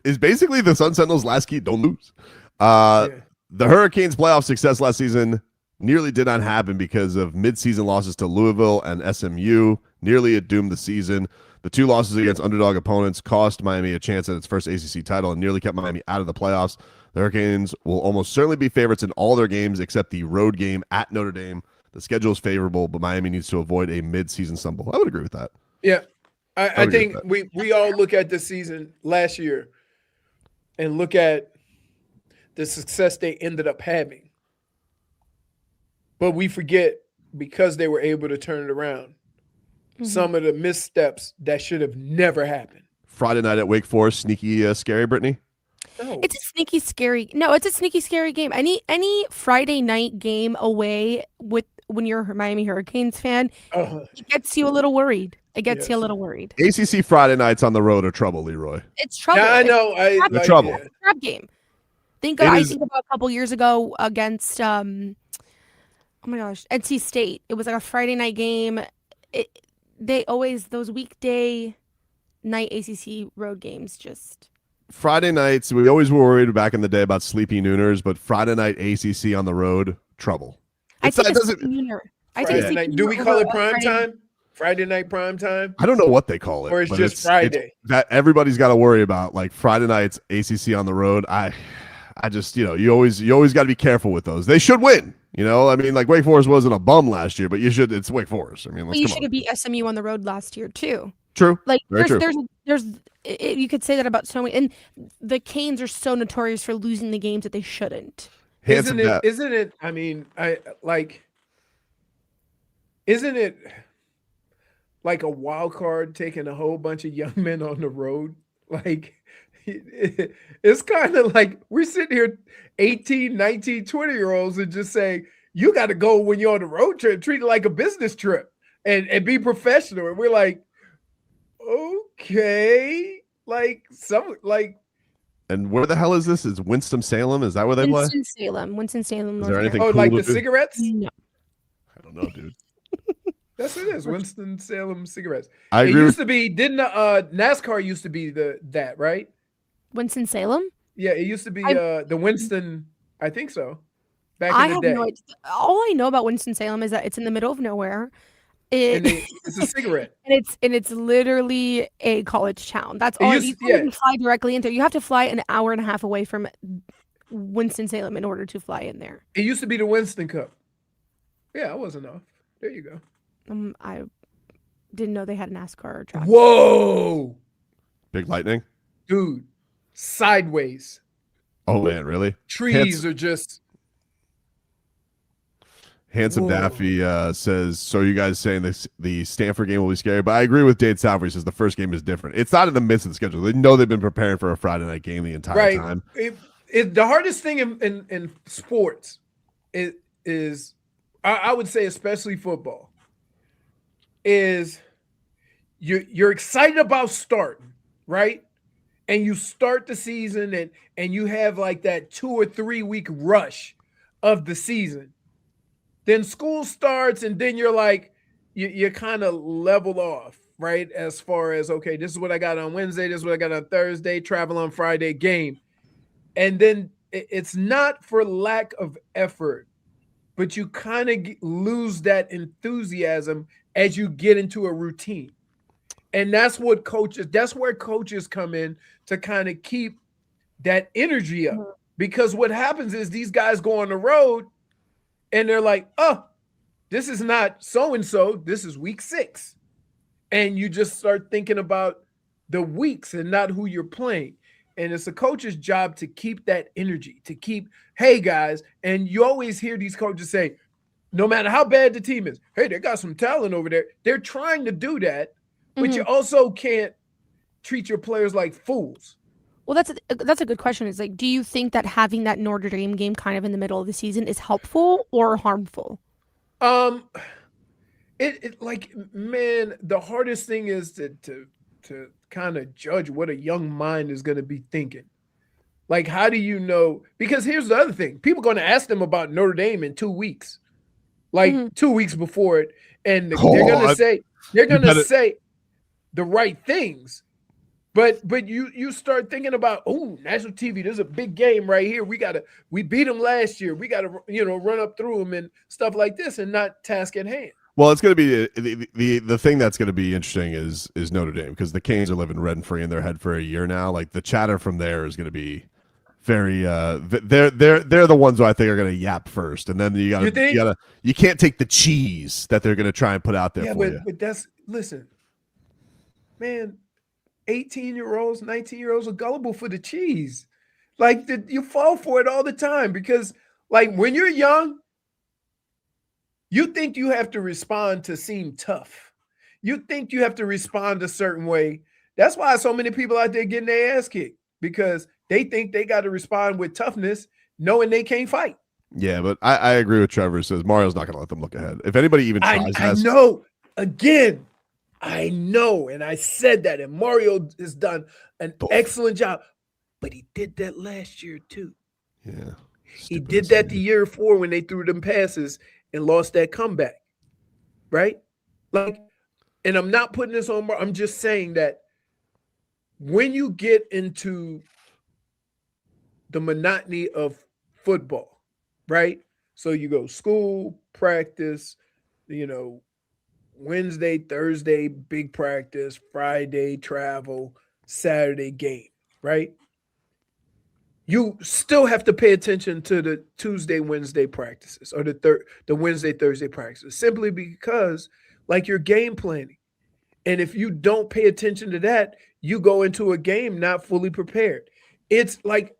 is basically the Sun Sentinels' last key, don't lose. The Hurricanes' playoff success last season nearly did not happen because of mid-season losses to Louisville and SMU. Nearly it doomed the season. The 2 losses against underdog opponents cost Miami a chance at its first ACC title and nearly kept Miami out of the playoffs. The Hurricanes will almost certainly be favorites in all their games except the road game at Notre Dame. The schedule is favorable, but Miami needs to avoid a mid-season stumble. I would agree with that. Yeah. I think we all look at this season last year and look at the success they ended up having. But we forget, because they were able to turn it around, some of the missteps that should have never happened. Friday night at Wake Forest, sneaky, scary, Brittany? No. It's a sneaky, scary. No, it's a sneaky, scary game. Any Friday night game away when you're a Miami Hurricanes fan, it gets you a little worried. It gets you a little worried. ACC Friday nights on the road are trouble, Leroy. It's trouble. Yeah, I know. It's trouble. It's a trap game. I think about a couple years ago against oh my gosh, NC State. It was like a Friday night game. They always, those weekday night ACC road games, just Friday nights, we always were worried back in the day about sleepy nooners, but Friday night ACC on the road, trouble. I think it's nooner. Do we call it prime time? Friday night prime time? I don't know what they call it. Or it's just Friday. That everybody's got to worry about, like Friday nights ACC on the road. I just, you always got to be careful with those. They should win. I mean, like Wake Forest wasn't a bum last year, but it's Wake Forest. I mean, you should have beat SMU on the road last year too. True. Like Very true. you could say that about so many, and the Canes are so notorious for losing the games that they shouldn't. Handsome Isn't it? I mean, isn't it like a wild card taking a whole bunch of young men on the road? Like, it's kind of like we're sitting here 18, 19, 20-year-olds and just saying, you got to go when you're on the road trip, treat it like a business trip and be professional. And we're like, okay, And where the hell is this? Is Winston-Salem? Is that where they play? Winston-Salem. Is there anything oh, cool like to the do? cigarettes? No. I don't know, dude. Yes, it is. Winston-Salem cigarettes. I agree. It used to be, didn't NASCAR used to be that, right? Winston-Salem? Yeah, it used to be the Winston, I think so. Back I in the have day. no idea. All I know about Winston-Salem is that it's in the middle of nowhere. It's a cigarette. and it's literally a college town. That's all. You can't even fly directly into. You have to fly an hour and a half away from Winston-Salem in order to fly in there. It used to be the Winston Cup. Yeah, it wasn't off. There you go. I didn't know they had a NASCAR track. Whoa, Big lightning, dude! Sideways. Oh man, really? Trees are just. Handsome Daffy says, so are you guys saying the Stanford game will be scary? But I agree with Dade Salver. He says the first game is different. It's not in the midst of the schedule. They know they've been preparing for a Friday night game the entire time. The hardest thing in sports is I would say, especially football, is you're excited about starting, right? And you start the season and you have like that 2 or 3 week rush of the season. Then school starts and then you're like, you kind of level off, right? As far as, okay, this is what I got on Wednesday, this is what I got on Thursday, travel on Friday, game. And then it's not for lack of effort, but you kind of lose that enthusiasm as you get into a routine. And that's where coaches come in to kind of keep that energy up. Because what happens is these guys go on the road and they're like, oh, this is not so-and-so, this is week 6. And you just start thinking about the weeks and not who you're playing. And it's a coach's job to keep that energy, to keep, hey, guys, and you always hear these coaches say, no matter how bad the team is, hey, they got some talent over there. They're trying to do that, but you also can't treat your players like fools. Well, that's a good question. It's like, do you think that having that Notre Dame game kind of in the middle of the season is helpful or harmful? It like, man, the hardest thing is to kind of judge what a young mind is going to be thinking. Like, how do you know? Because here's the other thing. People are going to ask them about Notre Dame in 2 weeks, like 2 weeks before it. And they're going to say the right things. But you start thinking about, oh, national TV, there's a big game right here. We beat them last year. We got to, run up through them and stuff like this and not task at hand. Well, it's going to be the thing that's going to be interesting is Notre Dame, because the Canes are living rent free in their head for a year now. Like, the chatter from there is going to be very they're the ones who I think are going to yap first, and then you can't take the cheese that they're going to try and put out there for you. But listen, man, 18-year-olds, 19-year-olds are gullible for the cheese. Like, you fall for it all the time because, like, when you're young, you think you have to respond to seem tough. You think you have to respond a certain way. That's why so many people out there getting their ass kicked, because they think they got to respond with toughness, knowing they can't fight. Yeah, but I agree with Trevor. Who says Mario's not going to let them look ahead. If anybody even tries, I know. Again, I know, and I said that, and Mario has done an excellent job. But he did that last year too. Yeah, he did that the year before when they threw them passes and lost that comeback, right? Like, and I'm not putting this on. I'm just saying that when you get into the monotony of football, right? So you go school, practice, Wednesday, Thursday, big practice, Friday, travel, Saturday, game, right? You still have to pay attention to the Tuesday, Wednesday practices, or the Wednesday, Thursday practices, simply because, like, you're game planning. And if you don't pay attention to that, you go into a game not fully prepared. It's like,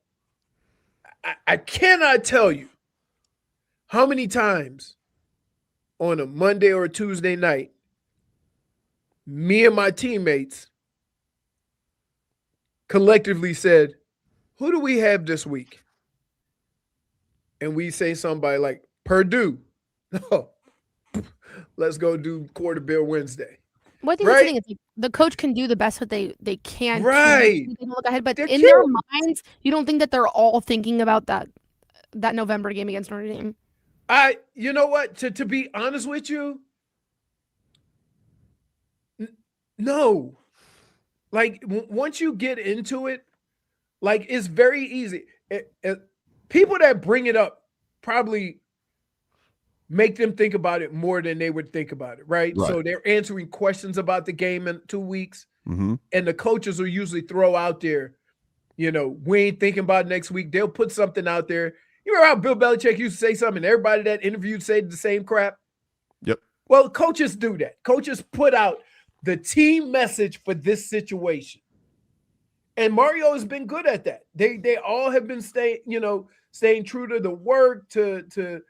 I cannot tell you how many times on a Monday or a Tuesday night, me and my teammates collectively said, who do we have this week? And we say somebody like Purdue. No, let's go do Quarter Bill Wednesday. What I think Right? the thing is, like, the coach can do the best what they can. Right. To look ahead, but They're in their killing minds, you don't think that they're all thinking about that November game against Notre Dame. You know what? To be honest with you, no. Like once you get into it, like it's very easy. People that bring it up probably make them think about it more than they would think about it, right? So they're answering questions about the game in 2 weeks, and the coaches will usually throw out there, we ain't thinking about next week. They'll put something out there. You remember how Bill Belichick used to say something, and everybody that interviewed said the same crap? Yep. Well, coaches do that. Coaches put out the team message for this situation. And Mario has been good at that. They all have been staying true to the work, to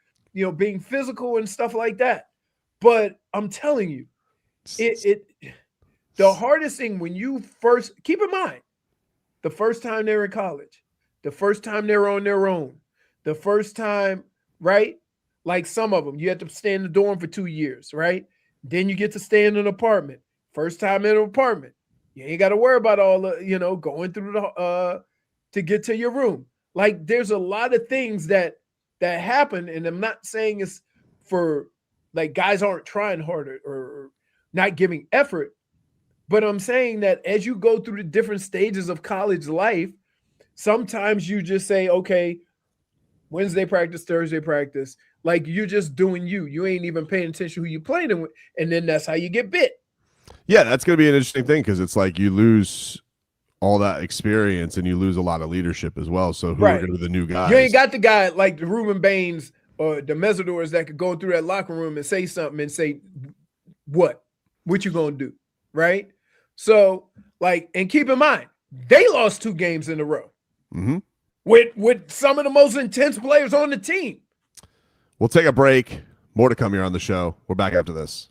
being physical and stuff like that. But I'm telling you, the hardest thing when you first, keep in mind, the first time they're in college, the first time they're on their own, the first time, right? Like some of them, you have to stay in the dorm for 2 years, right? Then you get to stay in an apartment. First time in an apartment. You ain't got to worry about all the, going through to get to your room. Like there's a lot of things that happen, and I'm not saying it's for like guys aren't trying harder or not giving effort, but I'm saying that as you go through the different stages of college life, sometimes you just say, okay, Wednesday practice, Thursday practice, like you're just doing you. You ain't even paying attention who you playing with, and then that's how you get bit. Yeah, that's going to be an interesting thing because it's like you lose all that experience and you lose a lot of leadership as well. So who are going to be the new guys? You ain't got the guy like the Ruben Baines or the Mesidors that could go through that locker room and say something and say, what you going to do, right? So, like, and keep in mind, they lost 2 games in a row with some of the most intense players on the team. We'll take a break. More to come here on the show. We're back after this.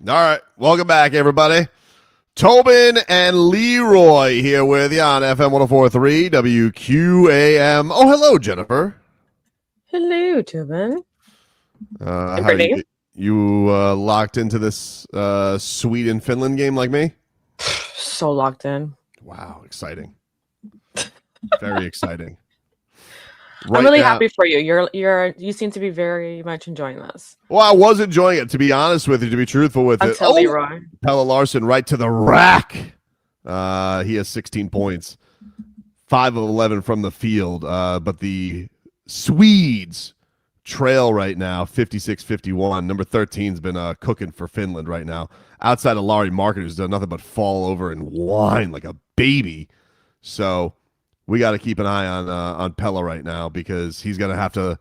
All right. Welcome back, everybody. Tobin and Leroy here with you on FM 104.3 WQAM. Oh, hello, Jennifer. Hello, Tobin. How are you locked into this Sweden-Finland game like me? So locked in. Wow, exciting. Very exciting. I'm really happy for you. You seem to be very much enjoying this. Well, I was enjoying it, to be honest with you, to be truthful with it. Leroy. Pelle Larsson right to the rack. He has 16 points. 5 of 11 from the field. But the Swedes trail right now, 56-51. Number 13's been cooking for Finland right now. Outside of Larry Market, who's done nothing but fall over and whine like a baby. So we got to keep an eye on Pelle right now because he's gonna have to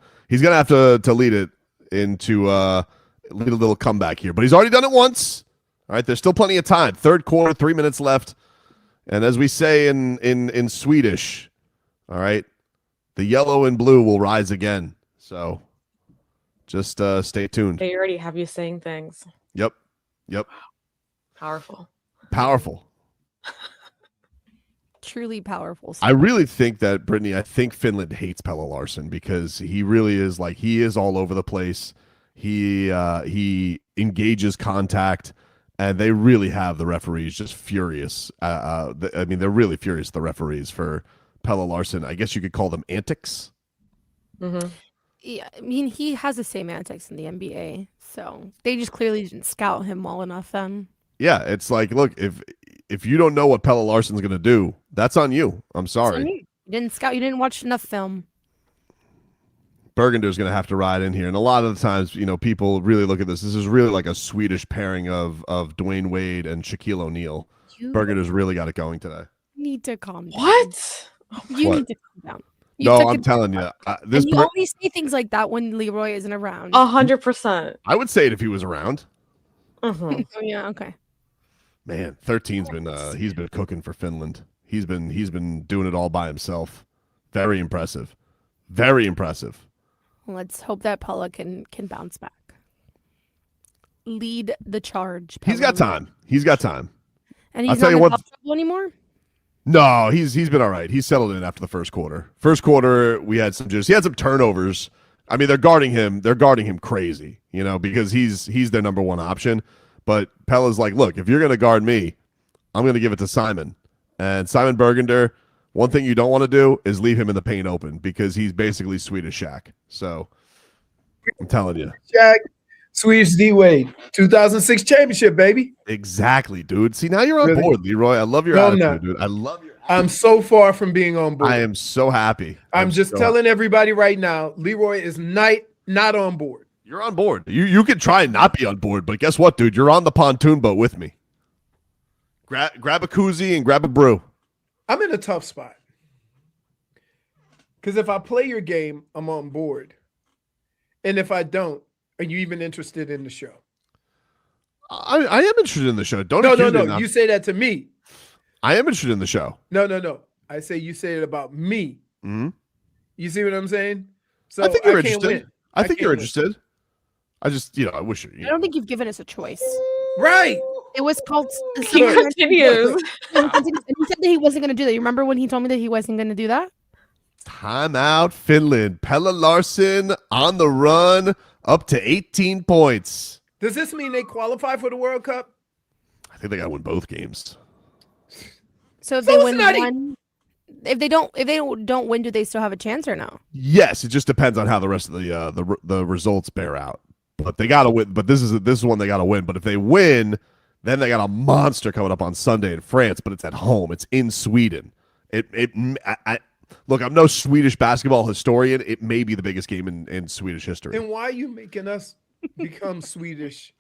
lead it into lead a little comeback here. But he's already done it once. All right, there's still plenty of time. Third quarter, 3 minutes left, and as we say in Swedish, all right, the yellow and blue will rise again. So just stay tuned. They already have you saying things. Yep. Powerful. Truly powerful stuff. I really think that, Brittany, I think Finland hates Pelle Larsson because he really is he is all over the place. He engages contact, and they really have the referees just furious. They're really furious, the referees, for Pelle Larsson. I guess you could call them antics. Mm-hmm. Yeah, I mean, he has the same antics in the NBA, so they just clearly didn't scout him well enough then. Yeah, it's like, look, if you don't know what Pelle Larsson's going to do, that's on you. I'm sorry. You didn't scout. You didn't watch enough film. Bergender's going to have to ride in here. And a lot of the times, people really look at this. This is really like a Swedish pairing of Dwyane Wade and Shaquille O'Neal. Bergender's really got it going today. You need to calm down. What? You need to calm down. I'm telling you. You only say things like that when Leroy isn't around. 100%. I would say it if he was around. Mm-hmm. Yeah, okay. Man, 13's been he's been cooking for Finland. He's been doing it all by himself. Very impressive. Very impressive. Let's hope that Pelle can bounce back. Lead the charge. Pelle. He's got time. And he's not in foul trouble anymore? No, he's been all right. He's settled in after the first quarter. First quarter, he had some turnovers. I mean, they're guarding him crazy, because he's their number one option. But Pelle's like, look, if you're going to guard me, I'm going to give it to Simon. And Simon Bergender, one thing you don't want to do is leave him in the paint open because he's basically Swedish Shaq. So I'm telling you. Shaq, Swedish D-Wade, 2006 championship, baby. Exactly, dude. See, now you're on board, Leroy. I love your attitude, dude. I love your attitude. I'm so far from being on board. I am so happy. I'm just telling everybody right now, Leroy is not on board. You're on board. You could try and not be on board, but guess what, dude? You're on the pontoon boat with me. Grab a koozie and grab a brew. I'm in a tough spot. Because if I play your game, I'm on board. And if I don't, are you even interested in the show? I am interested in the show. No. You say that to me. I am interested in the show. No. I say you say it about me. Mm-hmm. You see what I'm saying? So I think you're interested. Win. I think you're interested. I just, I wish I don't think you've given us a choice. Right. It was called. He continues. And he said that he wasn't going to do that. You remember when he told me that he wasn't going to do that? Timeout, Finland. Pelle Larsson on the run, up to 18 points. Does this mean they qualify for the World Cup? I think they got to win both games. So if they win one, if they don't win, do they still have a chance or no? Yes, it just depends on how the rest of the results bear out. But they got to win. But this is one they got to win. But if they win, then they got a monster coming up on Sunday in France. But it's at home. It's in Sweden. Look, I'm no Swedish basketball historian. It may be the biggest game in Swedish history. Then why are you making us become Swedish?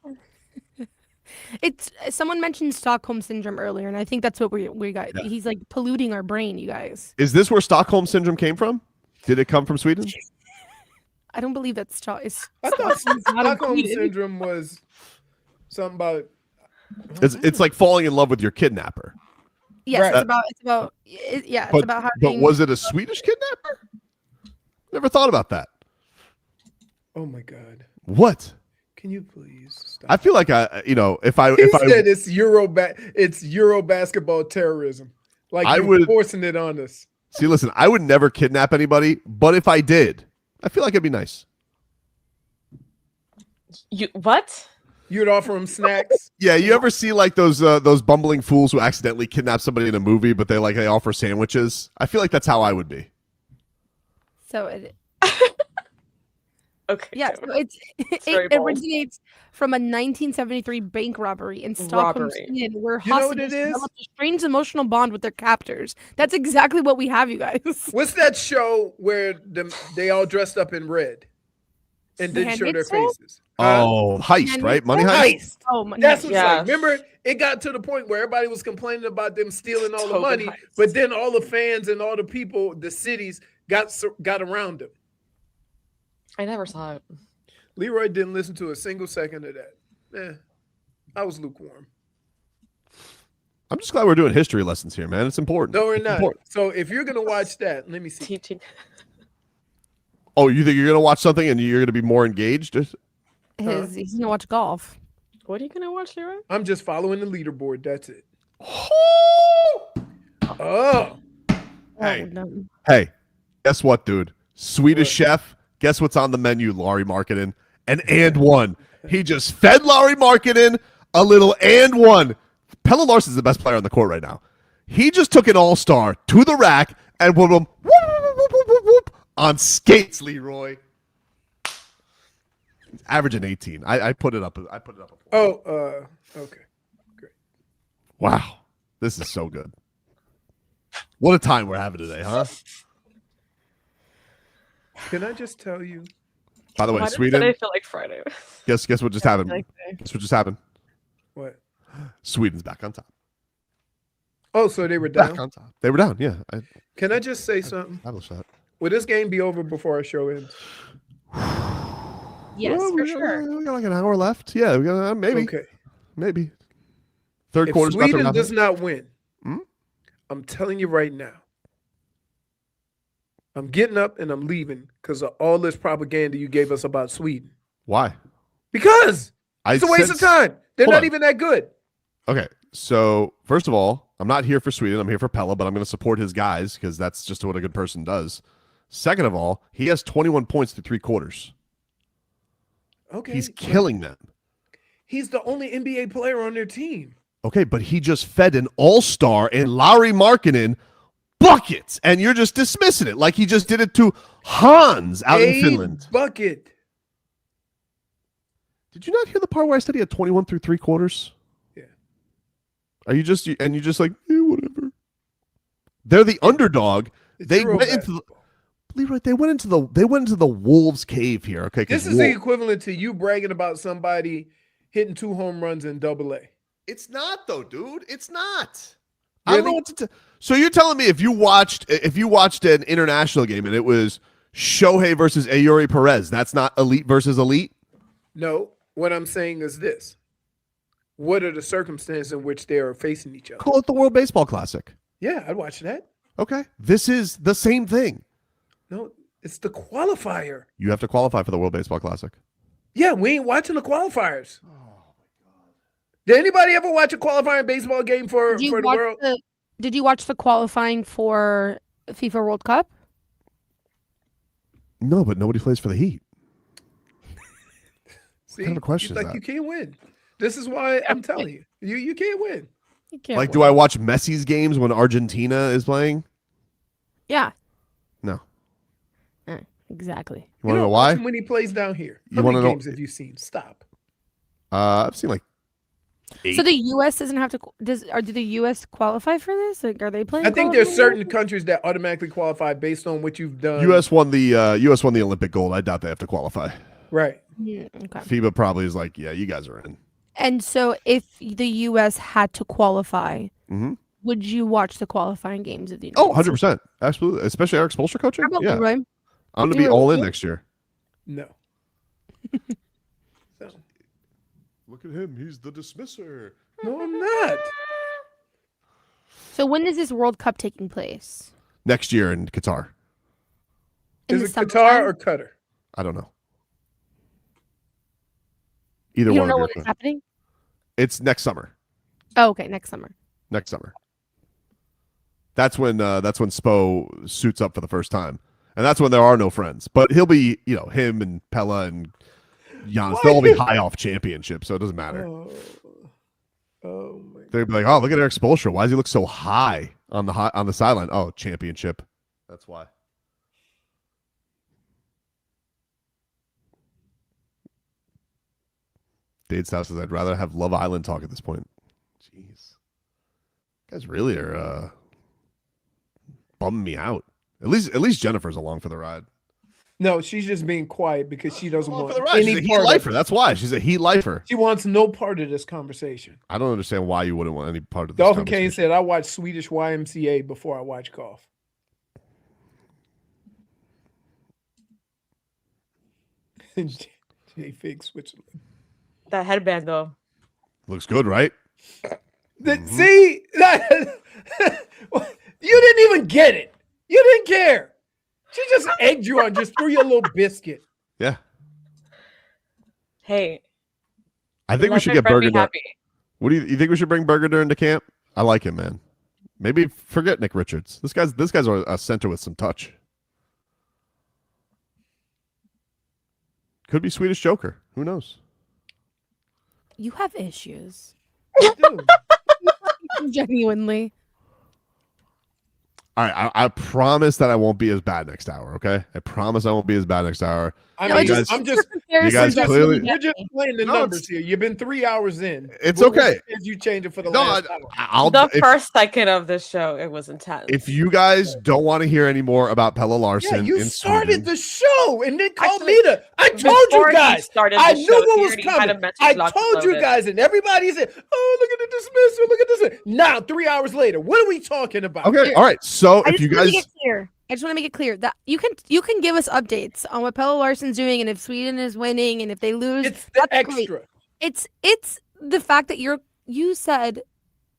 It's someone mentioned Stockholm syndrome earlier, and I think that's what we got. Yeah. He's like polluting our brain, you guys. Is this where Stockholm syndrome came from? Did it come from Sweden? I don't believe that's I thought Stockholm syndrome was something about. It's like falling in love with your kidnapper. Yes, right. It's about having. But was it a Swedish kidnapper? Never thought about that. Oh my God! What? Can you please stop? I feel like if I said it's Euro basketball terrorism. Like you're forcing it on us. See, listen, I would never kidnap anybody, but if I did, I feel like it'd be nice. What? You'd offer them snacks? Yeah, you ever see like those bumbling fools who accidentally kidnap somebody in a movie, but they offer sandwiches? I feel like that's how I would be. So it. Okay. Yeah, so it originates from a 1973 bank robbery in Stockholm, Sweden, where hostages developed a strange emotional bond with their captors. That's exactly what we have, you guys. What's that show where they all dressed up in red and didn't show their faces? Oh, Heist, right? Money Heist? Oh, that's what's like. Remember, it got to the point where everybody was complaining about them stealing all the money, but then all the fans and all the people, the cities, got around them. I never saw it. Leroy didn't listen to a single second of that. I was lukewarm. I'm just glad we're doing history lessons here, man. It's important. No, we're not. So if you're going to watch that, let me see. Teaching. Oh, you think you're going to watch something and you're going to be more engaged? He's going to watch golf. What are you going to watch, Leroy? I'm just following the leaderboard. That's it. Hey, guess what, dude? Swedish chef. Guess what's on the menu, Larry Markkinen? And one. He just fed Larry Markkinen a little and one. Pelle Larsson's the best player on the court right now. He just took an all-star to the rack and whoop, whoop, whoop, whoop, whoop, on skates, Leroy. He's averaging 18. I put it up. Okay. Great. Wow. This is so good. What a time we're having today, huh? Can I just tell you? By the way, Sweden. I feel like Friday. Guess what just happened? Guess what just happened? What? Sweden's back on top. Oh, so they were down? Back on top. They were down, yeah. Can I just say something? Shot. Will this game be over before our show ends? Yes, for sure. We got like an hour left. Yeah, we got maybe. Okay. Maybe. Third if quarter's Sweden does not win, Hmm? I'm telling you right now, I'm getting up and I'm leaving because of all this propaganda you gave us about Sweden. Why? Because it's a waste of time. They're not even that good. Okay, so first of all, I'm not here for Sweden. I'm here for Pelle, but I'm going to support his guys because that's just what a good person does. Second of all, he has 21 points through 3 quarters. Okay. He's killing them. He's the only NBA player on their team. Okay, but he just fed an all-star and Larry Markkinen buckets, and you're just dismissing it like he just did it to Hans out in Finland. Bucket. Did you not hear the part where I said he had 21 through 3 quarters? Yeah. Are you just like, whatever? They're the underdog. They went into Leroy. They went into the wolves' cave here. Okay, this is the equivalent to you bragging about somebody hitting 2 home runs in Double-A. It's not though, dude. It's not. Really? I don't know what to So you're telling me if you watched an international game and it was Shohei versus Ayuri Perez, that's not elite versus elite? No. What I'm saying is this. What are the circumstances in which they are facing each other? Call it the World Baseball Classic. Yeah, I'd watch that. Okay. This is the same thing. No, it's the qualifier. You have to qualify for the World Baseball Classic. Yeah, we ain't watching the qualifiers. Oh, my God. Did anybody ever watch a qualifying baseball game for the world? Did you watch the qualifying for FIFA World Cup? No, but nobody plays for the Heat. See, what kind of question is that? You can't win. This is why I'm telling you. You can't win. You can't like, win. do I watch Messi's games when Argentina is playing? Yeah. No. Exactly. You want to know why? When he plays down here. You How many wanna know- games have you seen? Stop. I've seen like 8. So the U.S. doesn't have to. Do the U.S. qualify for this? Like, are they playing? I think there's certain countries that automatically qualify based on what you've done. U.S. won the Olympic gold. I doubt they have to qualify. Right. Yeah, okay. FIBA probably is like, yeah, you guys are in. And so, if the U.S. had to qualify, Mm-hmm. would you watch the qualifying games of the United Oh, 100%. Absolutely. Especially Eric Spoelstra coaching. How about Yeah. Leroy? I'm going to be all in next year. No. Look at him. He's the dismisser. No, I'm not. So when is this World Cup taking place? Next year in Qatar. In Is the it Qatar summertime? or Qatar? I don't know. Either You one don't know would when be it's fun. happening? It's next summer. Oh, okay, next summer. Next summer. That's when Spo suits up for the first time, and that's when there are no friends. But he'll be, him and Pelle and Giannis. They'll all be high off championships, so it doesn't matter. Oh my! They'd be like, "Oh, look at Eric Spoelstra. Why does he look so high on the sideline? Oh, championship. That's why." Dade Stout says, "I'd rather have Love Island talk at this point." Jeez, you guys really are bumming me out. At least Jennifer's along for the ride. No, she's just being quiet because she doesn't want She's any a Heat part of lifer. it. That's why she's a Heat lifer. She wants no part of this conversation. I don't understand why you wouldn't want any part of this Dolphin Kane conversation. said, "I watch Swedish YMCA before I watch golf." J Fig Switzerland. That headband though. Looks good, right? See, you didn't even get it. You didn't care. She just egged you on, just threw you a little biscuit. Yeah. Hey. I think we should get Berger. What do you think we should bring Berger into camp? I like him, man. Maybe forget Nick Richards. This guy's a center with some touch. Could be Swedish Joker. Who knows? You have issues. I do. Genuinely. All right, I promise that I won't be as bad next hour. Okay, I promise I won't be as bad next hour. I'm just you guys clearly. We're just playing the numbers here. You've been 3 hours in. It's okay. As you change it for the last hour. The first second of this show, it was intense. If you guys don't want to hear any more about Pelle Larsson, you started the show and then called me to. I told before you guys. I knew what was coming. I told you guys, and everybody said, "Oh, look at the dismissal. Look at this." Now, 3 hours later, what are we talking about? Okay, all right. So if you guys. I just want to make it clear that you can give us updates on what Pelle Larsson's doing and if Sweden is winning and if they lose. It's the extra. Great. It's the fact that you said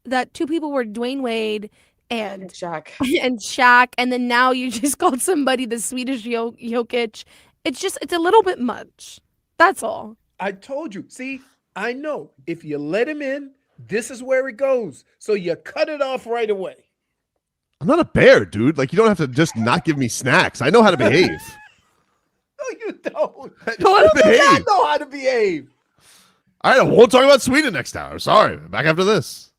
that two people were Dwayne Wade and Shaq, and then now you just called somebody the Swedish Jokic. It's a little bit much. That's all. I told you. See, I know if you let him in, this is where it goes. So you cut it off right away. I'm not a bear, dude. Like, you don't have to just not give me snacks. I know how to behave. No, you don't. I know how to behave. I know how to behave. All right, I won't talk about Sweden next hour. Sorry. Back after this.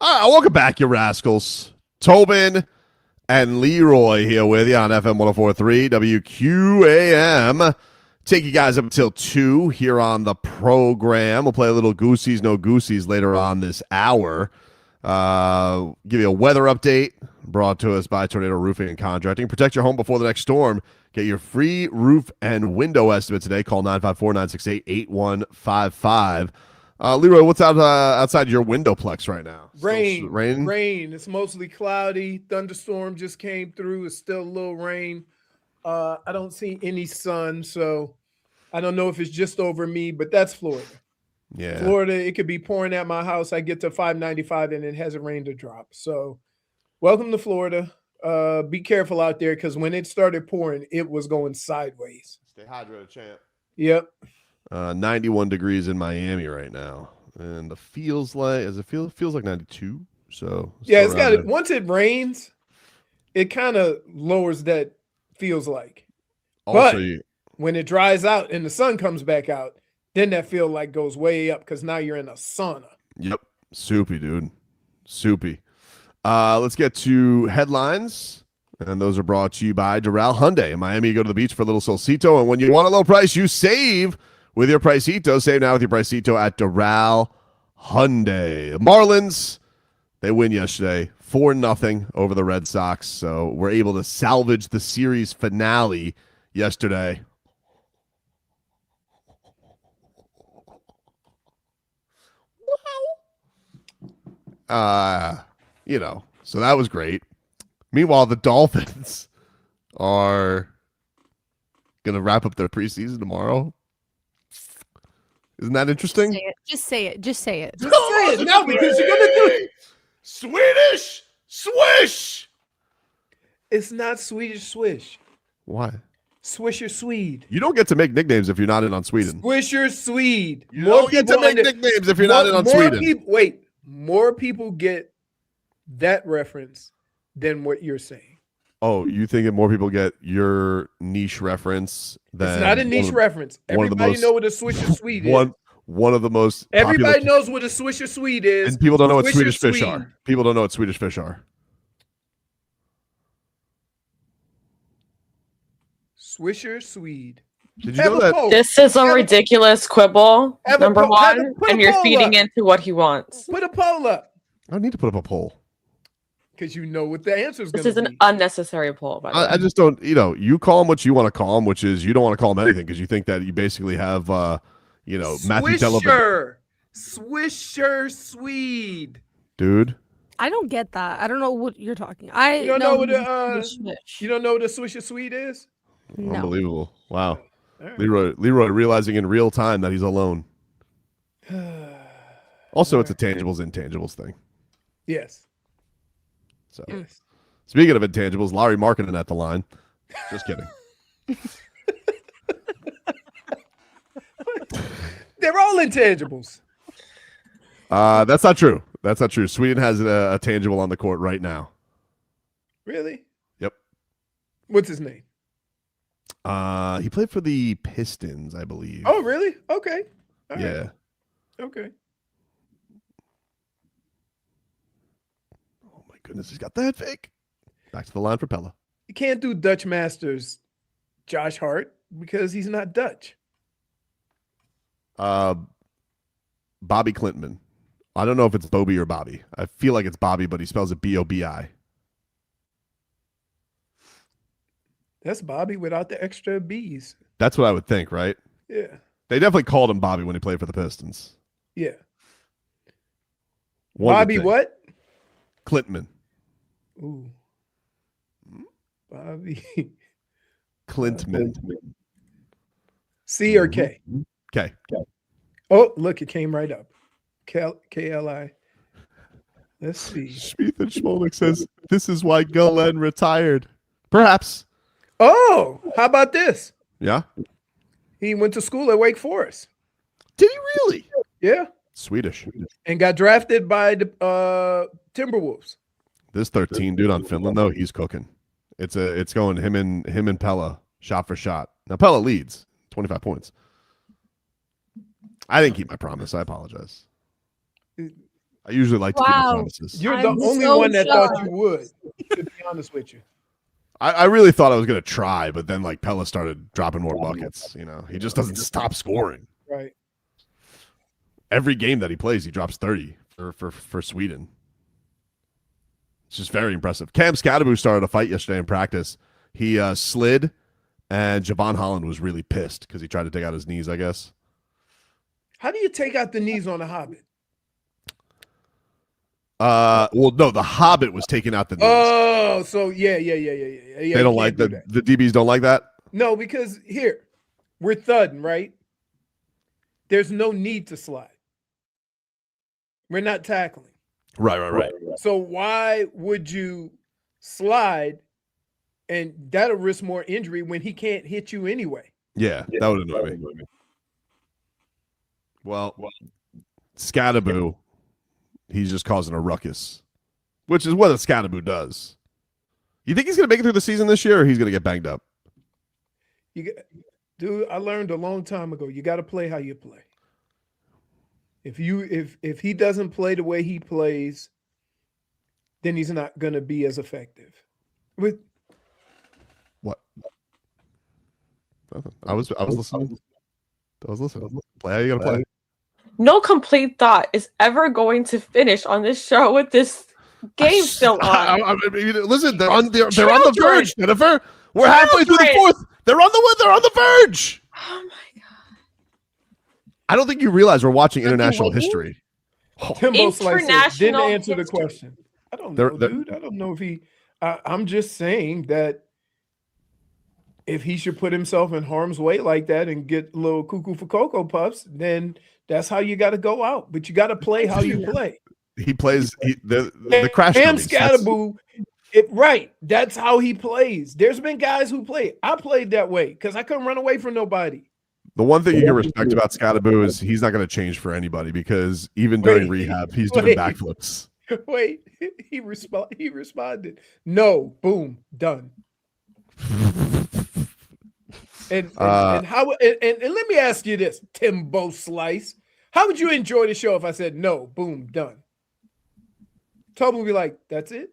Welcome back, you rascals. Tobin and Leroy here with you on FM 104.3 WQAM. Take you guys up until 2 here on the program. We'll play a little Goosies, No Goosies later on this hour. Give you a weather update brought to us by Tornado Roofing and Contracting. Protect your home before the next storm. Get your free roof and window estimate today. Call 954-968-8155. Leroy, what's outside your windowplex right now? Rain. It's mostly cloudy. Thunderstorm just came through. It's still a little rain. I don't see any sun, so I don't know if it's just over me, but that's Florida. Yeah. Florida, it could be pouring at my house. I get to 595 and it hasn't rained a drop. So welcome to Florida. Be careful out there because when it started pouring, it was going sideways. Stay hydrated, champ. Yep. 91 degrees in Miami right now. And it feels like 92. So yeah, it's got it. Once it rains, it kind of lowers that feels like. Also, but when it dries out and the sun comes back out, then that feel like goes way up because now you're in a sauna. Yep. Soupy, dude. Soupy. Let's get to headlines. And those are brought to you by Doral Hyundai. In Miami, you go to the beach for a little solcito. And when you want a low price, you save with your Pricito. Save now with your Pricito at Doral Hyundai. Marlins, they win yesterday 4-0 over the Red Sox. So we're able to salvage the series finale yesterday. So that was great. Meanwhile, the Dolphins are going to wrap up their preseason tomorrow. Isn't that interesting? Just say it. Just say it now because you're going to do it. Swedish swish. It's not Swedish swish. Why? Swisher Swede. You don't get to make nicknames if you're not in on Sweden. Swisher Swede. You don't get to make nicknames if you're not in on Sweden. More people get that reference than what you're saying. Oh, you think that more people get your niche reference than it's not a niche reference. Everybody know what a Swisher Swede is. One of the most Everybody knows what a Swisher Swede is. And people don't know what Swedish fish are. People don't know what Swedish fish are. Swisher Swede. Did you know that? This is a ridiculous quibble, number one, and you're feeding into what he wants. Put a poll up. I don't need to put up a poll. Because you know what the answer is going to be. This is an unnecessary poll, by the way. I just don't, you call him what you want to call him, which is you don't want to call him anything because you think that you basically have, Matthew Dellavedova. Swisher Swede. Dude. I don't get that. I don't know what you're talking. You don't know what a Swisher Swede is? No. Unbelievable. Wow. Right. Leroy realizing in real time that he's alone. Also, it's a tangibles, intangibles thing. Yes. So, Speaking of intangibles, Larry Markkinen at the line. Just kidding. They're all intangibles. That's not true. That's not true. Sweden has a tangible on the court right now. Really? Yep. What's his name? He played for the Pistons, I believe. Oh, really? Okay. All yeah. Right. Okay. Oh my goodness, he's got that fake. Back to the line for Pelle. You can't do Dutch Masters, Josh Hart, because he's not Dutch. Bobby Klintman. I don't know if it's Bobby or Bobby. I feel like it's Bobby, but he spells it B-O-B-I. That's Bobby without the extra B's. That's what I would think, right? Yeah. They definitely called him Bobby when he played for the Pistons. Yeah. One Bobby what? Klintman. Ooh. Bobby. Klintman. C or K? K. Oh, look, it came right up. K-L-I. Let's see. Schmeeth and Schmolik says, this is why Gullen retired. Perhaps. Oh, how about this? Yeah? He went to school at Wake Forest. Did he really? Yeah. Swedish. And got drafted by the Timberwolves. This 13 dude on Finland, though, he's cooking. It's going him and Pelle shot for shot. Now Pelle leads 25 points. I didn't keep my promise. I apologize. I usually like to keep my promises. You're the only one that thought you would, to be honest with you. I really thought I was going to try, but then like Pelle started dropping more buckets. You know, he just doesn't stop scoring. Right. Every game that he plays, he drops 30 for Sweden. It's just very impressive. Cam Skattebo started a fight yesterday in practice. He slid, and Javon Holland was really pissed because he tried to take out his knees, I guess. How do you take out the knees on a Hobbit? Well, no, the Hobbit was taking out the knees. Oh, so yeah. They don't like the DBs don't like that? No, because here, we're thudding, right? There's no need to slide. We're not tackling. Right. So why would you slide, and that'll risk more injury when he can't hit you anyway? Yeah, that would annoy me. Well, Skattebo, he's just causing a ruckus, which is what a Skattebo does. You think he's going to make it through the season this year, or he's going to get banged up? Dude, I learned a long time ago, you got to play how you play. If he doesn't play the way he plays, then he's not going to be as effective. With what? Nothing. I was listening. I was listening. Play how you got to play. No complete thought is ever going to finish on this show with this game still on. I mean, listen, they're on the verge, Jennifer. We're halfway through the fourth. They're on the verge. Oh my god! I don't think you realize we're watching international history. Timbo Slicer didn't answer the question. I don't know, dude. I don't know if he. I'm just saying that if he should put himself in harm's way like that and get a little cuckoo for Cocoa Puffs, then that's how you got to go out. But you got to play how you play. He plays the crash. Cam Skattebo, right. That's how he plays. There's been guys who play. I played that way because I couldn't run away from nobody. The one thing you can respect about Skattebo is he's not going to change for anybody because even during rehab, he's doing backflips. Wait, he responded. No, boom, done. And how? And let me ask you this, Timbo Slice, how would you enjoy the show if I said no, boom, done? Tobin would be like, "That's it,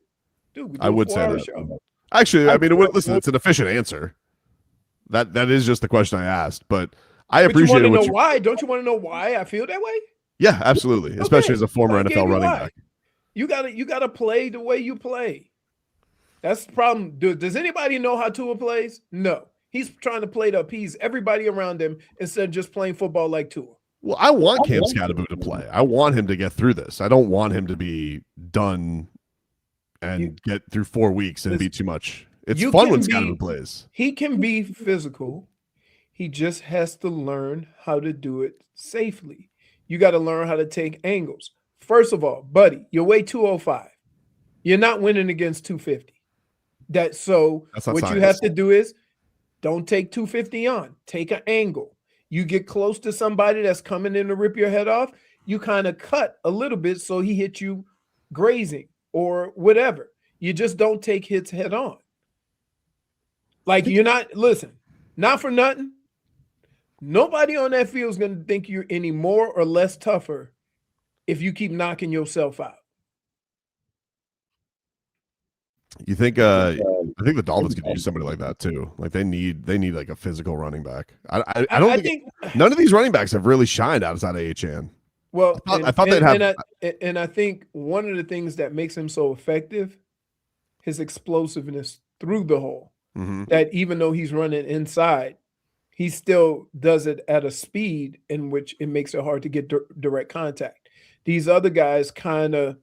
dude." I would say that. Show. Actually, I mean, listen, it's an efficient answer. That is just the question I asked, but I appreciate it. You want to know why? Don't you want to know why I feel that way? Yeah, absolutely. Okay. Especially as a former NFL running back. You gotta play the way you play. That's the problem. Does anybody know how Tua plays? No. He's trying to play to appease everybody around him instead of just playing football like Tua. Well, I want Cam Skattebo to play. I want him to get through this. I don't want him to be done and get through 4 weeks and be too much. It's fun when Skattebo plays. He can be physical. He just has to learn how to do it safely. You got to learn how to take angles. First of all, buddy, you weigh 205. You're not winning against 250. What you have to do is don't take 250 on. Take an angle. You get close to somebody that's coming in to rip your head off. You kind of cut a little bit so he hits you grazing or whatever. You just don't take hits head on. Like not for nothing. Nobody on that field is going to think you're any more or less tougher if you keep knocking yourself out. You think I think the Dolphins could use somebody like that too. Like they need like a physical running back. I don't think none of these running backs have really shined outside of Achane. Well, I thought they'd have. And I think one of the things that makes him so effective, his explosiveness through the hole. Mm-hmm. That even though he's running inside, he still does it at a speed in which it makes it hard to get direct contact. These other guys kind of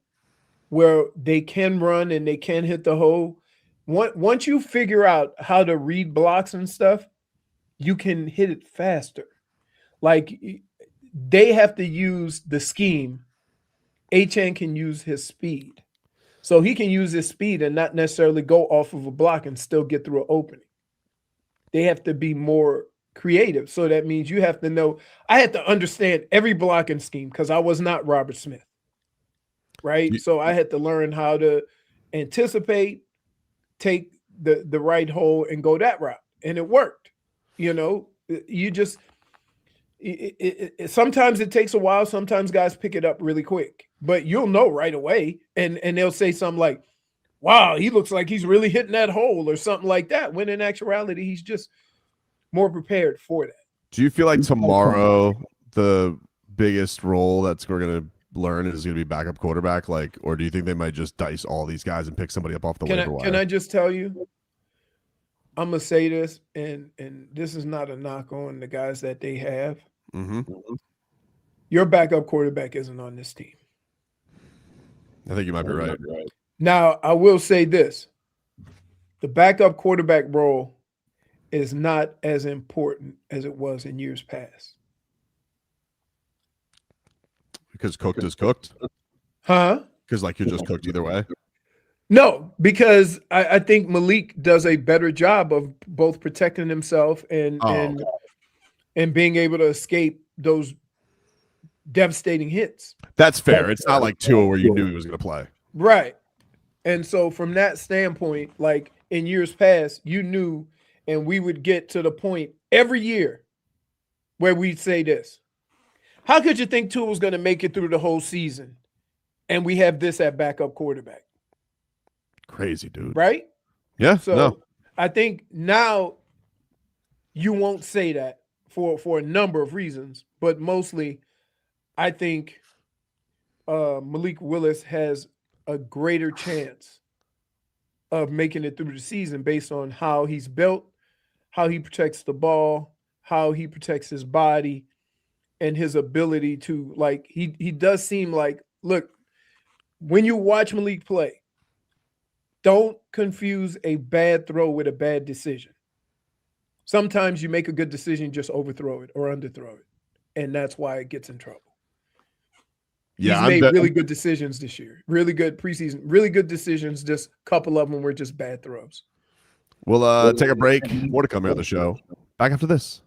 where they can run and they can hit the hole. Once you figure out how to read blocks and stuff, you can hit it faster. Like they have to use the scheme. Achane can use his speed. So he can use his speed and not necessarily go off of a block and still get through an opening. They have to be more creative. So that means you have to know. I had to understand every blocking scheme because I was not Robert Smith. Right. So I had to learn how to anticipate, take the right hole and go that route. And it worked. You know, you just sometimes it takes a while. Sometimes guys pick it up really quick. but you'll know right away. And they'll say something like, wow, he looks like he's really hitting that hole or something like that. When in actuality, he's just more prepared for that. Do you feel like tomorrow the biggest role that's we're going to learn is going to be backup quarterback? Like, or do you think they might just dice all these guys and pick somebody up off the waiver wire? Can I just tell you? I'm gonna say this, and this is not a knock on the guys that they have. Mm-hmm. Your backup quarterback isn't on this team. I think you might be right. Now, I will say this. The backup quarterback role is not as important as it was in years past. Because cooked is cooked? Huh? Because, like, you're just cooked either way? No, because I think Malik does a better job of both protecting himself and being able to escape those devastating hits. That's fair. It's not like Tua where you knew he was going to play. Right. And so from that standpoint, like in years past, you knew, and we would get to the point every year where we'd say this. How could you think Tua was going to make it through the whole season and we have this at backup quarterback? Crazy, dude. Right? Yeah. So I think now you won't say that for a number of reasons, but mostly I think Malik Willis has a greater chance of making it through the season based on how he's built, how he protects the ball, how he protects his body, and his ability to, like, he does seem like, look, when you watch Malik play, don't confuse a bad throw with a bad decision. Sometimes you make a good decision, just overthrow it or underthrow it, and that's why it gets in trouble. Yeah, he's made really good decisions this year. Really good preseason. Really good decisions. Just a couple of them were just bad throws. We'll take a break. More to come here on the show. Back after this.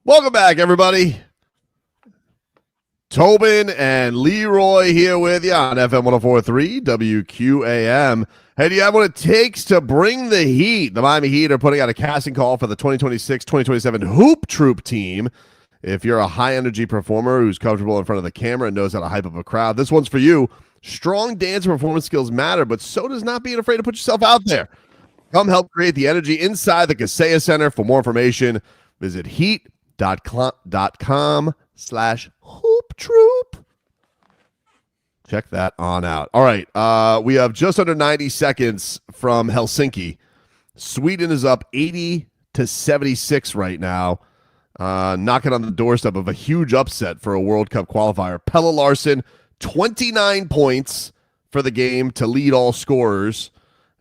Welcome back, everybody. Tobin and Leroy here with you on FM 104.3 WQAM. Hey, do you have what it takes to bring the heat? The Miami Heat are putting out a casting call for the 2026-2027 Hoop Troop team. If you're a high-energy performer who's comfortable in front of the camera and knows how to hype up a crowd, this one's for you. Strong dance and performance skills matter, but so does not being afraid to put yourself out there. Come help create the energy inside the Kaseya Center. For more information, visit heat.com/hooptroop. Check that on out. All right, we have just under 90 seconds from Helsinki. Sweden is up 80-76 right now, knocking on the doorstep of a huge upset for a World Cup qualifier. Pelle Larsson, 29 points for the game to lead all scorers,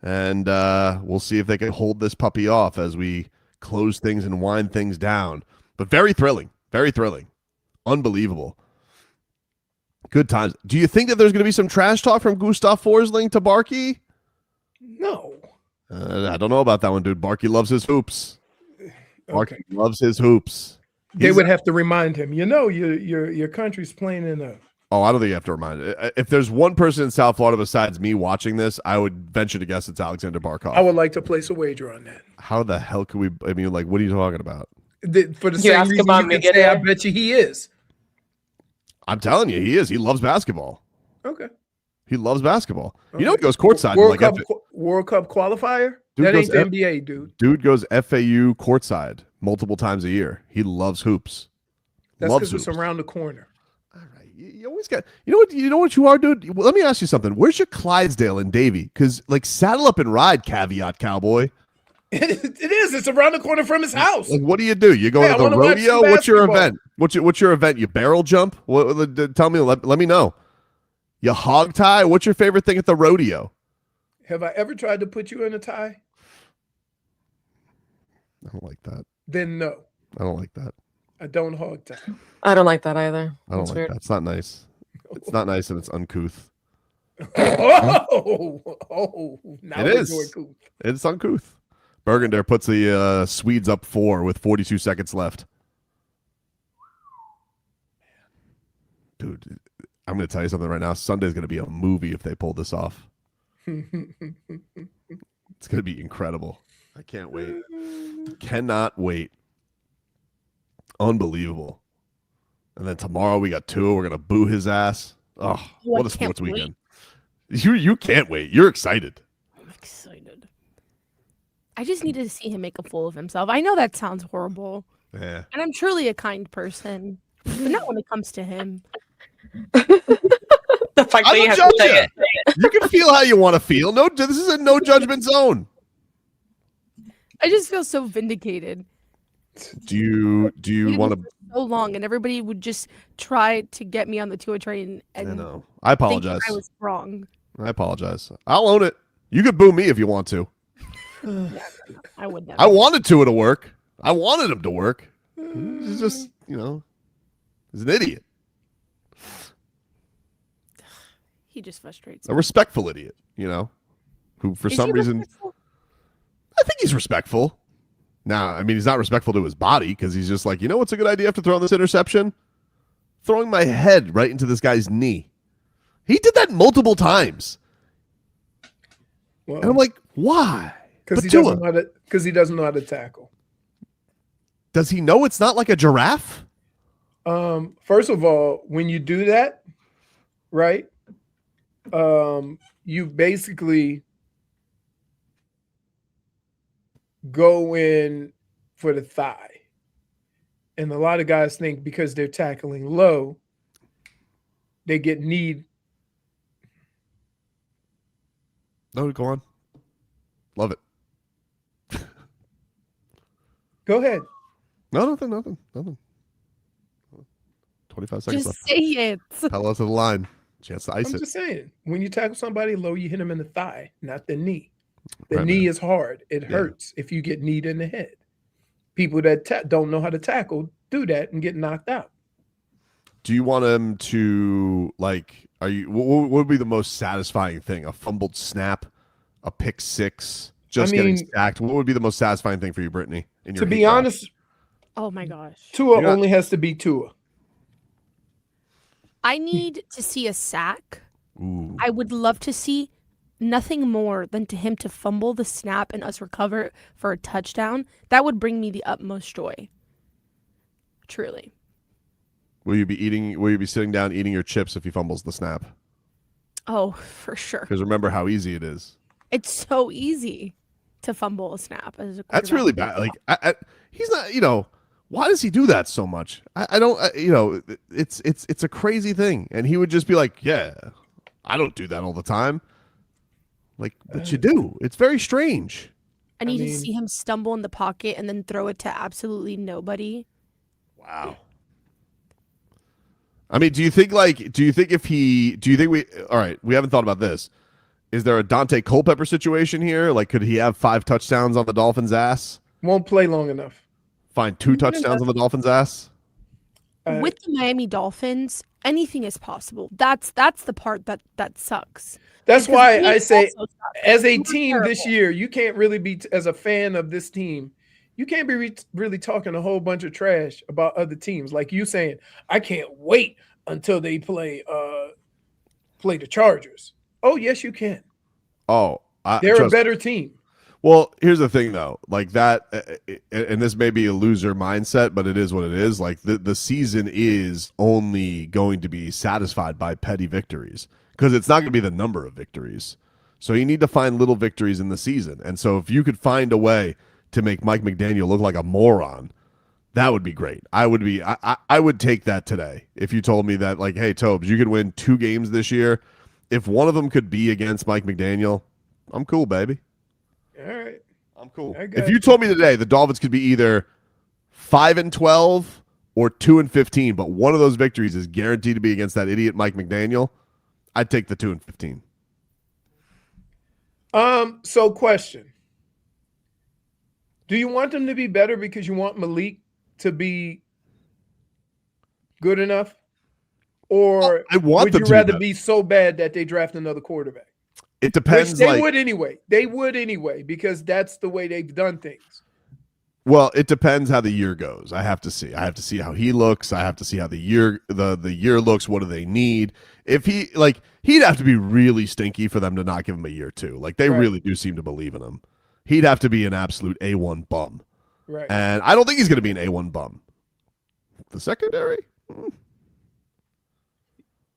and we'll see if they can hold this puppy off as we close things and wind things down. But very thrilling, unbelievable. Good times. Do you think that there's going to be some trash talk from Gustav Forsling to Barkey? No. I don't know about that one, dude. Barkey loves his hoops. Barkey loves his hoops. They would have to remind him, your country's playing in a... Oh, I don't think you have to remind it. If there's one person in South Florida besides me watching this, I would venture to guess it's Alexander Barkov. I would like to place a wager on that. How the hell could we... I mean, like, what are you talking about? For the same reason you can say, I bet you he is. I'm telling you, he is. He loves basketball. Okay. He loves basketball. Okay. You know, he goes courtside. World Cup Qualifier? Dude, that ain't the NBA, dude. Dude goes FAU courtside multiple times a year. He loves hoops. That's because it's around the corner. All right. You always got... You know what you are, dude? Well, let me ask you something. Where's your Clydesdale and Davie? Because, like, saddle up and ride, caveat cowboy. It is. It's around the corner from his house. Like, what do? You going to the rodeo? What's your event? What's your event? You barrel jump? Tell me. Let me know. You hog tie? What's your favorite thing at the rodeo? Have I ever tried to put you in a tie? I don't like that. Then no. I don't like that. I don't hog tie. I don't like that either. I don't like that. It's not nice. It's not nice and it's uncouth. Now it is. It's uncouth. Bergender puts the Swedes up 4 with 42 seconds left. Dude, I'm going to tell you something right now. Sunday's going to be a movie if they pull this off. It's going to be incredible. I can't wait. Cannot wait. Unbelievable. And then tomorrow we got Tua. We're going to boo his ass. Oh, what a sports weekend. You can't wait. You're excited. I'm excited. I just needed to see him make a fool of himself. I know that sounds horrible. Yeah. And I'm truly a kind person, but not when it comes to him. The fact that you have to say it. You can feel how you want to feel. No, this is a no judgment zone. I just feel so vindicated. Do you want to so long, and everybody would just try to get me on the Tua train. And I know. I apologize. I was wrong. I apologize. I'll own it. You could boo me if you want to. I would never. I wanted Tua to work. I wanted him to work. He's just, he's an idiot. He just frustrates A me. respectful idiot, who for some reason, I think he's respectful. Now, I mean, he's not respectful to his body because he's just like, what's a good idea after throwing this interception? Throwing my head right into this guy's knee. He did that multiple times. Well, and I'm like, why? Because he doesn't know how to tackle. Does he know it's not like a giraffe? First of all, when you do that, right? You basically go in for the thigh. And a lot of guys think because they're tackling low, they get kneed. No, go on. Love it. Go ahead. No, nothing. 25 seconds left. Just say it. Tell us to the line. Chance to ice I'm it. just saying, when you tackle somebody low, you hit them in the thigh, not the knee. The Right, knee man. is hard. It hurts if you get kneed in the head. People that don't know how to tackle do that and get knocked out. Do you want him to, what would be the most satisfying thing? A fumbled snap, a pick six, getting sacked? What would be the most satisfying thing for you, Brittany? To be honest, Oh my gosh. Tua only has to be Tua. I need to see a sack. Ooh. I would love to see nothing more than him to fumble the snap and us recover for a touchdown. That would bring me the utmost joy. Truly. Will you be sitting down eating your chips if he fumbles the snap? Oh, for sure. Because remember how easy it is. It's so easy to fumble a snap as a quarterback. That's really bad. Like he's not, why does he do that so much? I don't, it's a crazy thing. And he would just be like, yeah, I don't do that all the time. Like, but you do. It's very strange. I need to see him stumble in the pocket and then throw it to absolutely nobody. Wow. I mean, do you think all right, we haven't thought about this. Is there a Dante Culpepper situation here? Like, could he have 5 touchdowns on the Dolphins' ass? Won't play long enough. Find 2 touchdowns on the Dolphins' ass? With the Miami Dolphins, anything is possible. That's the part that sucks. That's Because why we I say, also suck. as a We were team this terrible. year, you can't really be, as a fan of this team, you can't be really talking a whole bunch of trash about other teams. Like you saying, I can't wait until they play the Chargers. Oh, yes, you can. Oh, They're a better team. Well, here's the thing, though. Like that, and this may be a loser mindset, but it is what it is. Like the season is only going to be satisfied by petty victories because it's not going to be the number of victories. So you need to find little victories in the season. And so if you could find a way to make Mike McDaniel look like a moron, that would be great. I would take that today. If you told me that, like, hey, Tobes, you could win 2 games this year. If one of them could be against Mike McDaniel, I'm cool, baby. All right. I'm cool. I got If you you. told me today the Dolphins could be either 5-12 or 2-15, but one of those victories is guaranteed to be against that idiot Mike McDaniel, I'd take the 2-15. So question. Do you want them to be better because you want Malik to be good enough? Or I want would them you to be rather better. be so bad that they draft another quarterback? It depends. Which they like, would anyway. They would anyway because that's the way they've done things. Well, it depends how the year goes. I have to see. I have to see how he looks. I have to see how the year looks. What do they need? If he'd have to be really stinky for them to not give him a year 2. Like they Right. really do seem to believe in him. He'd have to be an absolute A1 bum. Right. And I don't think he's going to be an A1 bum. The secondary?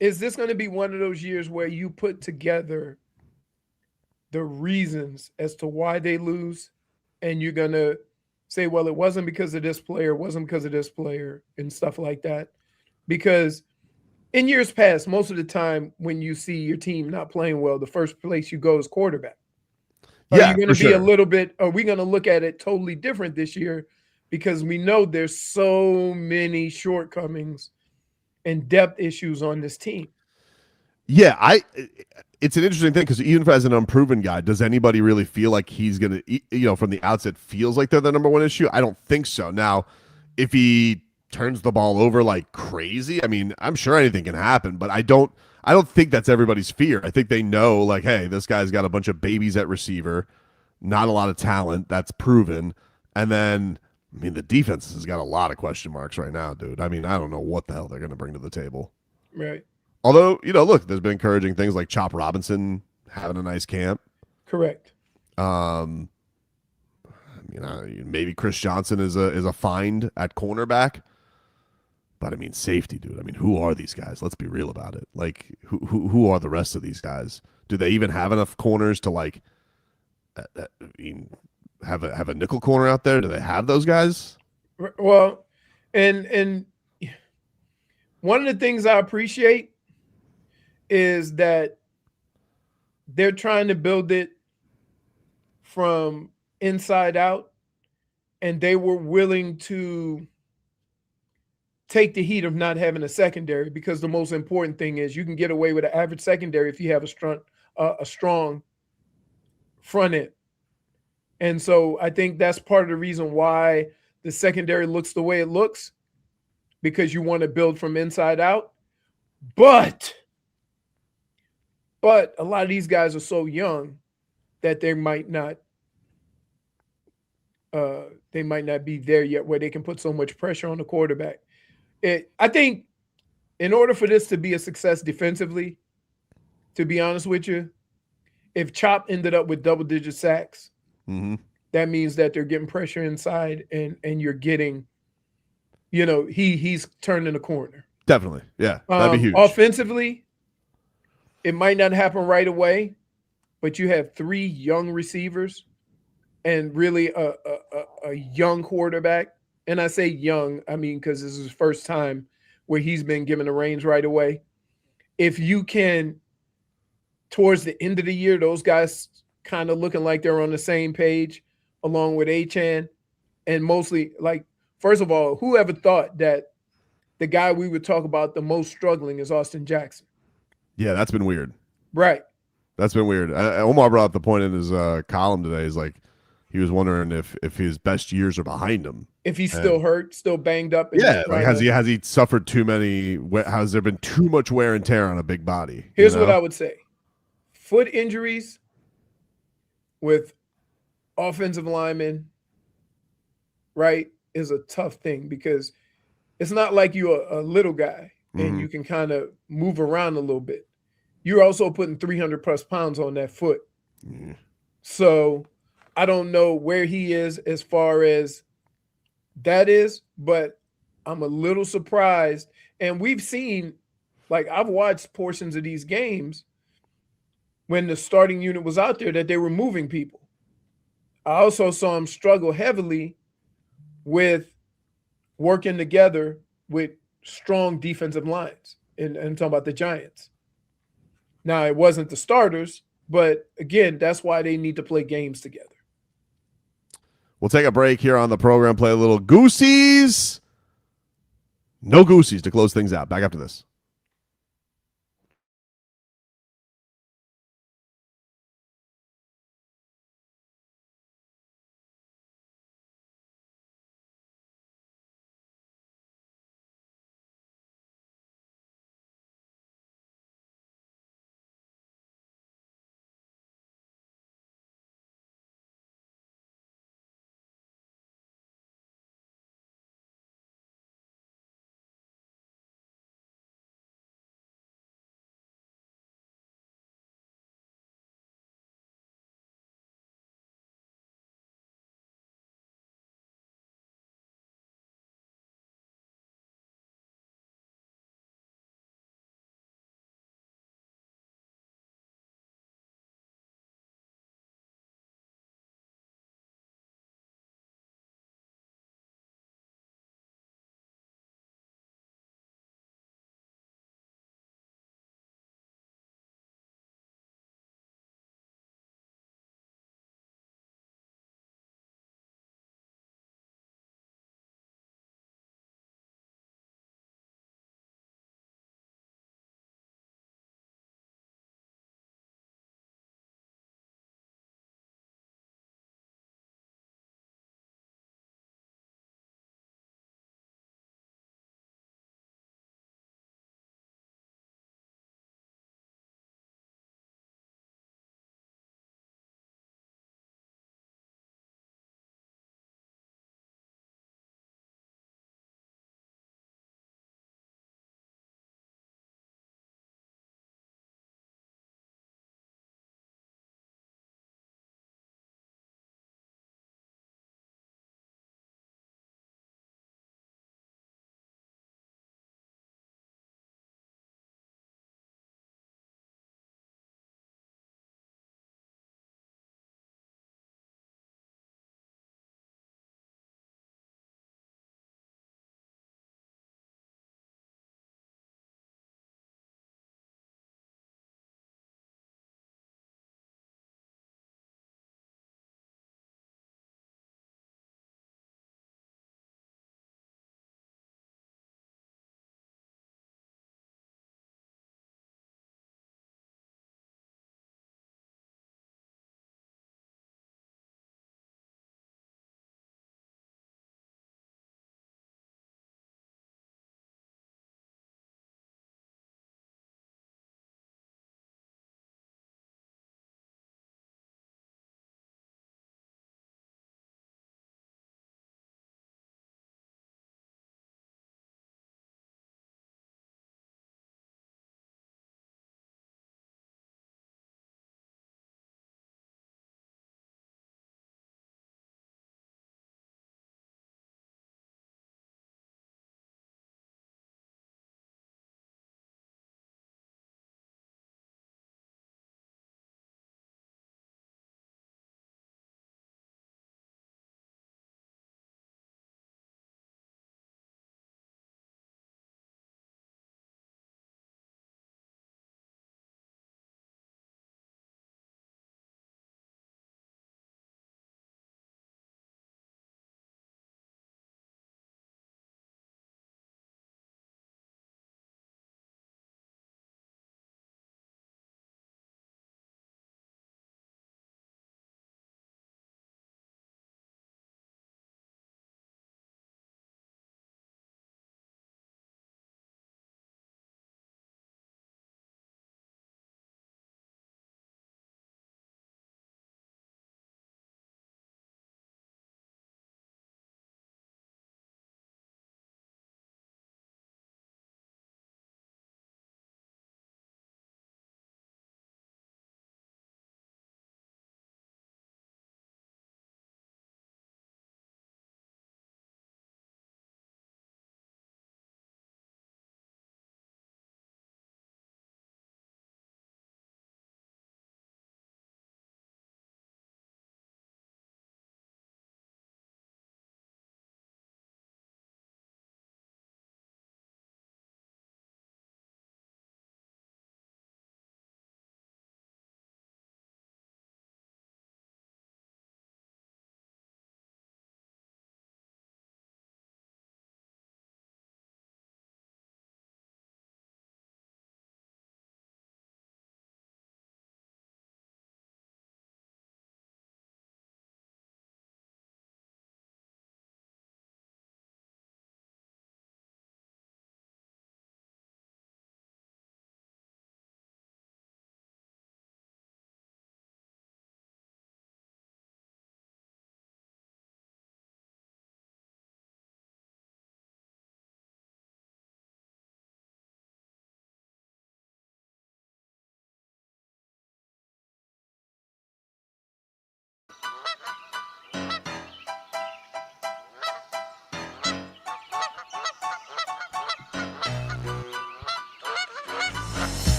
Is this going to be one of those years where you put together the reasons as to why they lose and you're going to say, well, it wasn't because of this player, it wasn't because of this player and stuff like that? Because in years past, most of the time when you see your team not playing well, the first place you go is quarterback. Are you going to be a little bit, are we going to look at it totally different this year? Because we know there's so many shortcomings and depth issues on this team. Yeah, it's an interesting thing because even as an unproven guy, does anybody really feel like he's going to, from the outset, feels like they're the number one issue? I don't think so. Now, if he turns the ball over like crazy, I mean, I'm sure anything can happen, but I don't think that's everybody's fear. I think they know, like, hey, this guy's got a bunch of babies at receiver, not a lot of talent, that's proven. And then, I mean, the defense has got a lot of question marks right now, dude. I mean, I don't know what the hell they're going to bring to the table. Right. Although, look, there's been encouraging things like Chop Robinson having a nice camp. Correct. Maybe Chris Johnson is a find at cornerback. But I mean, safety, dude. I mean, who are these guys? Let's be real about it. Like, who are the rest of these guys? Do they even have enough corners to like, have a nickel corner out there? Do they have those guys? Well, and one of the things I appreciate is that they're trying to build it from inside out, and they were willing to take the heat of not having a secondary, because the most important thing is you can get away with an average secondary if you have a strong front end. And so I think that's part of the reason why the secondary looks the way it looks, because you want to build from inside out. But a lot of these guys are so young that they might not they might not be there yet where they can put so much pressure on the quarterback. I think in order for this to be a success defensively, to be honest with you, if Chop ended up with double-digit sacks, that means that they're getting pressure inside and you're getting, he's turning the corner. Definitely. Yeah, that'd be huge. Offensively, it might not happen right away, but you have 3 young receivers and really a young quarterback. And I say young, I mean, because this is his first time where he's been given the reins right away. If you can, towards the end of the year, those guys kind of looking like they're on the same page, along with Achane, and mostly, like, first of all, who ever thought that the guy we would talk about the most struggling is Austin Jackson? Yeah, that's been weird. Right. That's been weird. Omar brought up the point in his column today. Is like he was wondering if his best years are behind him. If he's still hurt, still banged up. Yeah, like has he suffered too many? Has there been too much wear and tear on a big body? Here's what I would say: foot injuries with offensive linemen, right, is a tough thing because it's not like you're a little guy and you can kind of move around a little bit. You're also putting 300 plus pounds on that foot. So I don't know where he is as far as that is, but I'm a little surprised. And we've seen, like, I've watched portions of these games when the starting unit was out there that they were moving people. I also saw him struggle heavily with working together with strong defensive lines. And I'm talking about the Giants. Now, it wasn't the starters, but again, that's why they need to play games together. We'll take a break here on the program, play a little Goosies. No Goosies to close things out. Back after this.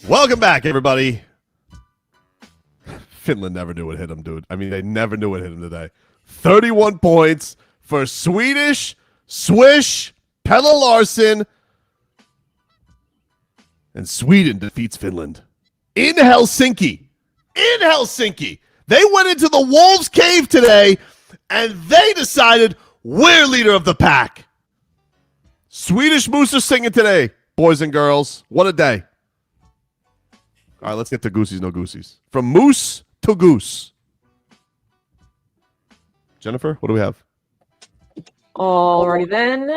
Welcome back, everybody. Finland never knew what hit him, dude. I mean, they never knew what hit him today. 31 points for Swedish, Swish, Pelle Larsson. And Sweden defeats Finland in Helsinki. In Helsinki. They went into the Wolves' cave today, and they decided we're leader of the pack. Swedish Moose are singing today, boys and girls. What a day. All right, let's get to Goosies, no Goosies. From Moose to Goose. Jennifer, what do we have? Alrighty then.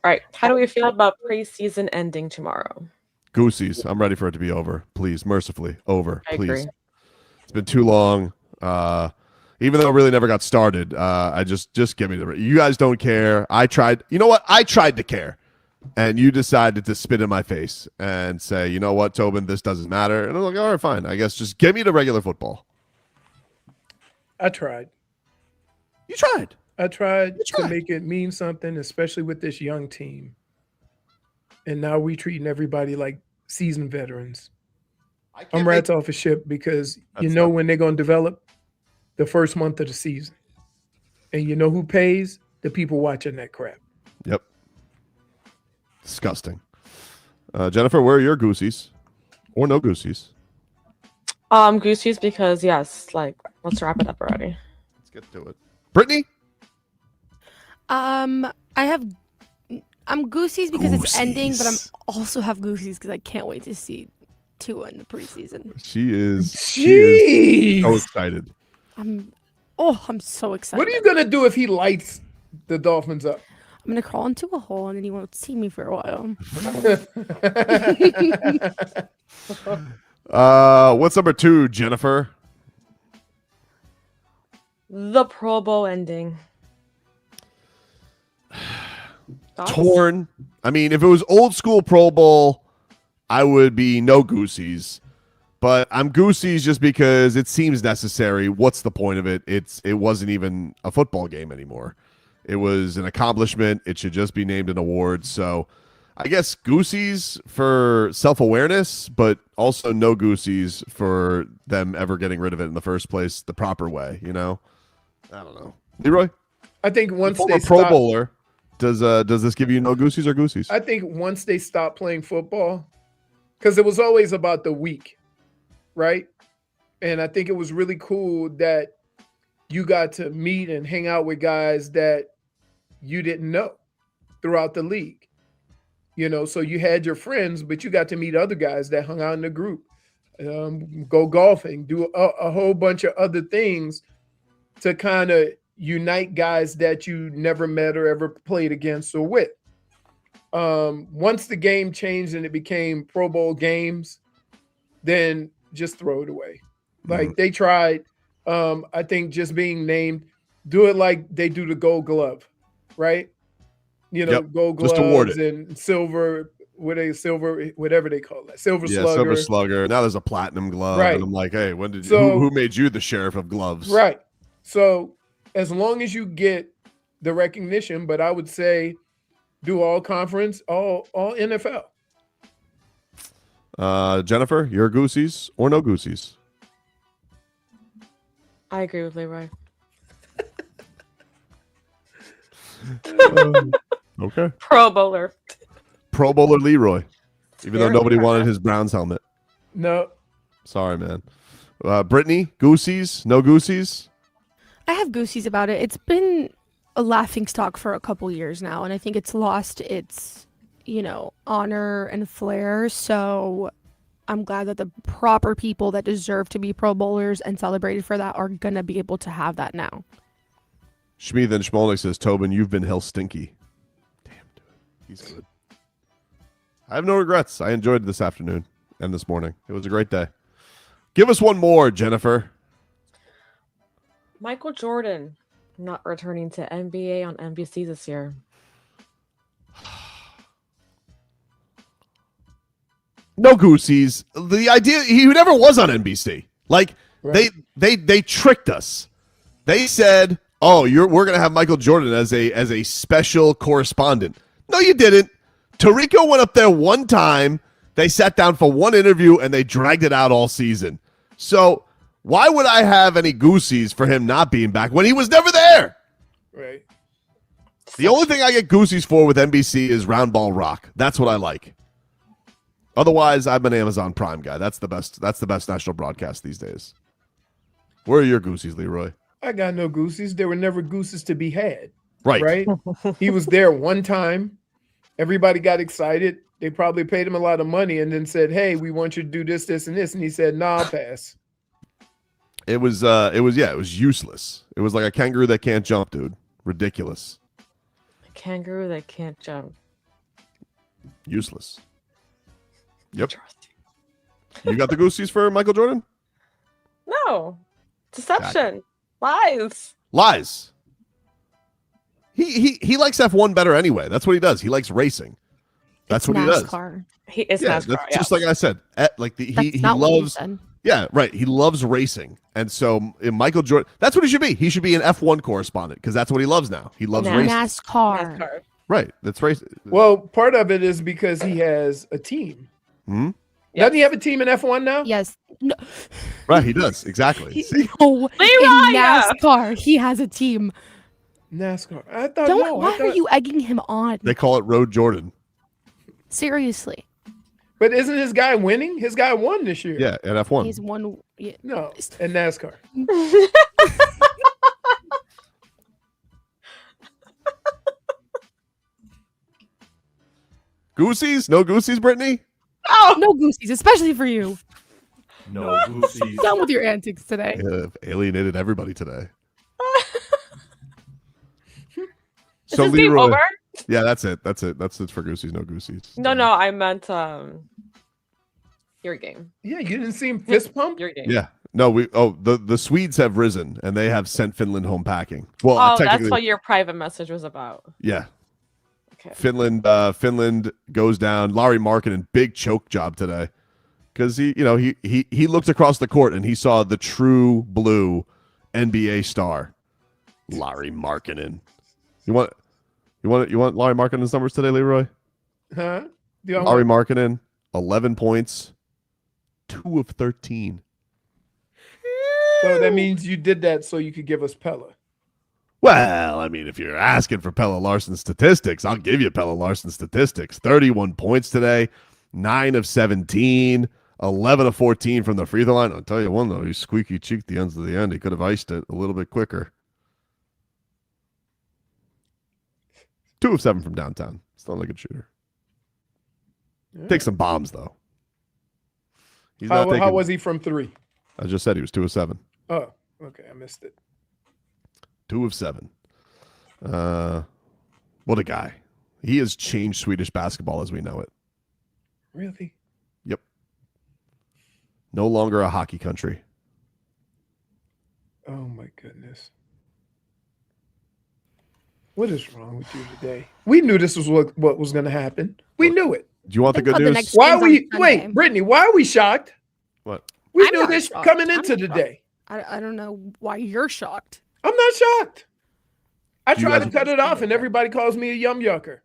All right, how do we feel about preseason ending tomorrow? Goosies. I'm ready for it to be over. Please, mercifully, over. I please. agree. It's been too long. Even though it really never got started, I just give me the. You guys don't care. I tried. You know what? I tried to care, and you decided to spit in my face and say, you know what, Tobin, this doesn't matter. And I'm like, all right, fine. I guess just give me the regular football. I tried. You tried. I tried to make it mean something, especially with this young team. And now we treating everybody like seasoned veterans. I'm rats off a ship because you know when they're going to develop the first month of the season. And you know who pays? The people watching that crap. Yep. Disgusting. Jennifer, where are your Goosies? Or no Goosies? Goosies because let's wrap it up already. Let's get to it. Brittany? I'm Goosies because it's ending, but I'm also have Goosies because I can't wait to see Tua in the preseason. She is so excited. I'm so excited. What are you gonna do if he lights the Dolphins up? I'm gonna crawl into a hole and then he won't see me for a while. What's number 2, Jennifer? The Pro Bowl ending. Torn. I mean, if it was old school Pro Bowl, I would be no Goosies. But I'm Goosies just because it seems necessary. What's the point of it? It wasn't even a football game anymore. It was an accomplishment. It should just be named an award. So I guess Goosies for self-awareness, but also no Goosies for them ever getting rid of it in the first place the proper way, you know? I don't know. Leroy? I think once they Pro Bowler, does this give you no Goosies or Goosies? I think once they stop playing football, because it was always about the week, right? And I think it was really cool that you got to meet and hang out with guys that you didn't know throughout the league. You know, so you had your friends, but you got to meet other guys that hung out in the group, go golfing, do a whole bunch of other things to kind of unite guys that you never met or ever played against or with. Once the game changed and it became Pro Bowl games, then just throw it away. Like they tried, I think just being named, do it like they do the Gold Glove, right? You know, Gold Gloves and silver, whatever they call that, Silver Slugger. Silver Slugger. Now there's a Platinum Glove, right. And I'm like, hey, when did who made you the sheriff of gloves? Right. So as long as you get the recognition, but I would say do all conference, all NFL. Jennifer, your Goosies or no Goosies? I agree with Leroy. Okay. Pro Bowler. Pro Bowler Leroy. Even though nobody wanted his Browns helmet. No. Sorry, man. Brittany, Goosies, no Goosies? I have Goosies about it. It's been a laughingstock for a couple years now, and I think it's lost its, honor and flair. So I'm glad that the proper people that deserve to be Pro Bowlers and celebrated for that are going to be able to have that now. Shmi then Schmolnik says, Tobin, you've been hell stinky. Damn, dude. He's good. I have no regrets. I enjoyed this afternoon and this morning. It was a great day. Give us one more, Jennifer. Michael Jordan not returning to NBA on NBC this year. No Goosies. The idea, he never was on NBC. Like, right. They tricked us. They said, Oh, we're gonna have Michael Jordan as a special correspondent. No, you didn't. Tirico went up there one time. They sat down for one interview and they dragged it out all season. So why would I have any goosies for him not being back when he was never there? Right. The only thing I get goosies for with NBC is Round Ball Rock. That's what I like. Otherwise, I'm an Amazon Prime guy. That's the best national broadcast these days. Where are your goosies, Leroy? I got no goosies. There were never gooses to be had. Right. Right? He was there one time. Everybody got excited. They probably paid him a lot of money and then said, hey, we want you to do this, this, and this. And he said, nah, I'll pass. It was useless. It was like a kangaroo that can't jump, dude. Ridiculous. A kangaroo that can't jump. Useless. Yep. You got the goosies for Michael Jordan? No. Deception. Lies. Lies. He likes F1 better anyway. That's what he does. He likes racing. That's what NASCAR. He does. He is NASCAR. that's just like I said. He loves. Yeah, right. He loves racing, and so Michael Jordan. That's what he should be. He should be an F1 correspondent because that's what he loves now. He loves racing. NASCAR. Right. That's racing. Well, part of it is because he has a team. Hmm? Doesn't he have a team in F1 now? Yes. No. Right. He does exactly. No, in NASCAR, he has a team. NASCAR. I thought. Why are you egging him on? They call it Road Jordan. Seriously. But isn't his guy winning? His guy won this year. Yeah, at F1. He's won. Yeah. No, in NASCAR. Goosies? No goosies, Brittany? Oh, no goosies, especially for you. No goosies. Done with your antics today. Yeah, alienated everybody today. Is this game over? Yeah, that's it. That's it for goosies. No goosies. No, I meant your game. Yeah, you didn't see him fist pump? Your game. Yeah. No, the Swedes have risen and they have sent Finland home packing. Well, that's what your private message was about. Yeah. Okay. Finland goes down. Larry Markkinen, big choke job today. Because he looked across the court and he saw the true blue NBA star. Larry Markkinen. You want Larry Markkinen's numbers today, Leroy? Huh? Larry Markkinen, 11 points, 2 of 13. So that means you did that so you could give us Pelle. Well, I mean, if you're asking for Pelle Larsson statistics, I'll give you Pelle Larsson statistics. 31 points today, 9 of 17, 11 of 14 from the free throw line. I'll tell you one, though, he squeaky cheeked the ends of the end. He could have iced it a little bit quicker. 2 of 7 from downtown. Still not a good shooter. Yeah. Take some bombs, though. How was he from 3? I just said he was 2 of 7. Oh, okay. I missed it. 2 of 7. What a guy. He has changed Swedish basketball as we know it. Really? Yep. No longer a hockey country. Oh, my goodness. What is wrong with you today? We knew this was what was going to happen. We knew it. Do you want the good news? Why are we wait, Brittany? Why are we shocked? What? We knew this coming into the day. I don't know why you're shocked. I'm not shocked. I tried to cut it off, and everybody calls me a yum yucker.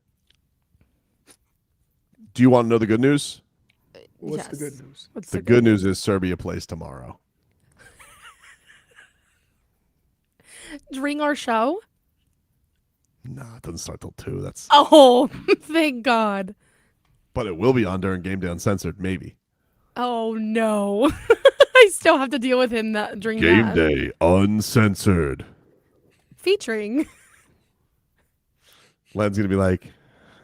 Do you want to know the good news? What's the good news? The good news is Serbia plays tomorrow. During our show? No, it doesn't start till 2. That's thank God. But it will be on during Gameday Uncensored, maybe. Oh no. I still have to deal with him during Gameday Uncensored. Featuring. Len's gonna be like,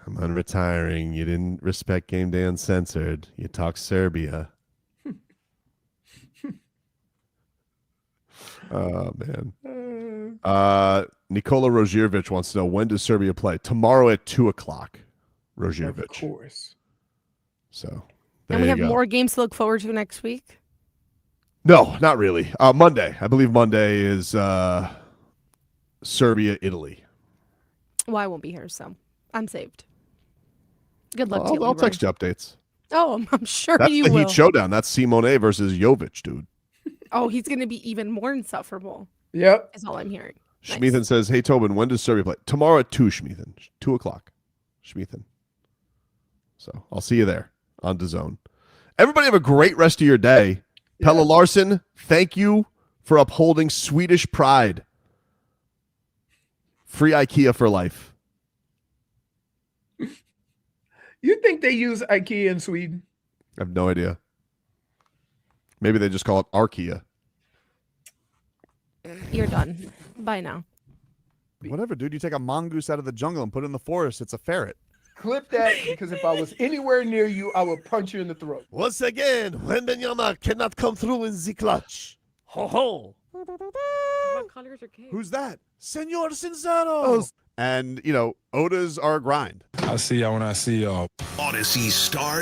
I'm unretiring. You didn't respect Gameday Uncensored. You talk Serbia. Oh man. Nikola Rozirovic wants to know, when does Serbia play? Tomorrow at 2:00. Rozirovic. Of course. So and we have more games to look forward to next week. No, not really. Monday. I believe Monday is Serbia, Italy. Well, I won't be here, so I'm saved. Good luck to you. I'll text you updates. Oh, I'm sure That's you the will. Heat showdown. That's Simone versus Jovic, dude. Oh, he's going to be even more insufferable. Yep. Is all I'm hearing. Schmeathan says, hey, Tobin, when does Serbia play? Tomorrow at 2, Schmeathan. 2 o'clock. Schmeathan. So I'll see you there on DAZN. Everybody have a great rest of your day. Yeah. Pelle Larsson, thank you for upholding Swedish pride. Free Ikea for life. You think they use Ikea in Sweden? I have no idea. Maybe they just call it Arkea. You're done. Bye now. Whatever, dude. You take a mongoose out of the jungle and put it in the forest. It's a ferret. Clip that, because if I was anywhere near you, I would punch you in the throat. Once again, Wembenyama cannot come through in the clutch. Ho ho. Who's that? Senor Cinzano. And, Odas are a grind. I'll see y'all when I see y'all. Odyssey stars.